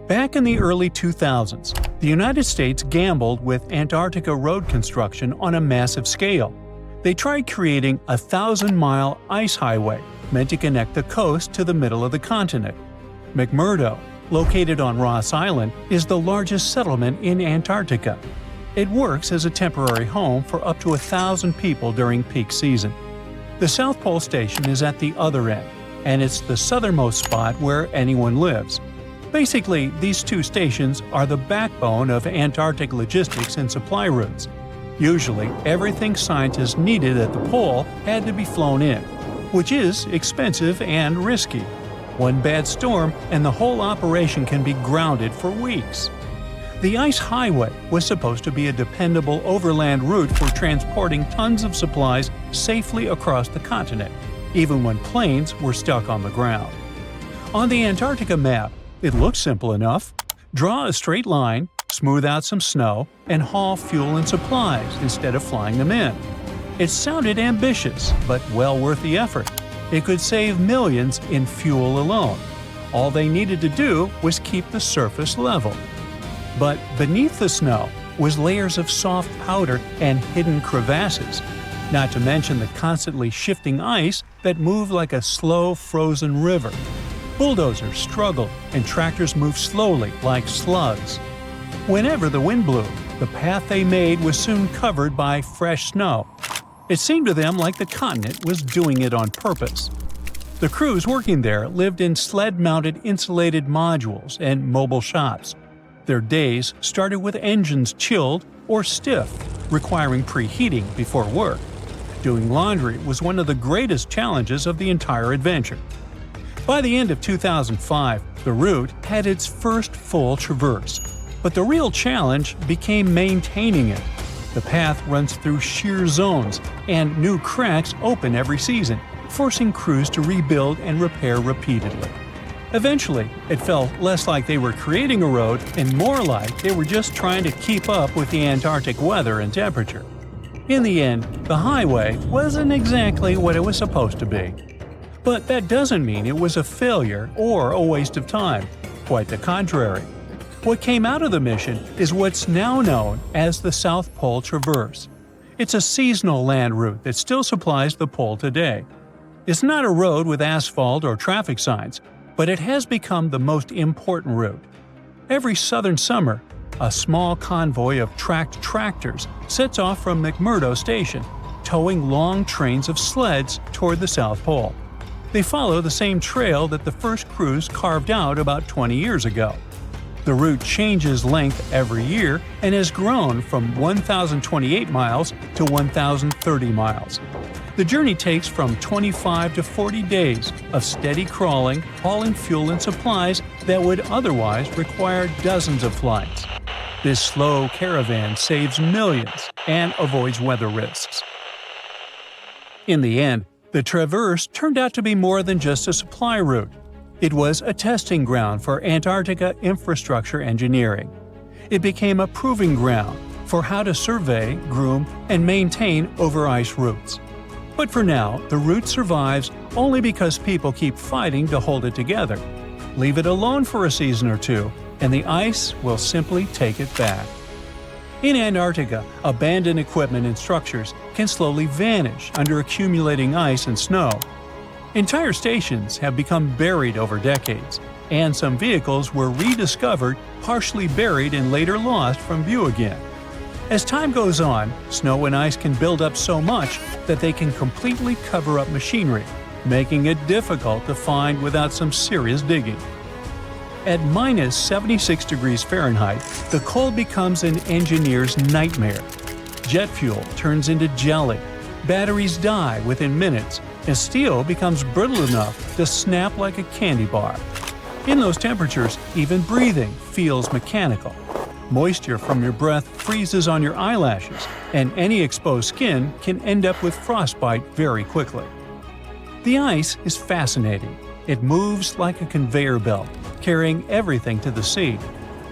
Back in the early 2000s, the United States gambled with Antarctica road construction on a massive scale. They tried creating a 1,000-mile ice highway meant to connect the coast to the middle of the continent. McMurdo, located on Ross Island, is the largest settlement in Antarctica. It works as a temporary home for up to 1,000 people during peak season. The South Pole Station is at the other end, and it's the southernmost spot where anyone lives. Basically, these two stations are the backbone of Antarctic logistics and supply routes. Usually, everything scientists needed at the pole had to be flown in, which is expensive and risky. One bad storm and the whole operation can be grounded for weeks. The ice highway was supposed to be a dependable overland route for transporting tons of supplies safely across the continent, even when planes were stuck on the ground. On the Antarctica map, it looks simple enough. Draw a straight line, smooth out some snow, and haul fuel and supplies instead of flying them in. It sounded ambitious, but well worth the effort. It could save millions in fuel alone. All they needed to do was keep the surface level. But beneath the snow was layers of soft powder and hidden crevasses, not to mention the constantly shifting ice that moved like a slow, frozen river. Bulldozers struggled and tractors moved slowly like slugs. Whenever the wind blew, the path they made was soon covered by fresh snow. It seemed to them like the continent was doing it on purpose. The crews working there lived in sled-mounted insulated modules and mobile shops. Their days started with engines chilled or stiff, requiring preheating before work. Doing laundry was one of the greatest challenges of the entire adventure. By the end of 2005, the route had its first full traverse, but the real challenge became maintaining it. The path runs through sheer zones, and new cracks open every season, forcing crews to rebuild and repair repeatedly. Eventually, it felt less like they were creating a road and more like they were just trying to keep up with the Antarctic weather and temperature. In the end, the highway wasn't exactly what it was supposed to be. But that doesn't mean it was a failure or a waste of time. Quite the contrary. What came out of the mission is what's now known as the South Pole Traverse. It's a seasonal land route that still supplies the pole today. It's not a road with asphalt or traffic signs, but it has become the most important route. Every southern summer, a small convoy of tracked tractors sets off from McMurdo Station, towing long trains of sleds toward the South Pole. They follow the same trail that the first crews carved out about 20 years ago. The route changes length every year and has grown from 1,028 miles to 1,030 miles. The journey takes from 25 to 40 days of steady crawling, hauling fuel and supplies that would otherwise require dozens of flights. This slow caravan saves millions and avoids weather risks. In the end, the Traverse turned out to be more than just a supply route. It was a testing ground for Antarctica infrastructure engineering. It became a proving ground for how to survey, groom, and maintain over-ice routes. But for now, the route survives only because people keep fighting to hold it together. Leave it alone for a season or two, and the ice will simply take it back. In Antarctica, abandoned equipment and structures can slowly vanish under accumulating ice and snow. Entire stations have become buried over decades, and some vehicles were rediscovered partially buried and later lost from view again. As time goes on, snow and ice can build up so much that they can completely cover up machinery, making it difficult to find without some serious digging. At minus 76 degrees Fahrenheit, the cold becomes an engineer's nightmare. Jet fuel turns into jelly, batteries die within minutes, and steel becomes brittle enough to snap like a candy bar. In those temperatures, even breathing feels mechanical. Moisture from your breath freezes on your eyelashes, and any exposed skin can end up with frostbite very quickly. The ice is fascinating. It moves like a conveyor belt, carrying everything to the sea.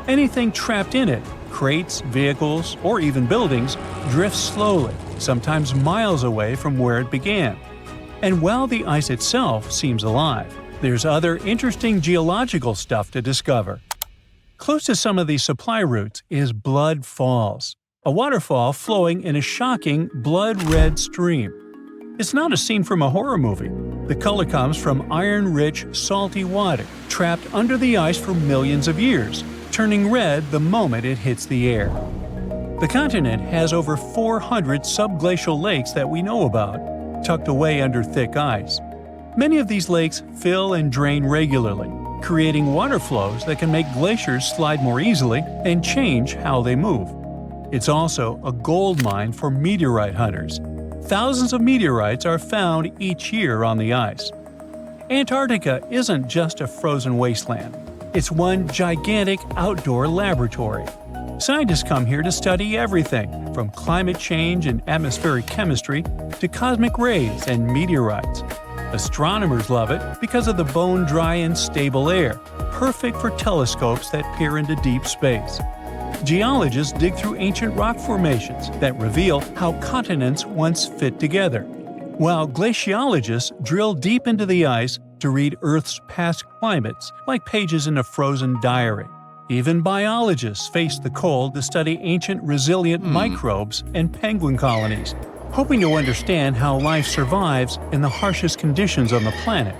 Anything trapped in it, crates, vehicles, or even buildings, drifts slowly, sometimes miles away from where it began. And while the ice itself seems alive, there's other interesting geological stuff to discover. Close to some of these supply routes is Blood Falls, a waterfall flowing in a shocking blood-red stream. It's not a scene from a horror movie. The color comes from iron-rich, salty water trapped under the ice for millions of years, turning red the moment it hits the air. The continent has over 400 subglacial lakes that we know about, tucked away under thick ice. Many of these lakes fill and drain regularly, creating water flows that can make glaciers slide more easily and change how they move. It's also a gold mine for meteorite hunters. Thousands of meteorites are found each year on the ice. Antarctica isn't just a frozen wasteland. It's one gigantic outdoor laboratory. Scientists come here to study everything from climate change and atmospheric chemistry to cosmic rays and meteorites. Astronomers love it because of the bone-dry and stable air, perfect for telescopes that peer into deep space. Geologists dig through ancient rock formations that reveal how continents once fit together, while glaciologists drill deep into the ice to read Earth's past climates like pages in a frozen diary. Even biologists face the cold to study ancient resilient microbes and penguin colonies, hoping to understand how life survives in the harshest conditions on the planet.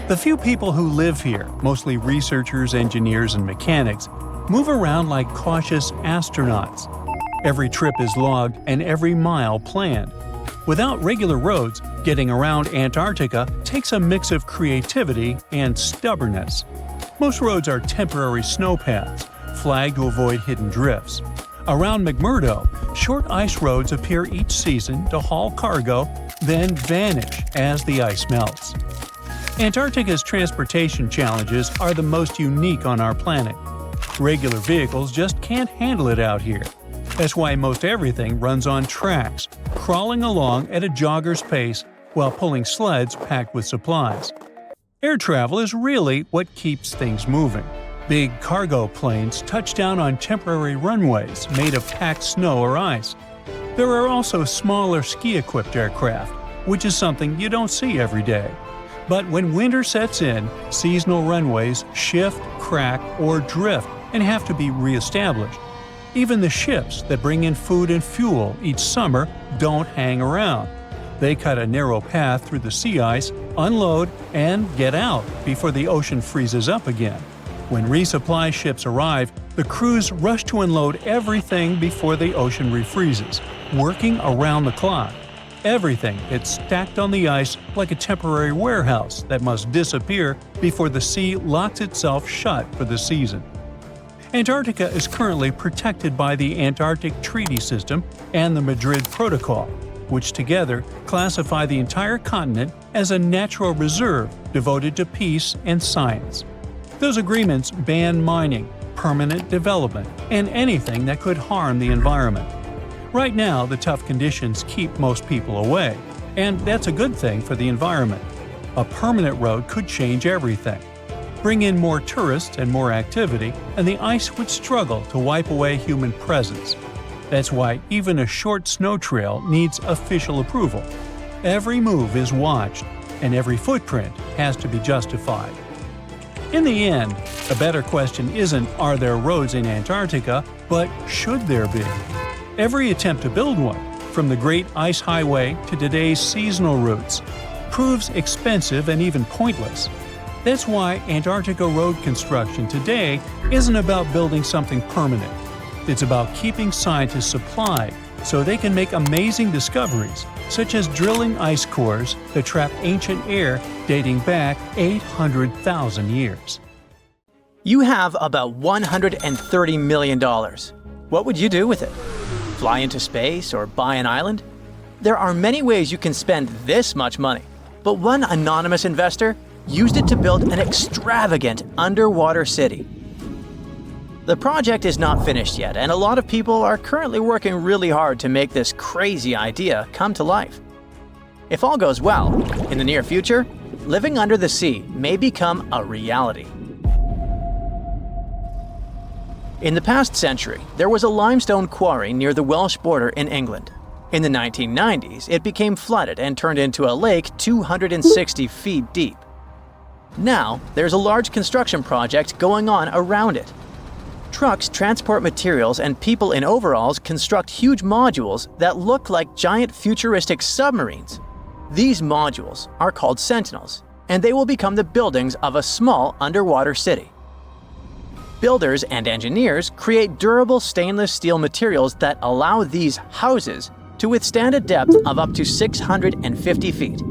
The few people who live here, mostly researchers, engineers, and mechanics, move around like cautious astronauts. Every trip is logged and every mile planned. Without regular roads, getting around Antarctica takes a mix of creativity and stubbornness. Most roads are temporary snowpaths, flagged to avoid hidden drifts. Around McMurdo, short ice roads appear each season to haul cargo, then vanish as the ice melts. Antarctica's transportation challenges are the most unique on our planet. Regular vehicles just can't handle it out here. That's why most everything runs on tracks, crawling along at a jogger's pace while pulling sleds packed with supplies. Air travel is really what keeps things moving. Big cargo planes touch down on temporary runways made of packed snow or ice. There are also smaller ski-equipped aircraft, which is something you don't see every day. But when winter sets in, seasonal runways shift, crack, or drift and have to be re-established. Even the ships that bring in food and fuel each summer don't hang around. They cut a narrow path through the sea ice, unload, and get out before the ocean freezes up again. When resupply ships arrive, the crews rush to unload everything before the ocean refreezes, working around the clock. Everything gets stacked on the ice like a temporary warehouse that must disappear before the sea locks itself shut for the season. Antarctica is currently protected by the Antarctic Treaty System and the Madrid Protocol, which together classify the entire continent as a natural reserve devoted to peace and science. Those agreements ban mining, permanent development, and anything that could harm the environment. Right now, the tough conditions keep most people away, and that's a good thing for the environment. A permanent road could change everything. Bring in more tourists and more activity, and the ice would struggle to wipe away human presence. That's why even a short snow trail needs official approval. Every move is watched, and every footprint has to be justified. In the end, a better question isn't are there roads in Antarctica, but should there be? Every attempt to build one, from the Great Ice Highway to today's seasonal routes, proves expensive and even pointless. That's why Antarctica road construction today isn't about building something permanent. It's about keeping scientists supplied so they can make amazing discoveries, such as drilling ice cores that trap ancient air dating back 800,000 years. You have about $130 million. What would you do with it? Fly into space or buy an island? There are many ways you can spend this much money, but one anonymous investor used it to build an extravagant underwater city. The project is not finished yet, and a lot of people are currently working really hard to make this crazy idea come to life. If all goes well, in the near future, living under the sea may become a reality. In the past century, there was a limestone quarry near the Welsh border in England. In the 1990s, it became flooded and turned into a lake 260 feet deep. Now, there's a large construction project going on around it. Trucks transport materials and people in overalls construct huge modules that look like giant futuristic submarines. These modules are called Sentinels, and they will become the buildings of a small underwater city. Builders and engineers create durable stainless steel materials that allow these houses to withstand a depth of up to 650 feet.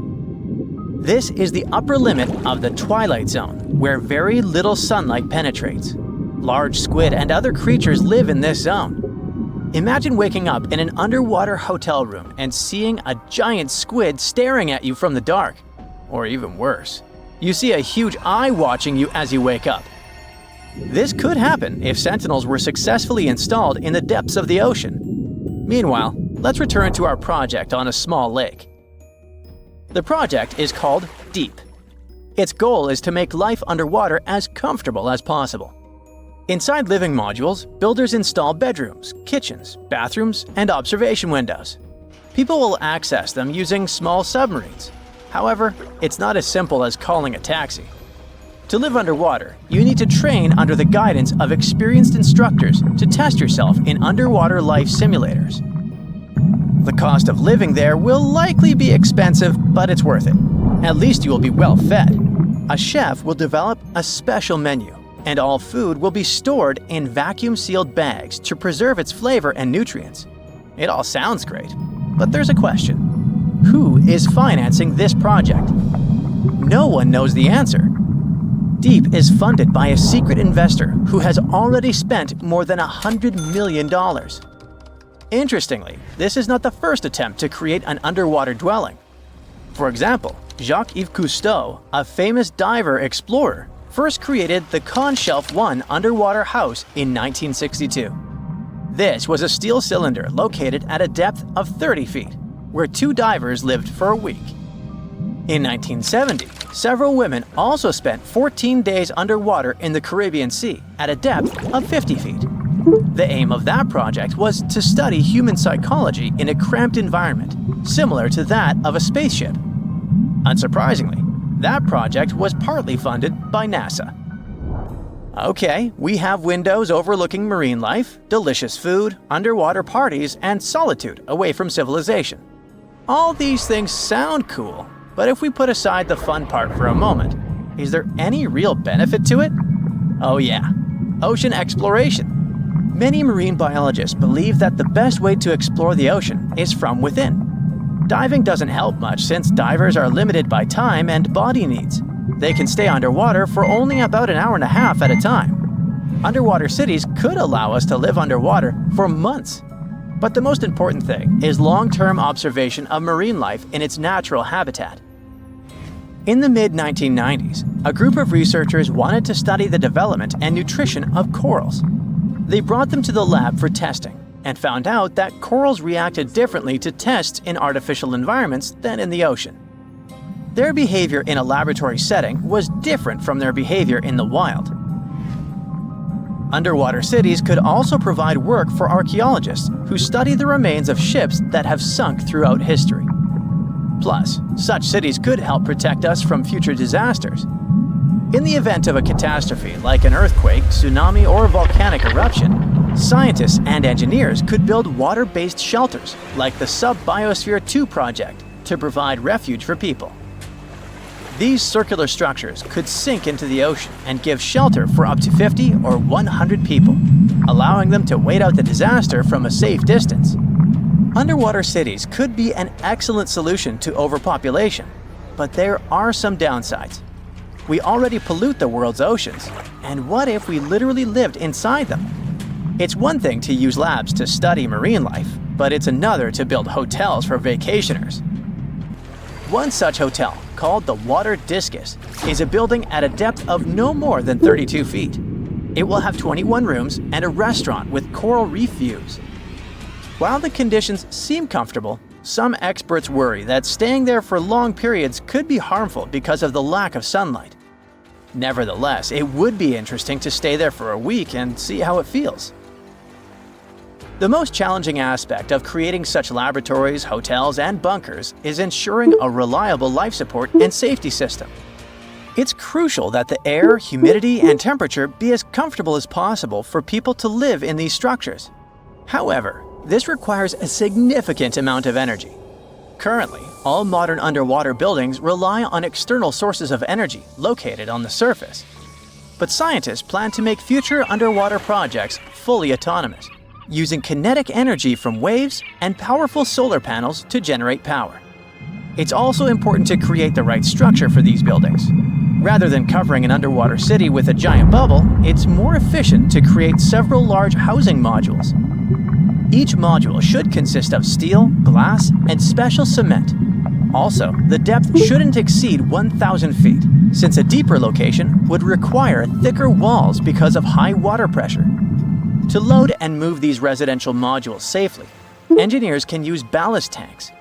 This is the upper limit of the twilight zone, where very little sunlight penetrates. Large squid and other creatures live in this zone. Imagine waking up in an underwater hotel room and seeing a giant squid staring at you from the dark. Or even worse, you see a huge eye watching you as you wake up. This could happen if Sentinels were successfully installed in the depths of the ocean. Meanwhile, let's return to our project on a small lake. The project is called Deep. Its goal is to make life underwater as comfortable as possible. Inside living modules, builders install bedrooms, kitchens, bathrooms, and observation windows. People will access them using small submarines. However, it's not as simple as calling a taxi. To live underwater, you need to train under the guidance of experienced instructors to test yourself in underwater life simulators. The cost of living there will likely be expensive, but it's worth it. At least you will be well fed. A chef will develop a special menu, and all food will be stored in vacuum-sealed bags to preserve its flavor and nutrients. It all sounds great, but there's a question. Who is financing this project? No one knows the answer. Deep is funded by a secret investor who has already spent more than $100 million. Interestingly, this is not the first attempt to create an underwater dwelling. For example, Jacques-Yves Cousteau, a famous diver explorer, first created the Conshelf 1 underwater house in 1962. This was a steel cylinder located at a depth of 30 feet, where 2 divers lived for a week. In 1970, several women also spent 14 days underwater in the Caribbean Sea at a depth of 50 feet. The aim of that project was to study human psychology in a cramped environment, similar to that of a spaceship. Unsurprisingly, that project was partly funded by NASA. Okay, we have windows overlooking marine life, delicious food, underwater parties, and solitude away from civilization. All these things sound cool, but if we put aside the fun part for a moment, is there any real benefit to it? Oh yeah, ocean exploration. Many marine biologists believe that the best way to explore the ocean is from within. Diving doesn't help much since divers are limited by time and body needs. They can stay underwater for only about an hour and a half at a time. Underwater cities could allow us to live underwater for months. But the most important thing is long-term observation of marine life in its natural habitat. In the mid-1990s, a group of researchers wanted to study the development and nutrition of corals. They brought them to the lab for testing and found out that corals reacted differently to tests in artificial environments than in the ocean. Their behavior in a laboratory setting was different from their behavior in the wild. Underwater cities could also provide work for archaeologists who study the remains of ships that have sunk throughout history. Plus, such cities could help protect us from future disasters. In the event of a catastrophe like an earthquake, tsunami, or volcanic eruption, scientists and engineers could build water-based shelters like the Sub-Biosphere 2 project to provide refuge for people. These circular structures could sink into the ocean and give shelter for up to 50 or 100 people, allowing them to wait out the disaster from a safe distance. Underwater cities could be an excellent solution to overpopulation, but there are some downsides. We already pollute the world's oceans, and what if we literally lived inside them? It's one thing to use labs to study marine life, but it's another to build hotels for vacationers. One such hotel, called the Water Discus, is a building at a depth of no more than 32 feet. It will have 21 rooms and a restaurant with coral reef views. While the conditions seem comfortable, some experts worry that staying there for long periods could be harmful because of the lack of sunlight. Nevertheless, it would be interesting to stay there for a week and see how it feels. The most challenging aspect of creating such laboratories, hotels, and bunkers is ensuring a reliable life support and safety system. It's crucial that the air, humidity, and temperature be as comfortable as possible for people to live in these structures. However, this requires a significant amount of energy. Currently, all modern underwater buildings rely on external sources of energy located on the surface. But scientists plan to make future underwater projects fully autonomous, using kinetic energy from waves and powerful solar panels to generate power. It's also important to create the right structure for these buildings. Rather than covering an underwater city with a giant bubble, it's more efficient to create several large housing modules. Each module should consist of steel, glass, and special cement. Also, the depth shouldn't exceed 1,000 feet, since a deeper location would require thicker walls because of high water pressure. To load and move these residential modules safely, engineers can use ballast tanks.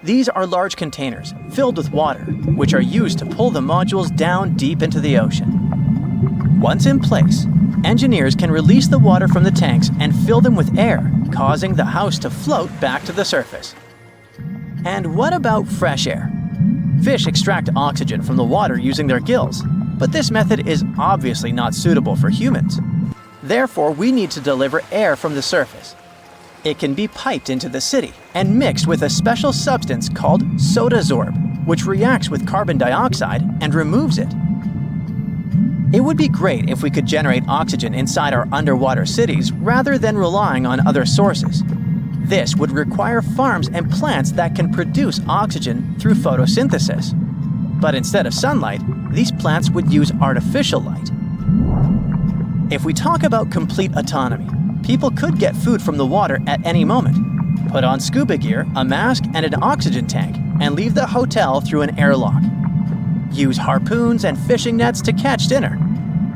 These are large containers filled with water, which are used to pull the modules down deep into the ocean. Once in place, engineers can release the water from the tanks and fill them with air, causing the house to float back to the surface. And what about fresh air? Fish extract oxygen from the water using their gills, but this method is obviously not suitable for humans. Therefore, we need to deliver air from the surface. It can be piped into the city and mixed with a special substance called sodasorb, which reacts with carbon dioxide and removes it. It would be great if we could generate oxygen inside our underwater cities rather than relying on other sources. This would require farms and plants that can produce oxygen through photosynthesis. But instead of sunlight, these plants would use artificial light. If we talk about complete autonomy, people could get food from the water at any moment, put on scuba gear, a mask, and an oxygen tank, and leave the hotel through an airlock. Use harpoons and fishing nets to catch dinner.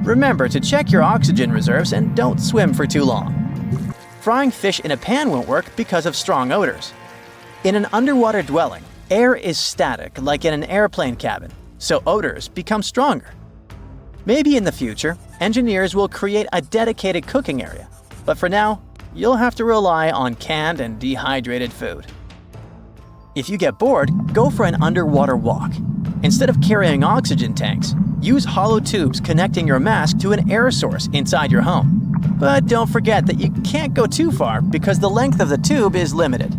Remember to check your oxygen reserves and don't swim for too long. Frying fish in a pan won't work because of strong odors. In an underwater dwelling, air is static like in an airplane cabin, so odors become stronger. Maybe in the future, engineers will create a dedicated cooking area, but for now, you'll have to rely on canned and dehydrated food. If you get bored, go for an underwater walk. Instead of carrying oxygen tanks, use hollow tubes connecting your mask to an air source inside your home. But don't forget that you can't go too far because the length of the tube is limited.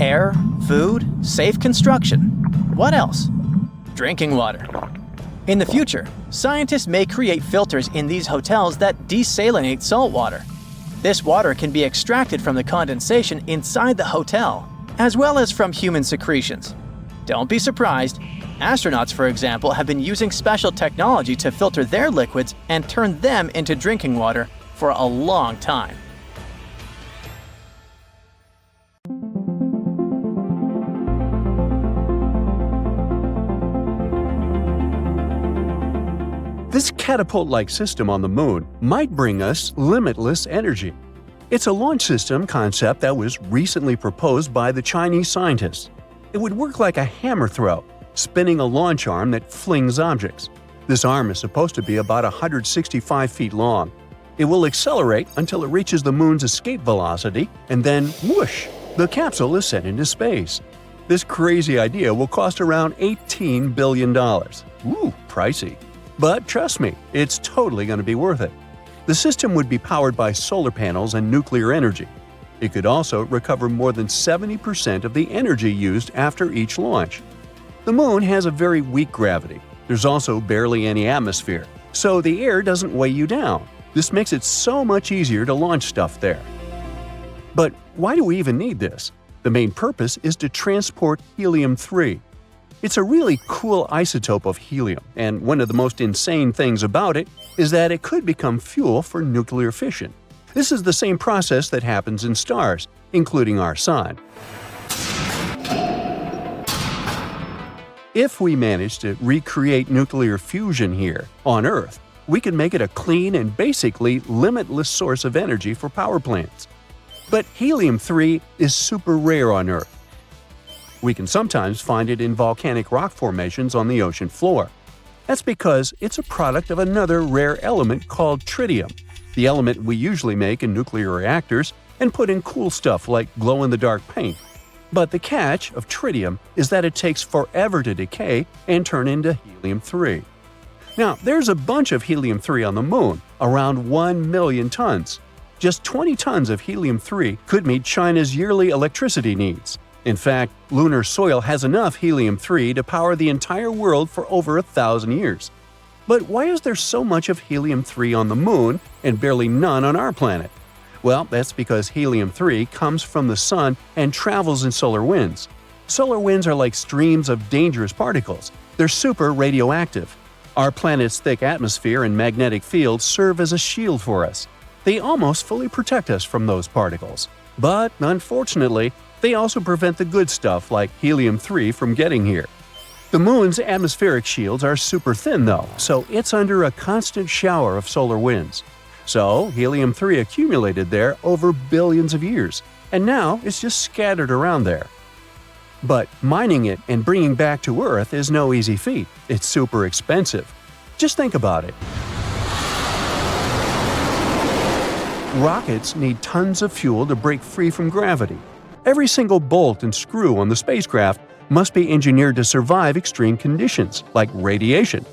Air, food, safe construction. What else? Drinking water. In the future, scientists may create filters in these hotels that desalinate salt water. This water can be extracted from the condensation inside the hotel, as well as from human secretions. Don't be surprised. Astronauts, for example, have been using special technology to filter their liquids and turn them into drinking water for a long time. This catapult-like system on the moon might bring us limitless energy. It's a launch system concept that was recently proposed by the Chinese scientists. It would work like a hammer throw, spinning a launch arm that flings objects. This arm is supposed to be about 165 feet long. It will accelerate until it reaches the moon's escape velocity, and then whoosh, the capsule is sent into space. This crazy idea will cost around $18 billion. Ooh, pricey. But trust me, it's totally going to be worth it. The system would be powered by solar panels and nuclear energy. It could also recover more than 70% of the energy used after each launch. The moon has a very weak gravity. There's also barely any atmosphere, so the air doesn't weigh you down. This makes it so much easier to launch stuff there. But why do we even need this? The main purpose is to transport helium-3. It's a really cool isotope of helium, and one of the most insane things about it is that it could become fuel for nuclear fission. This is the same process that happens in stars, including our Sun. If we manage to recreate nuclear fusion here, on Earth, we can make it a clean and basically limitless source of energy for power plants. But helium-3 is super rare on Earth. We can sometimes find it in volcanic rock formations on the ocean floor. That's because it's a product of another rare element called tritium, the element we usually make in nuclear reactors and put in cool stuff like glow-in-the-dark paint. But the catch of tritium is that it takes forever to decay and turn into helium-3. Now, there's a bunch of helium-3 on the Moon, around 1 million tons. Just 20 tons of helium-3 could meet China's yearly electricity needs. In fact, lunar soil has enough helium-3 to power the entire world for over 1,000 years. But why is there so much of helium-3 on the Moon and barely none on our planet? Well, that's because helium-3 comes from the Sun and travels in solar winds. Solar winds are like streams of dangerous particles. They're super radioactive. Our planet's thick atmosphere and magnetic field serve as a shield for us. They almost fully protect us from those particles. But, unfortunately, they also prevent the good stuff like helium-3 from getting here. The Moon's atmospheric shields are super thin though, so it's under a constant shower of solar winds. So, helium-3 accumulated there over billions of years, and now it's just scattered around there. But mining it and bringing back to Earth is no easy feat. It's super expensive. Just think about it. Rockets need tons of fuel to break free from gravity. Every single bolt and screw on the spacecraft must be engineered to survive extreme conditions, like radiation.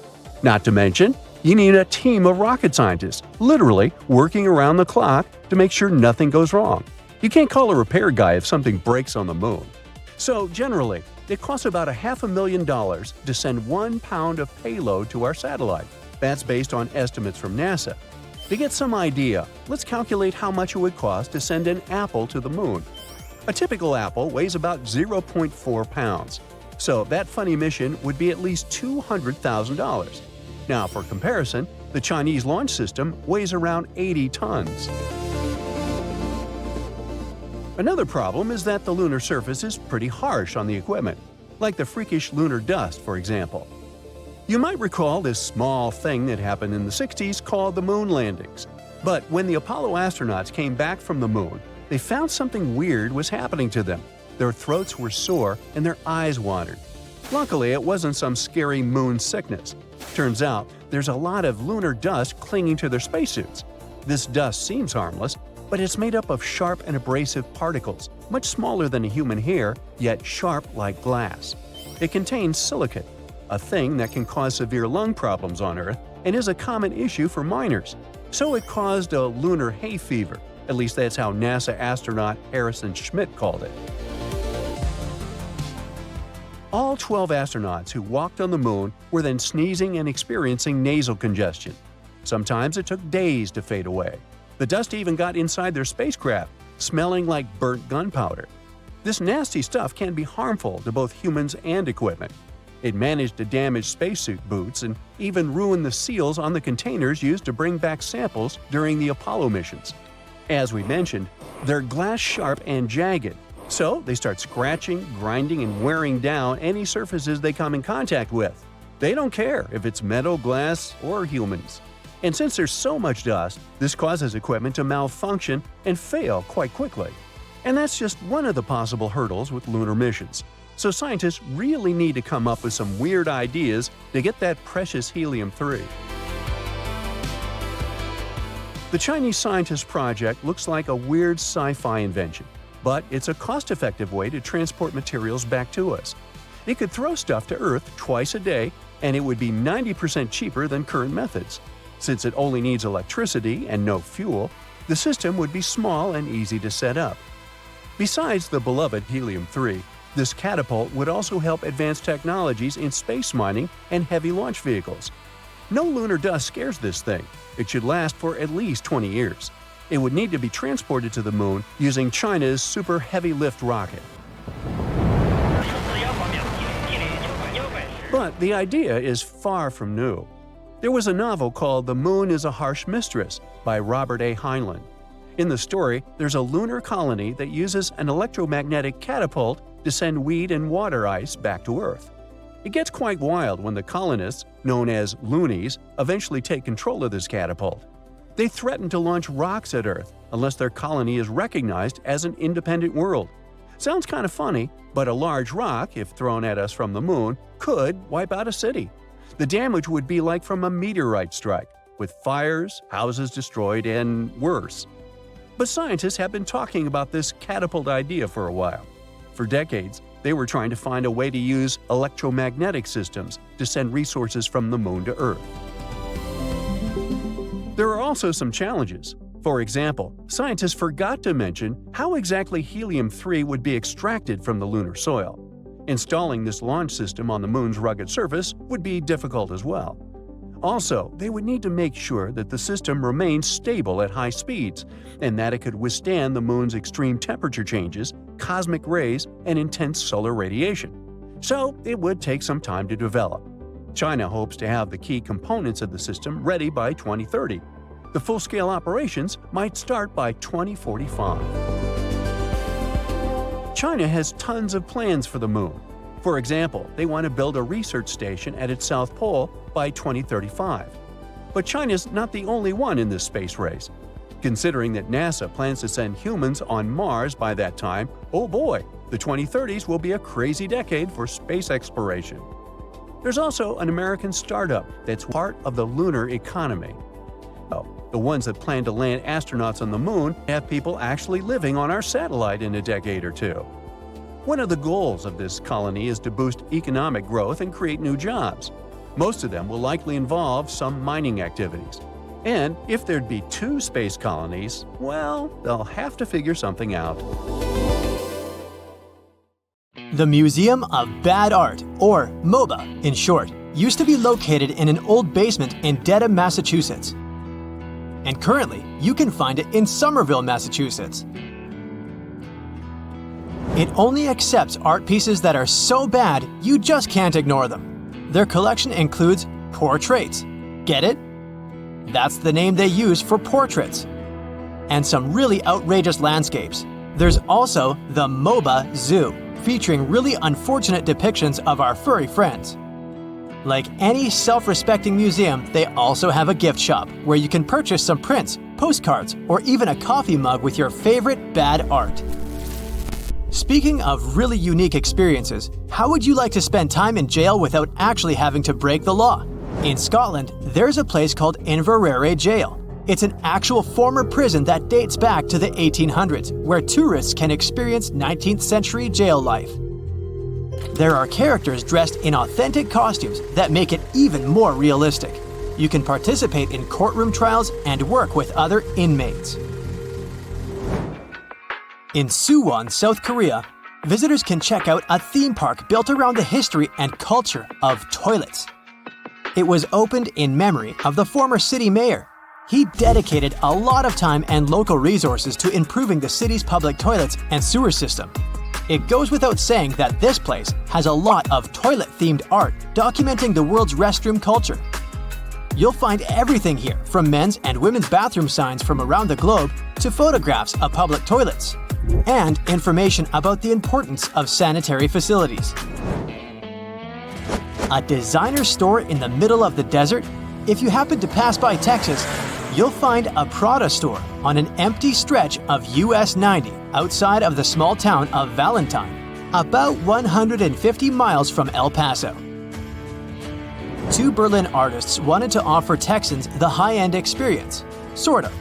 Not to mention, you need a team of rocket scientists, literally working around the clock to make sure nothing goes wrong. You can't call a repair guy if something breaks on the Moon. So generally, it costs about $500,000 to send 1 pound of payload to our satellite. That's based on estimates from NASA. To get some idea, let's calculate how much it would cost to send an apple to the Moon. A typical apple weighs about 0.4 pounds, so that funny mission would be at least $200,000. Now, for comparison, the Chinese launch system weighs around 80 tons. Another problem is that the lunar surface is pretty harsh on the equipment, like the freakish lunar dust, for example. You might recall this small thing that happened in the 60s called the moon landings. But when the Apollo astronauts came back from the Moon, they found something weird was happening to them. Their throats were sore and their eyes wandered. Luckily, it wasn't some scary moon sickness. Turns out, there's a lot of lunar dust clinging to their spacesuits. This dust seems harmless, but it's made up of sharp and abrasive particles, much smaller than a human hair, yet sharp like glass. It contains silicate, a thing that can cause severe lung problems on Earth and is a common issue for miners. So it caused a lunar hay fever. At least that's how NASA astronaut Harrison Schmitt called it. All 12 astronauts who walked on the Moon were then sneezing and experiencing nasal congestion. Sometimes it took days to fade away. The dust even got inside their spacecraft, smelling like burnt gunpowder. This nasty stuff can be harmful to both humans and equipment. It managed to damage spacesuit boots and even ruin the seals on the containers used to bring back samples during the Apollo missions. As we mentioned, they're glass-sharp and jagged, so they start scratching, grinding, and wearing down any surfaces they come in contact with. They don't care if it's metal, glass, or humans. And since there's so much dust, this causes equipment to malfunction and fail quite quickly. And that's just one of the possible hurdles with lunar missions. So scientists really need to come up with some weird ideas to get that precious helium-3. The Chinese scientist project looks like a weird sci-fi invention, but it's a cost-effective way to transport materials back to us. It could throw stuff to Earth twice a day, and it would be 90% cheaper than current methods. Since it only needs electricity and no fuel, the system would be small and easy to set up. Besides the beloved helium-3, this catapult would also help advance technologies in space mining and heavy launch vehicles. No lunar dust scares this thing. It should last for at least 20 years. It would need to be transported to the moon using China's Super Heavy Lift rocket. But the idea is far from new. There was a novel called The Moon is a Harsh Mistress by Robert A. Heinlein. In the story, there's a lunar colony that uses an electromagnetic catapult to send weed and water ice back to Earth. It gets quite wild when the colonists, known as loonies, eventually take control of this catapult. They threaten to launch rocks at Earth unless their colony is recognized as an independent world. Sounds kind of funny, but a large rock, if thrown at us from the moon, could wipe out a city. The damage would be like from a meteorite strike, with fires, houses destroyed, and worse. But scientists have been talking about this catapult idea for a while. For decades, they were trying to find a way to use electromagnetic systems to send resources from the moon to Earth. There are also some challenges. For example, scientists forgot to mention how exactly helium-3 would be extracted from the lunar soil. Installing this launch system on the moon's rugged surface would be difficult as well. Also, they would need to make sure that the system remains stable at high speeds and that it could withstand the moon's extreme temperature changes, cosmic rays, and intense solar radiation. So, it would take some time to develop. China hopes to have the key components of the system ready by 2030. The full-scale operations might start by 2045. China has tons of plans for the moon. For example, they want to build a research station at its South Pole by 2035. But China's not the only one in this space race. Considering that NASA plans to send humans on Mars by that time, oh boy, the 2030s will be a crazy decade for space exploration. There's also an American startup that's part of the lunar economy. The ones that plan to land astronauts on the moon have people actually living on our satellite in a decade or two. One of the goals of this colony is to boost economic growth and create new jobs. Most of them will likely involve some mining activities. And if there'd be 2 space colonies, well, they'll have to figure something out. The Museum of Bad Art, or MOBA in short, used to be located in an old basement in Dedham, Massachusetts. And currently, you can find it in Somerville, Massachusetts. It only accepts art pieces that are so bad you just can't ignore them. Their collection includes portraits. Get it? That's the name they use for portraits. And some really outrageous landscapes. There's also the MOBA Zoo, featuring really unfortunate depictions of our furry friends. Like any self-respecting museum, they also have a gift shop where you can purchase some prints, postcards, or even a coffee mug with your favorite bad art. Speaking of really unique experiences, how would you like to spend time in jail without actually having to break the law? In Scotland, there's a place called Inverary Jail. It's an actual former prison that dates back to the 1800s, where tourists can experience 19th century jail life. There are characters dressed in authentic costumes that make it even more realistic. You can participate in courtroom trials and work with other inmates. In Suwon, South Korea, visitors can check out a theme park built around the history and culture of toilets. It was opened in memory of the former city mayor. He dedicated a lot of time and local resources to improving the city's public toilets and sewer system. It goes without saying that this place has a lot of toilet-themed art documenting the world's restroom culture. You'll find everything here, from men's and women's bathroom signs from around the globe to photographs of public toilets, and information about the importance of sanitary facilities. A designer store in the middle of the desert? If you happen to pass by Texas, you'll find a Prada store on an empty stretch of US 90 outside of the small town of Valentine, about 150 miles from El Paso. 2 Berlin artists wanted to offer Texans the high-end experience. Sort of.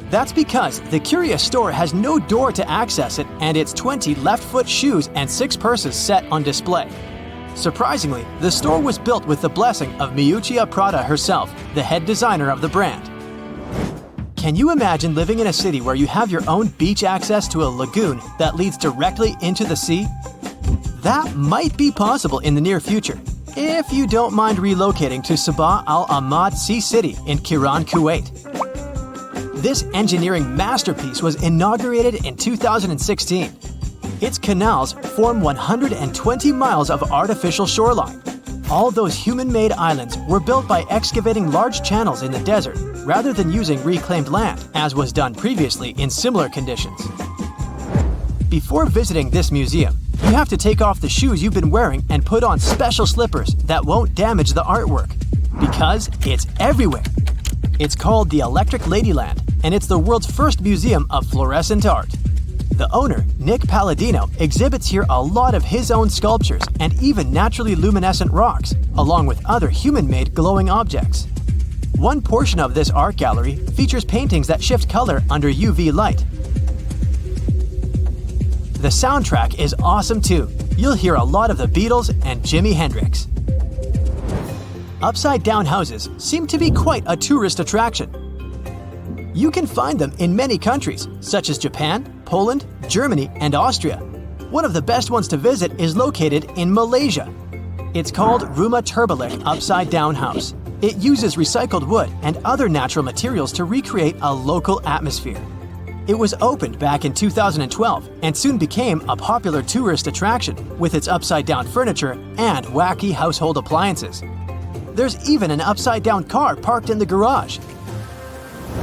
That's because the curious store has no door to access it, and it's 20 left-foot shoes and 6 purses set on display. Surprisingly, the store was built with the blessing of Miuccia Prada herself, the head designer of the brand. Can you imagine living in a city where you have your own beach access to a lagoon that leads directly into the sea? That might be possible in the near future. if you don't mind relocating to Sabah Al Ahmad Sea City in Kiran, Kuwait. This engineering masterpiece was inaugurated in 2016. Its canals form 120 miles of artificial shoreline. All those human-made islands were built by excavating large channels in the desert rather than using reclaimed land, as was done previously in similar conditions. Before visiting this museum, you have to take off the shoes you've been wearing and put on special slippers that won't damage the artwork, because it's everywhere. It's called the Electric Ladyland, and it's the world's first museum of fluorescent art. The owner, Nick Palladino, exhibits here a lot of his own sculptures and even naturally luminescent rocks, along with other human-made glowing objects. One portion of this art gallery features paintings that shift color under UV light. The soundtrack is awesome too. You'll hear a lot of the Beatles and Jimi Hendrix. Upside-down houses seem to be quite a tourist attraction. You can find them in many countries, such as Japan, Poland, Germany, and Austria. One of the best ones to visit is located in Malaysia. It's called Rumah Terbalik Upside Down House. It uses recycled wood and other natural materials to recreate a local atmosphere. It was opened back in 2012 and soon became a popular tourist attraction with its upside-down furniture and wacky household appliances. There's even an upside-down car parked in the garage.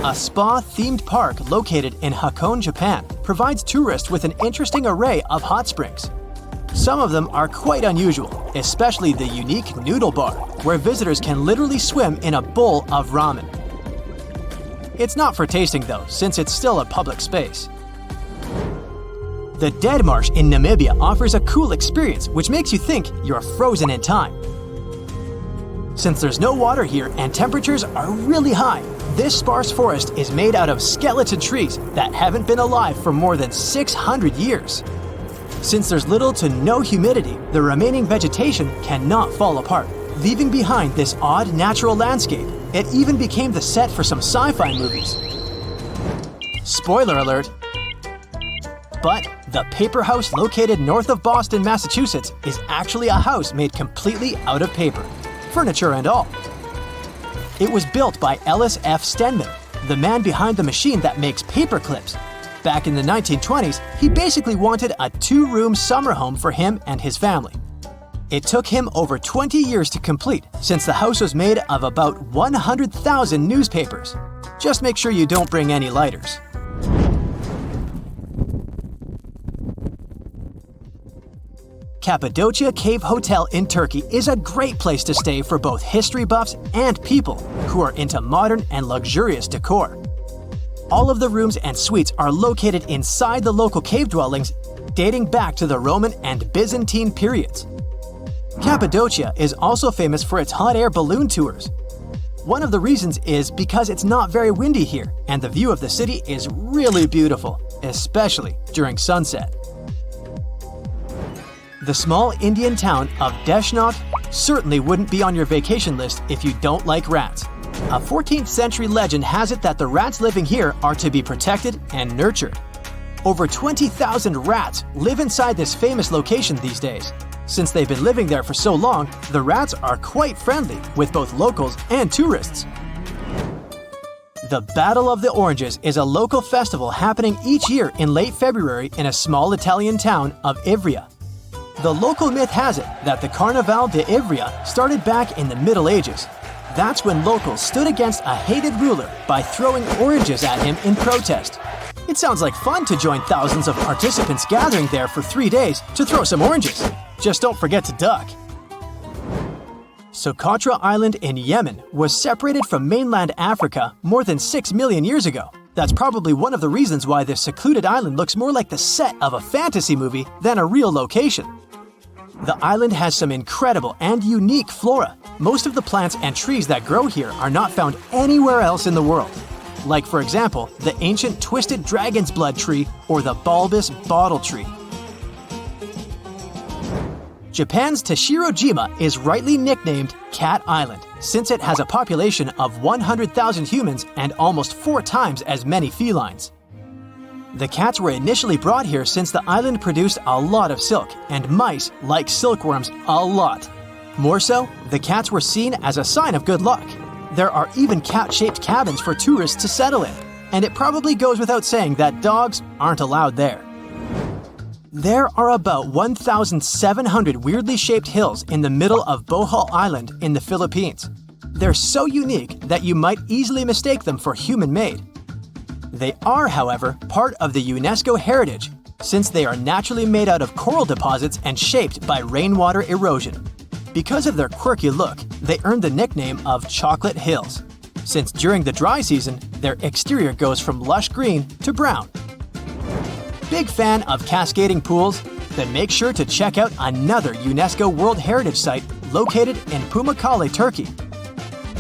A spa-themed park located in Hakone, Japan, provides tourists with an interesting array of hot springs. Some of them are quite unusual, especially the unique noodle bar, where visitors can literally swim in a bowl of ramen. It's not for tasting though, since it's still a public space. The Dead Marsh in Namibia offers a cool experience which makes you think you're frozen in time. Since there's no water here and temperatures are really high, this sparse forest is made out of skeleton trees that haven't been alive for more than 600 years. Since there's little to no humidity, the remaining vegetation cannot fall apart, leaving behind this odd natural landscape. It even became the set for some sci-fi movies. Spoiler alert! But the paper house located north of Boston, Massachusetts is actually a house made completely out of paper, furniture and all. It was built by Ellis F. Stenman, the man behind the machine that makes paper clips. Back in the 1920s, he basically wanted a 2-room summer home for him and his family. It took him over 20 years to complete, since the house was made of about 100,000 newspapers. Just make sure you don't bring any lighters. Cappadocia Cave Hotel in Turkey is a great place to stay for both history buffs and people who are into modern and luxurious decor. All of the rooms and suites are located inside the local cave dwellings dating back to the Roman and Byzantine periods. Cappadocia is also famous for its hot air balloon tours. One of the reasons is because it's not very windy here and the view of the city is really beautiful, especially during sunset. The small Indian town of Deshnok certainly wouldn't be on your vacation list if you don't like rats. A 14th century legend has it that the rats living here are to be protected and nurtured. Over 20,000 rats live inside this famous location these days. Since they've been living there for so long, the rats are quite friendly with both locals and tourists. The Battle of the Oranges is a local festival happening each year in late February in a small Italian town of Ivrea. The local myth has it that the Carnaval de Ivrea started back in the Middle Ages. That's when locals stood against a hated ruler by throwing oranges at him in protest. It sounds like fun to join thousands of participants gathering there for 3 days to throw some oranges. Just don't forget to duck. Socotra Island in Yemen was separated from mainland Africa more than 6 million years ago. That's probably one of the reasons why this secluded island looks more like the set of a fantasy movie than a real location. The island has some incredible and unique flora. Most of the plants and trees that grow here are not found anywhere else in the world. Like, for example, the ancient twisted dragon's blood tree or the bulbous bottle tree. Japan's Tashirojima is rightly nicknamed Cat Island, since it has a population of 100,000 humans and almost 4 times as many felines. The cats were initially brought here since the island produced a lot of silk, and mice like silkworms a lot. More so, the cats were seen as a sign of good luck. There are even cat-shaped cabins for tourists to settle in, and it probably goes without saying that dogs aren't allowed there. There are about 1,700 weirdly shaped hills in the middle of Bohol Island in the Philippines. They're so unique that you might easily mistake them for human-made. They are, however, part of the UNESCO heritage, since they are naturally made out of coral deposits and shaped by rainwater erosion. Because of their quirky look, they earned the nickname of Chocolate Hills, since during the dry season, their exterior goes from lush green to brown. Big fan of cascading pools? Then make sure to check out another UNESCO World Heritage Site located in Pamukkale, Turkey.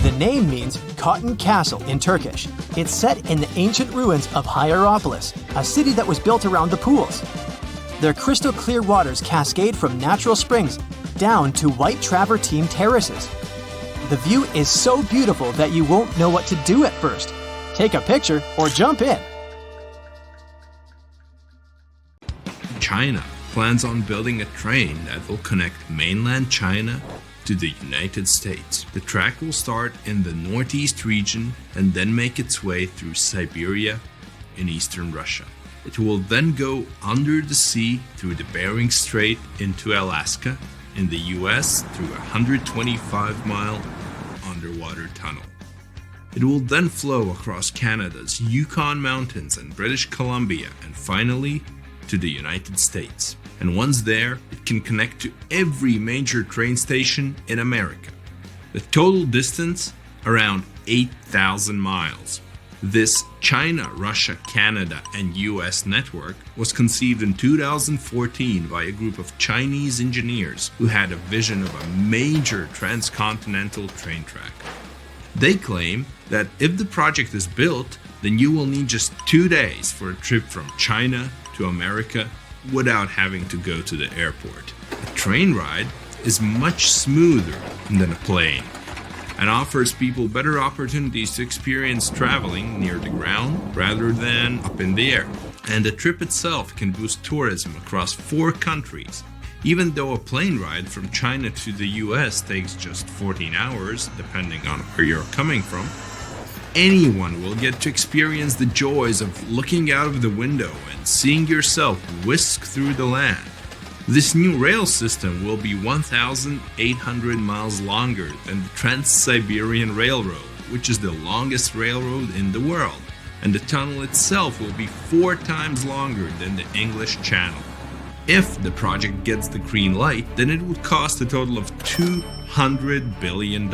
The name means Cotton Castle in Turkish. It's set in the ancient ruins of Hierapolis, a city that was built around the pools. Their crystal clear waters cascade from natural springs down to white travertine terraces. The view is so beautiful that you won't know what to do at first. Take a picture or jump in. China plans on building a train that will connect mainland China to the United States. The track will start in the northeast region and then make its way through Siberia in eastern Russia. It will then go under the sea through the Bering Strait into Alaska in the US through a 125-mile underwater tunnel. It will then flow across Canada's Yukon Mountains and British Columbia and finally to the United States. And once there, it can connect to every major train station in America. The total distance, around 8,000 miles. This China, Russia, Canada, and US network was conceived in 2014 by a group of Chinese engineers who had a vision of a major transcontinental train track. They claim that if the project is built, then you will need just 2 days for a trip from China to America without having to go to the airport. A train ride is much smoother than a plane and offers people better opportunities to experience traveling near the ground rather than up in the air. And the trip itself can boost tourism across 4 countries. Even though a plane ride from China to the US takes just 14 hours, depending on where you're coming from, anyone will get to experience the joys of looking out of the window and seeing yourself whisk through the land. This new rail system will be 1,800 miles longer than the Trans-Siberian Railroad, which is the longest railroad in the world, and the tunnel itself will be 4 times longer than the English Channel. If the project gets the green light, then it would cost a total of $200 billion.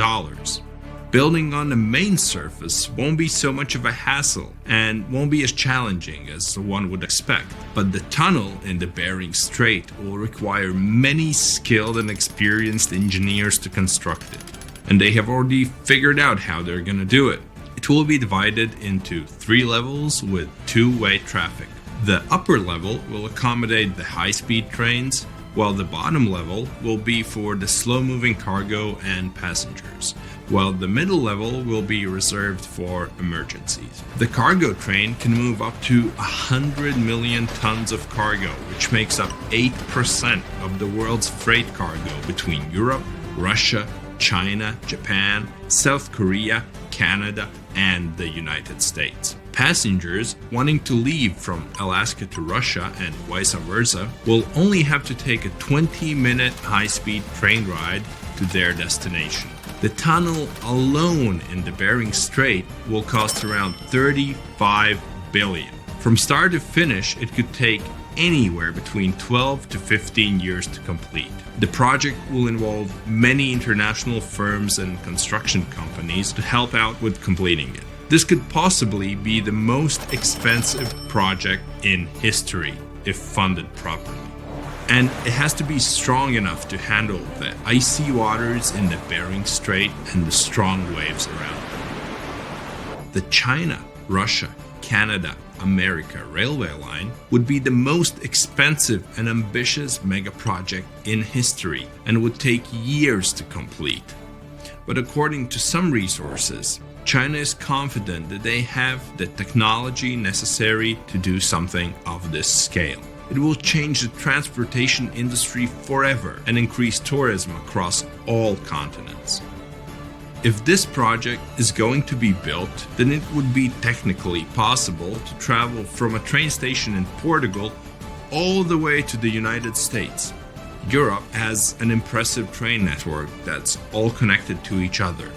Building on the main surface won't be so much of a hassle and won't be as challenging as one would expect. But the tunnel in the Bering Strait will require many skilled and experienced engineers to construct it. And they have already figured out how they're gonna do it. It will be divided into 3 levels with 2-way traffic. The upper level will accommodate the high-speed trains, while the bottom level will be for the slow-moving cargo and passengers, while the middle level will be reserved for emergencies. The cargo train can move up to 100 million tons of cargo, which makes up 8% of the world's freight cargo between Europe, Russia, China, Japan, South Korea, Canada, and the United States. Passengers wanting to leave from Alaska to Russia and vice versa will only have to take a 20-minute high-speed train ride to their destination. The tunnel alone in the Bering Strait will cost around $35 billion. From start to finish, it could take anywhere between 12 to 15 years to complete. The project will involve many international firms and construction companies to help out with completing it. This could possibly be the most expensive project in history if funded properly. And it has to be strong enough to handle the icy waters in the Bering Strait and the strong waves around it. The China, Russia, Canada, America railway line would be the most expensive and ambitious mega project in history and would take years to complete. But according to some resources, China is confident that they have the technology necessary to do something of this scale. It will change the transportation industry forever and increase tourism across all continents. If this project is going to be built, then it would be technically possible to travel from a train station in Portugal all the way to the United States. Europe has an impressive train network that's all connected to each other.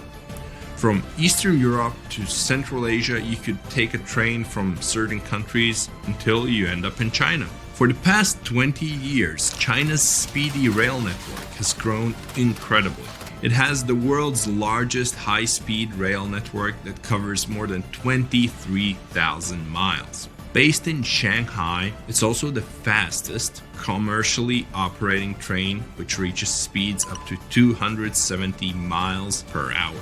From Eastern Europe to Central Asia, you could take a train from certain countries until you end up in China. For the past 20 years, China's speedy rail network has grown incredibly. It has the world's largest high-speed rail network that covers more than 23,000 miles. Based in Shanghai, it's also the fastest commercially operating train, which reaches speeds up to 270 miles per hour.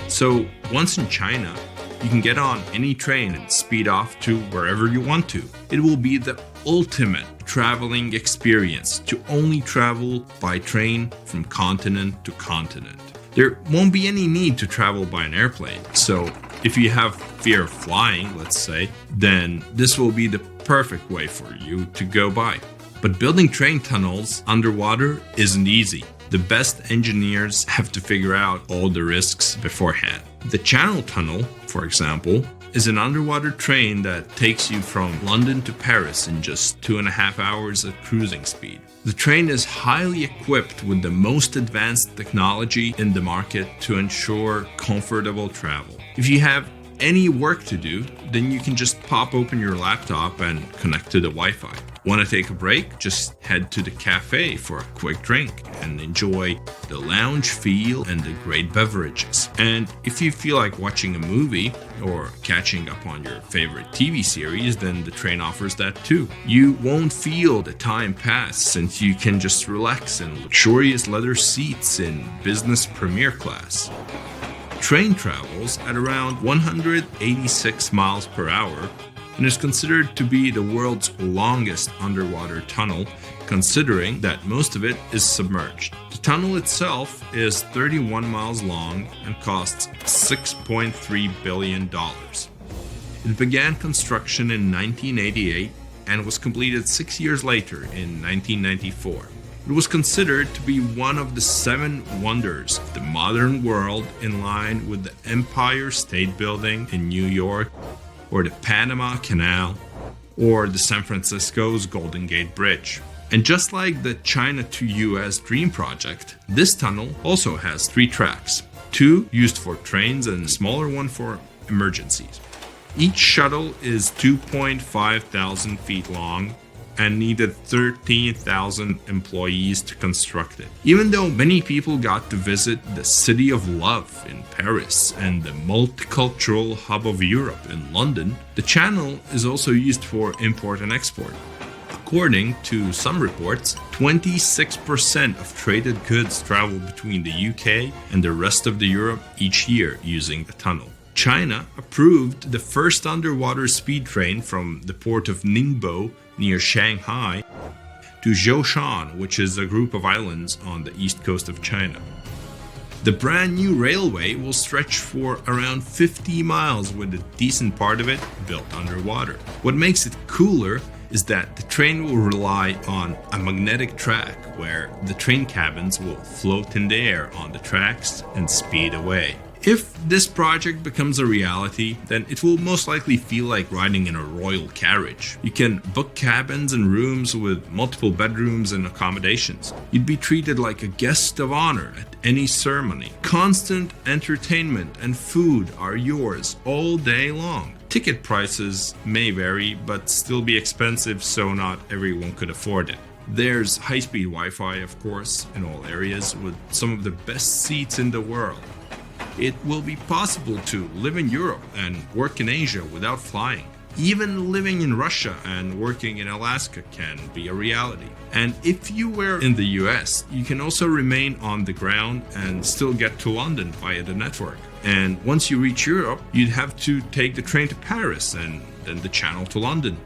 So once in China, you can get on any train and speed off to wherever you want to. It will be the ultimate traveling experience to only travel by train from continent to continent. There won't be any need to travel by an airplane. So if you have fear of flying, let's say, then this will be the perfect way for you to go by. But building train tunnels underwater isn't easy. The best engineers have to figure out all the risks beforehand. The Channel Tunnel, for example, is an underwater train that takes you from London to Paris in just 2.5 hours at cruising speed. The train is highly equipped with the most advanced technology in the market to ensure comfortable travel. If you have any work to do, then you can just pop open your laptop and connect to the Wi-Fi. Want to take a break? Just head to the cafe for a quick drink and enjoy the lounge feel and the great beverages. And if you feel like watching a movie or catching up on your favorite TV series, then the train offers that too. You won't feel the time pass since you can just relax in luxurious leather seats in business premier class. Train travels at around 186 miles per hour and is considered to be the world's longest underwater tunnel, considering that most of it is submerged. The tunnel itself is 31 miles long and costs $6.3 billion. It began construction in 1988 and was completed 6 years later in 1994. It was considered to be one of the 7 wonders of the modern world, in line with the Empire State Building in New York, or the Panama Canal, or the San Francisco's Golden Gate Bridge. And just like the China to US Dream project, this tunnel also has 3 tracks, 2 used for trains and a smaller one for emergencies. Each shuttle is 2.5 thousand feet long and needed 13,000 employees to construct it. Even though many people got to visit the City of Love in Paris and the multicultural hub of Europe in London, the channel is also used for import and export. According to some reports, 26% of traded goods travel between the UK and the rest of Europe each year using the tunnel. China approved the first underwater speed train from the port of Ningbo near Shanghai to Zhoushan, which is a group of islands on the east coast of China. The brand new railway will stretch for around 50 miles, with a decent part of it built underwater. What makes it cooler is that the train will rely on a magnetic track where the train cabins will float in the air on the tracks and speed away. If this project becomes a reality, then it will most likely feel like riding in a royal carriage. You can book cabins and rooms with multiple bedrooms and accommodations. You'd be treated like a guest of honor at any ceremony. Constant entertainment and food are yours all day long. Ticket prices may vary, but still be expensive, so not everyone could afford it. There's high-speed Wi-Fi, of course, in all areas, with some of the best seats in the world. It will be possible to live in Europe and work in Asia without flying. Even living in Russia and working in Alaska can be a reality. And if you were in the US, you can also remain on the ground and still get to London via the network. And once you reach Europe, you'd have to take the train to Paris and then the Channel to London.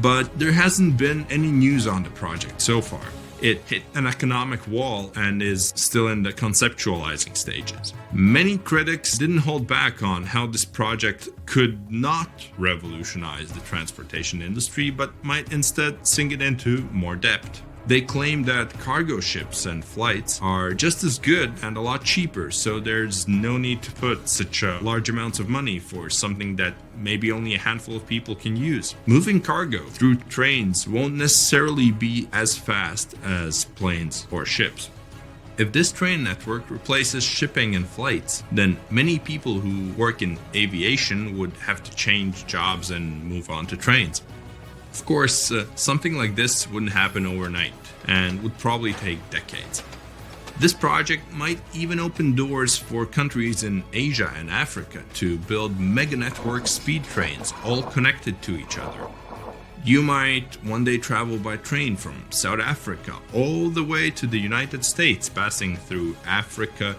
But there hasn't been any news on the project so far. It hit an economic wall and is still in the conceptualizing stages. Many critics didn't hold back on how this project could not revolutionize the transportation industry, but might instead sink it into more debt. They claim that cargo ships and flights are just as good and a lot cheaper, so there's no need to put such large amounts of money for something that maybe only a handful of people can use. Moving cargo through trains won't necessarily be as fast as planes or ships. If this train network replaces shipping and flights, then many people who work in aviation would have to change jobs and move on to trains. Of course, something like this wouldn't happen overnight and would probably take decades. This project might even open doors for countries in Asia and Africa to build mega-network speed trains all connected to each other. You might one day travel by train from South Africa all the way to the United States, passing through Africa,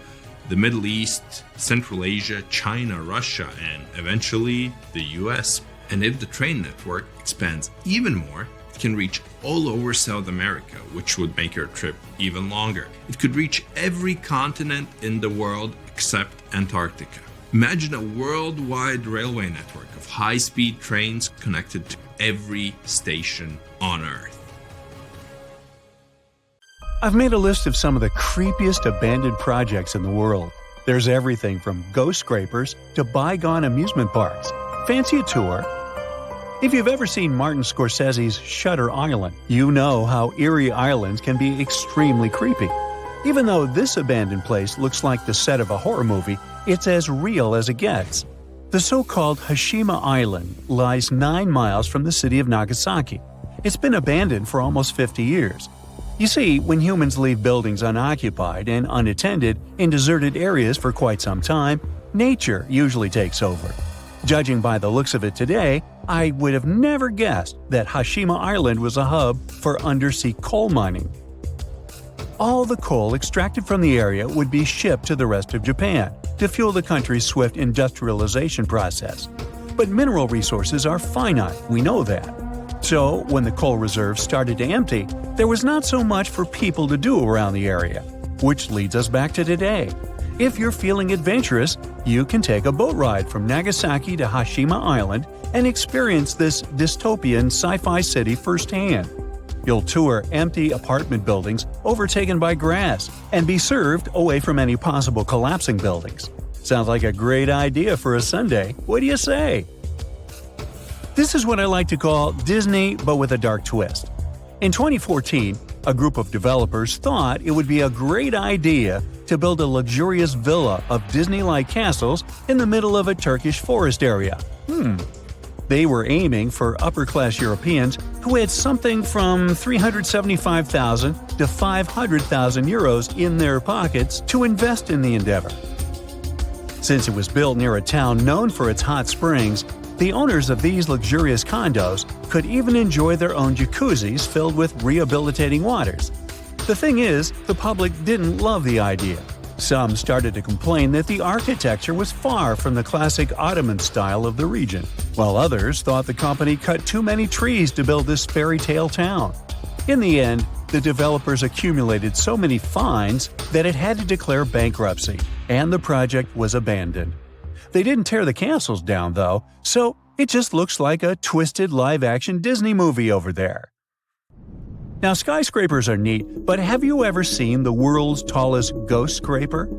the Middle East, Central Asia, China, Russia, and eventually the US. And if the train network expands even more, it can reach all over South America, which would make your trip even longer. It could reach every continent in the world except Antarctica. Imagine a worldwide railway network of high-speed trains connected to every station on Earth. I've made a list of some of the creepiest abandoned projects in the world. There's everything from ghost scrapers to bygone amusement parks. Fancy a tour? If you've ever seen Martin Scorsese's Shutter Island, you know how eerie islands can be extremely creepy. Even though this abandoned place looks like the set of a horror movie, it's as real as it gets. The so-called Hashima Island lies 9 miles from the city of Nagasaki. It's been abandoned for almost 50 years. You see, when humans leave buildings unoccupied and unattended in deserted areas for quite some time, nature usually takes over. Judging by the looks of it today, I would have never guessed that Hashima Island was a hub for undersea coal mining. All the coal extracted from the area would be shipped to the rest of Japan to fuel the country's swift industrialization process. But mineral resources are finite, we know that. So, when the coal reserves started to empty, there was not so much for people to do around the area. Which leads us back to today. If you're feeling adventurous, you can take a boat ride from Nagasaki to Hashima Island and experience this dystopian sci-fi city firsthand. You'll tour empty apartment buildings overtaken by grass and be served away from any possible collapsing buildings. Sounds like a great idea for a Sunday. What do you say? This is what I like to call Disney, but with a dark twist. In 2014, a group of developers thought it would be a great idea to build a luxurious villa of Disney-like castles in the middle of a Turkish forest area. They were aiming for upper-class Europeans who had something from 375,000 to 500,000 euros in their pockets to invest in the endeavor. Since it was built near a town known for its hot springs, the owners of these luxurious condos could even enjoy their own jacuzzis filled with rehabilitating waters. The thing is, the public didn't love the idea. Some started to complain that the architecture was far from the classic Ottoman style of the region, while others thought the company cut too many trees to build this fairy tale town. In the end, the developers accumulated so many fines that it had to declare bankruptcy, and the project was abandoned. They didn't tear the castles down, though, so it just looks like a twisted live-action Disney movie over there. Now, skyscrapers are neat, but have you ever seen the world's tallest ghost scraper?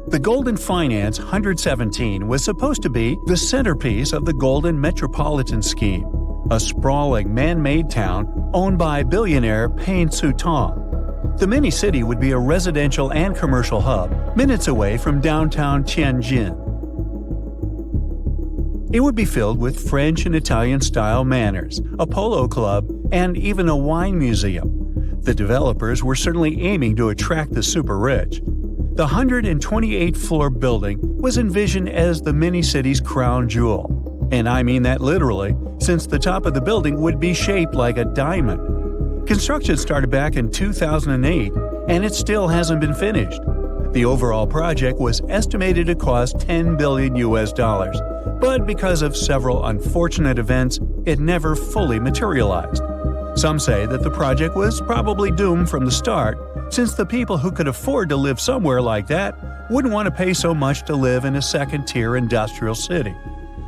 The Golden Finance 117 was supposed to be the centerpiece of the Golden Metropolitan Scheme, a sprawling man-made town owned by billionaire Payne Sutong. The mini-city would be a residential and commercial hub minutes away from downtown Tianjin. It would be filled with French and Italian-style manors, a polo club, and even a wine museum. The developers were certainly aiming to attract the super-rich. The 128-floor building was envisioned as the mini-city's crown jewel. And I mean that literally, since the top of the building would be shaped like a diamond. Construction started back in 2008, and it still hasn't been finished. The overall project was estimated to cost $10 billion, but because of several unfortunate events, it never fully materialized. Some say that the project was probably doomed from the start, since the people who could afford to live somewhere like that wouldn't want to pay so much to live in a second-tier industrial city.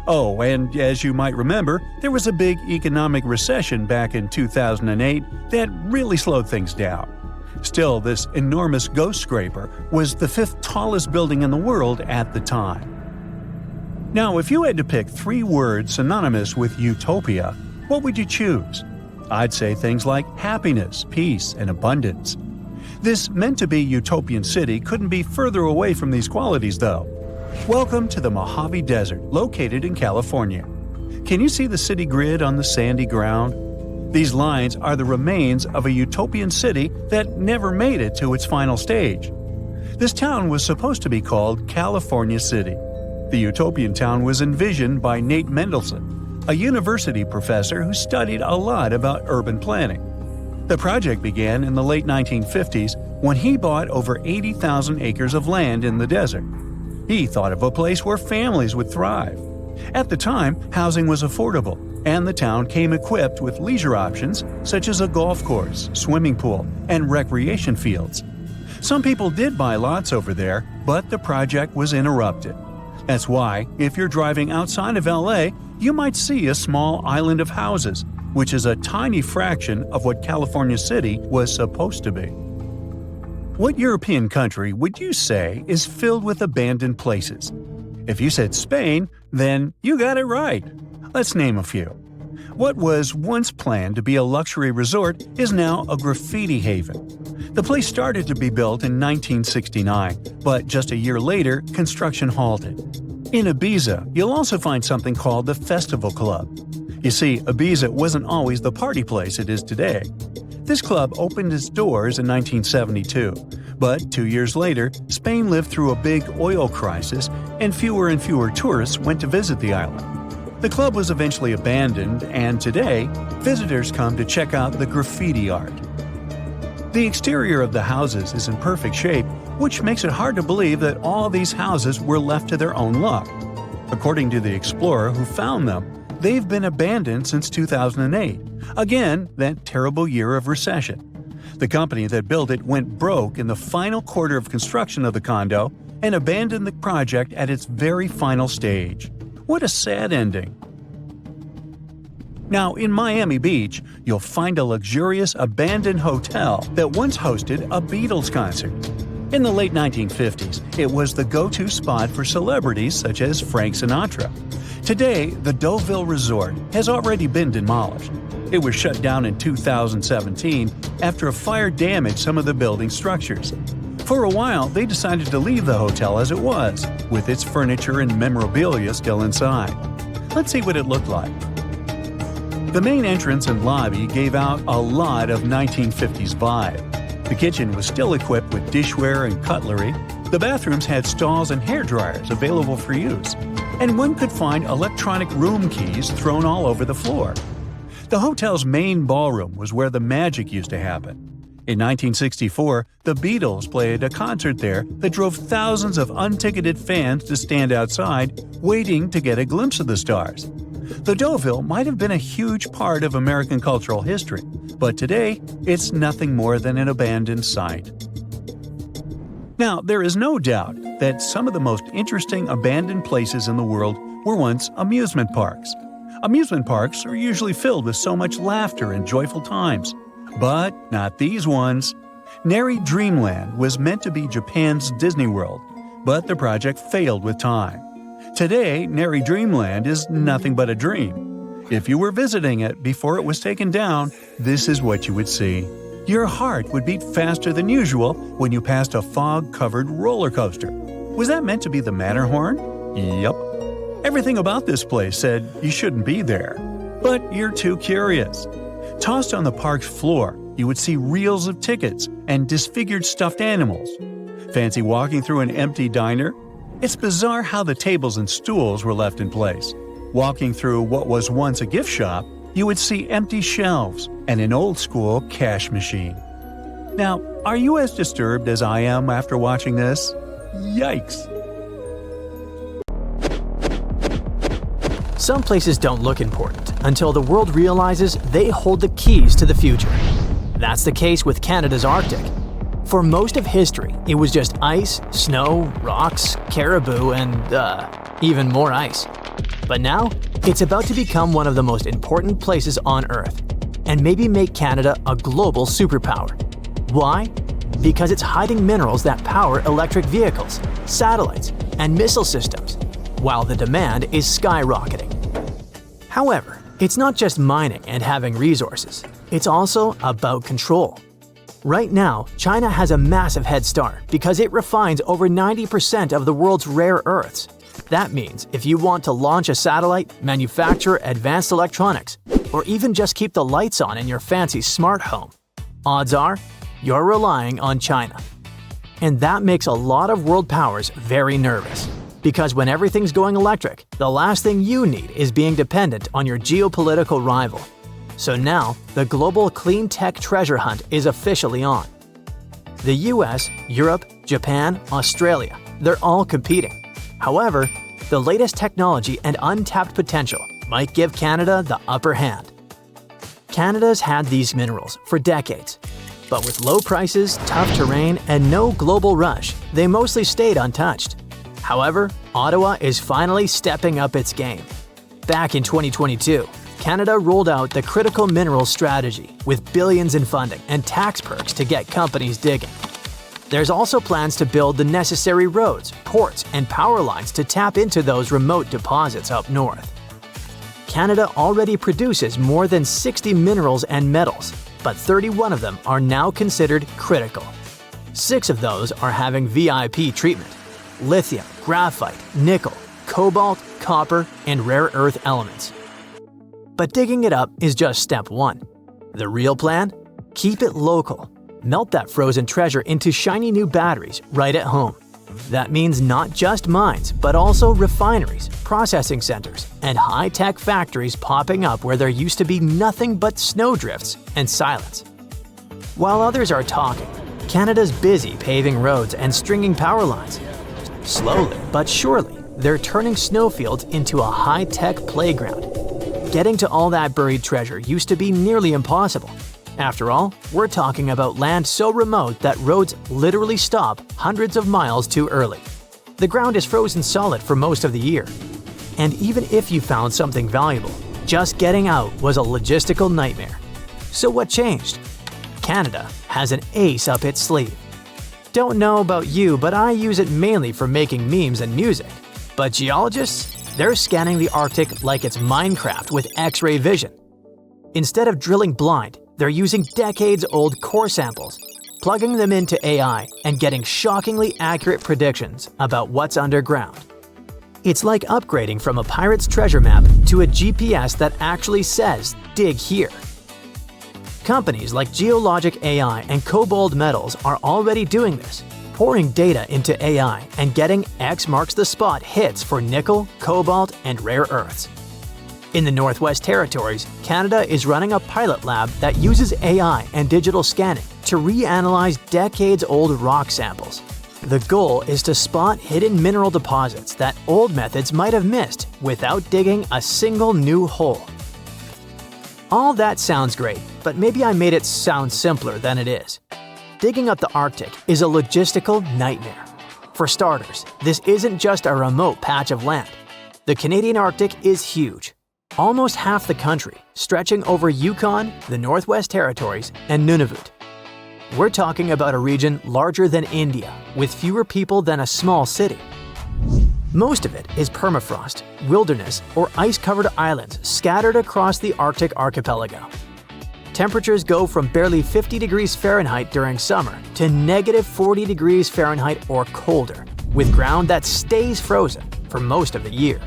Oh, and as you might remember, there was a big economic recession back in 2008 that really slowed things down. Still, this enormous ghost scraper was the 5th tallest building in the world at the time. Now, if you had to pick 3 words synonymous with utopia, what would you choose? I'd say things like happiness, peace, and abundance. This meant-to-be utopian city couldn't be further away from these qualities, though. Welcome to the Mojave Desert, located in California. Can you see the city grid on the sandy ground? These lines are the remains of a utopian city that never made it to its final stage. This town was supposed to be called California City. The utopian town was envisioned by Nate Mendelsohn, a university professor who studied a lot about urban planning. The project began in the late 1950s when he bought over 80,000 acres of land in the desert. He thought of a place where families would thrive. At the time, housing was affordable, and the town came equipped with leisure options such as a golf course, swimming pool, and recreation fields. Some people did buy lots over there, but the project was interrupted. That's why, if you're driving outside of LA, you might see a small island of houses, which is a tiny fraction of what California City was supposed to be. What European country would you say is filled with abandoned places? If you said Spain, then you got it right. Let's name a few. What was once planned to be a luxury resort is now a graffiti haven. The place started to be built in 1969, but just a year later, construction halted. In Ibiza, you'll also find something called the Festival Club. You see, Ibiza wasn't always the party place it is today. This club opened its doors in 1972, but 2 years later, Spain lived through a big oil crisis and fewer tourists went to visit the island. The club was eventually abandoned, and today, visitors come to check out the graffiti art. The exterior of the houses is in perfect shape, which makes it hard to believe that all these houses were left to their own luck. According to the explorer who found them, they've been abandoned since 2008, again, that terrible year of recession. The company that built it went broke in the final quarter of construction of the condo and abandoned the project at its very final stage. What a sad ending. Now, in Miami Beach, you'll find a luxurious abandoned hotel that once hosted a Beatles concert. In the late 1950s, it was the go-to spot for celebrities such as Frank Sinatra. Today, the Deauville Resort has already been demolished. It was shut down in 2017 after a fire damaged some of the building structures. For a while, they decided to leave the hotel as it was, with its furniture and memorabilia still inside. Let's see what it looked like. The main entrance and lobby gave out a lot of 1950s vibe. The kitchen was still equipped with dishware and cutlery. The bathrooms had stalls and hair dryers available for use. And one could find electronic room keys thrown all over the floor. The hotel's main ballroom was where the magic used to happen. In 1964, the Beatles played a concert there that drove thousands of unticketed fans to stand outside, waiting to get a glimpse of the stars. The Deauville might have been a huge part of American cultural history, but today it's nothing more than an abandoned site. Now, there is no doubt that some of the most interesting abandoned places in the world were once amusement parks. Amusement parks are usually filled with so much laughter and joyful times. But not these ones. Neri Dreamland was meant to be Japan's Disney World, but the project failed with time. Today, Neri Dreamland is nothing but a dream. If you were visiting it before it was taken down, this is what you would see. Your heart would beat faster than usual when you passed a fog-covered roller coaster. Was that meant to be the Matterhorn? Yup. Everything about this place said you shouldn't be there. But you're too curious. Tossed on the park's floor, you would see reels of tickets and disfigured stuffed animals. Fancy walking through an empty diner? It's bizarre how the tables and stools were left in place. Walking through what was once a gift shop, you would see empty shelves and an old-school cash machine. Now, are you as disturbed as I am after watching this? Yikes! Some places don't look important until the world realizes they hold the keys to the future. That's the case with Canada's Arctic. For most of history, it was just ice, snow, rocks, caribou, and even more ice. But now, it's about to become one of the most important places on Earth, and maybe make Canada a global superpower. Why? Because it's hiding minerals that power electric vehicles, satellites, and missile systems, while the demand is skyrocketing. However, it's not just mining and having resources, it's also about control. Right now, China has a massive head start because it refines over 90% of the world's rare earths. That means if you want to launch a satellite, manufacture advanced electronics, or even just keep the lights on in your fancy smart home, odds are you're relying on China. And that makes a lot of world powers very nervous. Because when everything's going electric, the last thing you need is being dependent on your geopolitical rival. So now, the global clean tech treasure hunt is officially on. The US, Europe, Japan, Australia, they're all competing. However, the latest technology and untapped potential might give Canada the upper hand. Canada's had these minerals for decades, but with low prices, tough terrain, and no global rush, they mostly stayed untouched. However, Ottawa is finally stepping up its game. Back in 2022, Canada rolled out the Critical Minerals Strategy with billions in funding and tax perks to get companies digging. There's also plans to build the necessary roads, ports, and power lines to tap into those remote deposits up north. Canada already produces more than 60 minerals and metals, but 31 of them are now considered critical. 6 of those are having VIP treatment: lithium, graphite, nickel, cobalt, copper, and rare earth elements. But digging it up is just step 1. The real plan? Keep it local. Melt that frozen treasure into shiny new batteries right at home. That means not just mines, but also refineries, processing centers, and high-tech factories popping up where there used to be nothing but snowdrifts and silence. While others are talking, Canada's busy paving roads and stringing power lines. Slowly but surely, they're turning snowfields into a high-tech playground. Getting to all that buried treasure used to be nearly impossible. After all, we're talking about land so remote that roads literally stop hundreds of miles too early. The ground is frozen solid for most of the year. And even if you found something valuable, just getting out was a logistical nightmare. So what changed? Canada has an ace up its sleeve. Don't know about you, but I use it mainly for making memes and music. But geologists? They're scanning the Arctic like it's Minecraft with X-ray vision. Instead of drilling blind, they're using decades-old core samples, plugging them into AI, and getting shockingly accurate predictions about what's underground. It's like upgrading from a pirate's treasure map to a GPS that actually says, "Dig here." Companies like Geologic AI and Cobalt Metals are already doing this, pouring data into AI and getting X marks the spot hits for nickel, cobalt, and rare earths. In the Northwest Territories, Canada is running a pilot lab that uses AI and digital scanning to reanalyze decades-old rock samples. The goal is to spot hidden mineral deposits that old methods might have missed without digging a single new hole. All that sounds great, but maybe I made it sound simpler than it is. Digging up the Arctic is a logistical nightmare. For starters, this isn't just a remote patch of land. The Canadian Arctic is huge. Almost half the country, stretching over Yukon, the Northwest Territories, and Nunavut. We're talking about a region larger than India, with fewer people than a small city. Most of it is permafrost, wilderness, or ice-covered islands scattered across the Arctic archipelago. Temperatures go from barely 50 degrees Fahrenheit during summer to negative 40 degrees Fahrenheit or colder, with ground that stays frozen for most of the year.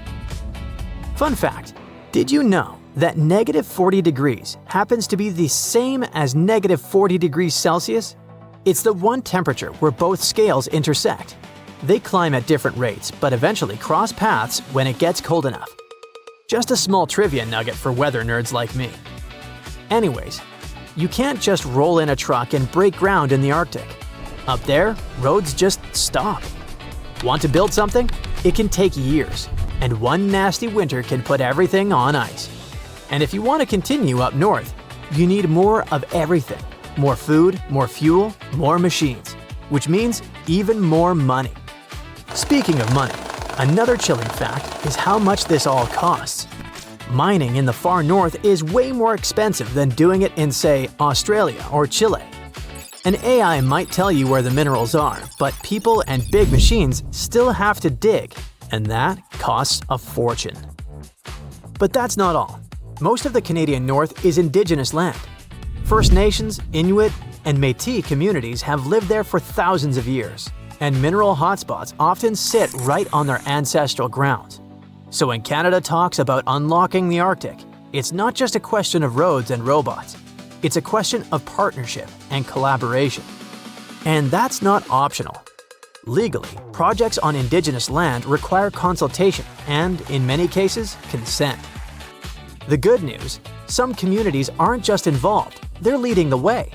Fun fact, did you know that negative 40 degrees happens to be the same as negative 40 degrees Celsius? It's the one temperature where both scales intersect. They climb at different rates, but eventually cross paths when it gets cold enough. Just a small trivia nugget for weather nerds like me. Anyways, you can't just roll in a truck and break ground in the Arctic. Up there, roads just stop. Want to build something? It can take years. and one nasty winter can put everything on ice. And if you want to continue up north, you need more of everything. More food, more fuel, more machines, which means even more money. Speaking of money, another chilling fact is how much this all costs. Mining in the far north is way more expensive than doing it in, say, Australia or Chile. An AI might tell you where the minerals are, but people and big machines still have to dig, and that costs a fortune. But that's not all. Most of the Canadian North is Indigenous land. First Nations, Inuit, and Métis communities have lived there for thousands of years, and mineral hotspots often sit right on their ancestral grounds. So when Canada talks about unlocking the Arctic, it's not just a question of roads and robots. It's a question of partnership and collaboration. And that's not optional. Legally, projects on Indigenous land require consultation and, in many cases, consent. The good news, some communities aren't just involved, they're leading the way.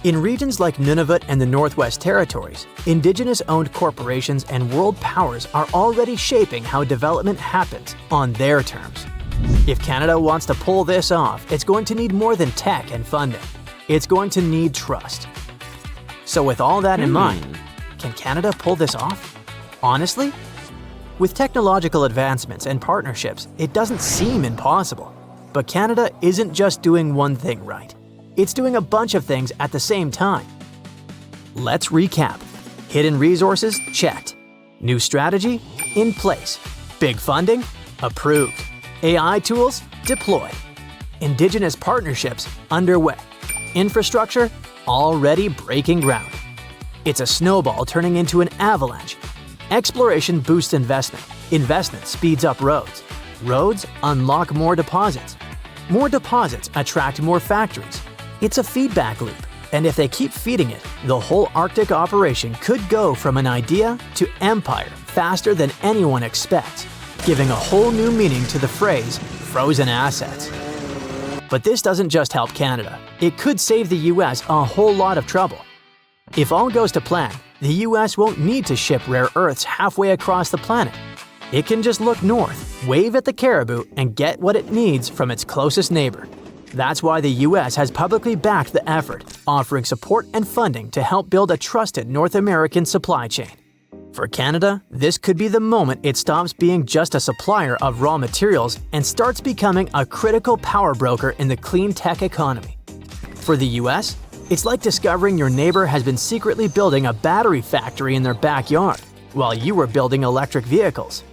In regions like Nunavut and the Northwest Territories, Indigenous-owned corporations and world powers are already shaping how development happens on their terms. If Canada wants to pull this off, it's going to need more than tech and funding. It's going to need trust. So with all that in mind, can Canada pull this off? Honestly? With technological advancements and partnerships, it doesn't seem impossible. But Canada isn't just doing one thing right. It's doing a bunch of things at the same time. Let's recap. Hidden resources? Checked. New strategy? In place. Big funding? Approved. AI tools? Deployed. Indigenous partnerships? Underway. Infrastructure? Already breaking ground. It's a snowball turning into an avalanche. Exploration boosts investment. Investment speeds up roads. Roads unlock more deposits. More deposits attract more factories. It's a feedback loop, and if they keep feeding it, the whole Arctic operation could go from an idea to empire faster than anyone expects, giving a whole new meaning to the phrase frozen assets. But this doesn't just help Canada. It could save the US a whole lot of trouble. If all goes to plan, the US won't need to ship rare earths halfway across the planet. It can just look north, wave at the caribou, and get what it needs from its closest neighbor. That's why the US has publicly backed the effort, offering support and funding to help build a trusted North American supply chain. For Canada, this could be the moment it stops being just a supplier of raw materials and starts becoming a critical power broker in the clean tech economy. For the US, it's like discovering your neighbor has been secretly building a battery factory in their backyard while you were building electric vehicles.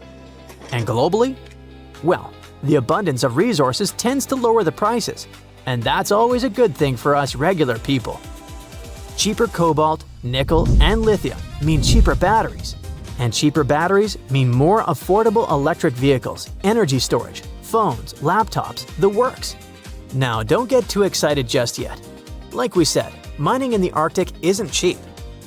And globally? Well, the abundance of resources tends to lower the prices, and that's always a good thing for us regular people. Cheaper cobalt, nickel, and lithium mean cheaper batteries, and cheaper batteries mean more affordable electric vehicles, energy storage, phones, laptops, the works. Now, don't get too excited just yet. Like we said, mining in the Arctic isn't cheap,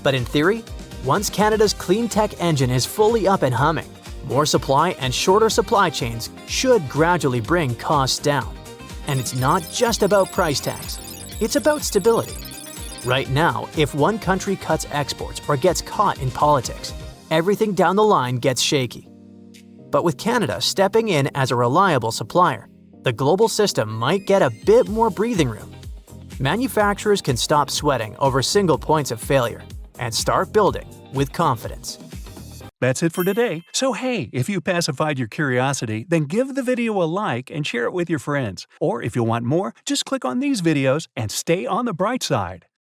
but in theory, once Canada's clean tech engine is fully up and humming, more supply and shorter supply chains should gradually bring costs down. And it's not just about price tags, it's about stability. Right now, if one country cuts exports or gets caught in politics, everything down the line gets shaky. But with Canada stepping in as a reliable supplier, the global system might get a bit more breathing room. Manufacturers can stop sweating over single points of failure and start building with confidence. That's it for today. So hey, if you pacified your curiosity, then give the video a like and share it with your friends. Or if you want more, just click on these videos and stay on the bright side.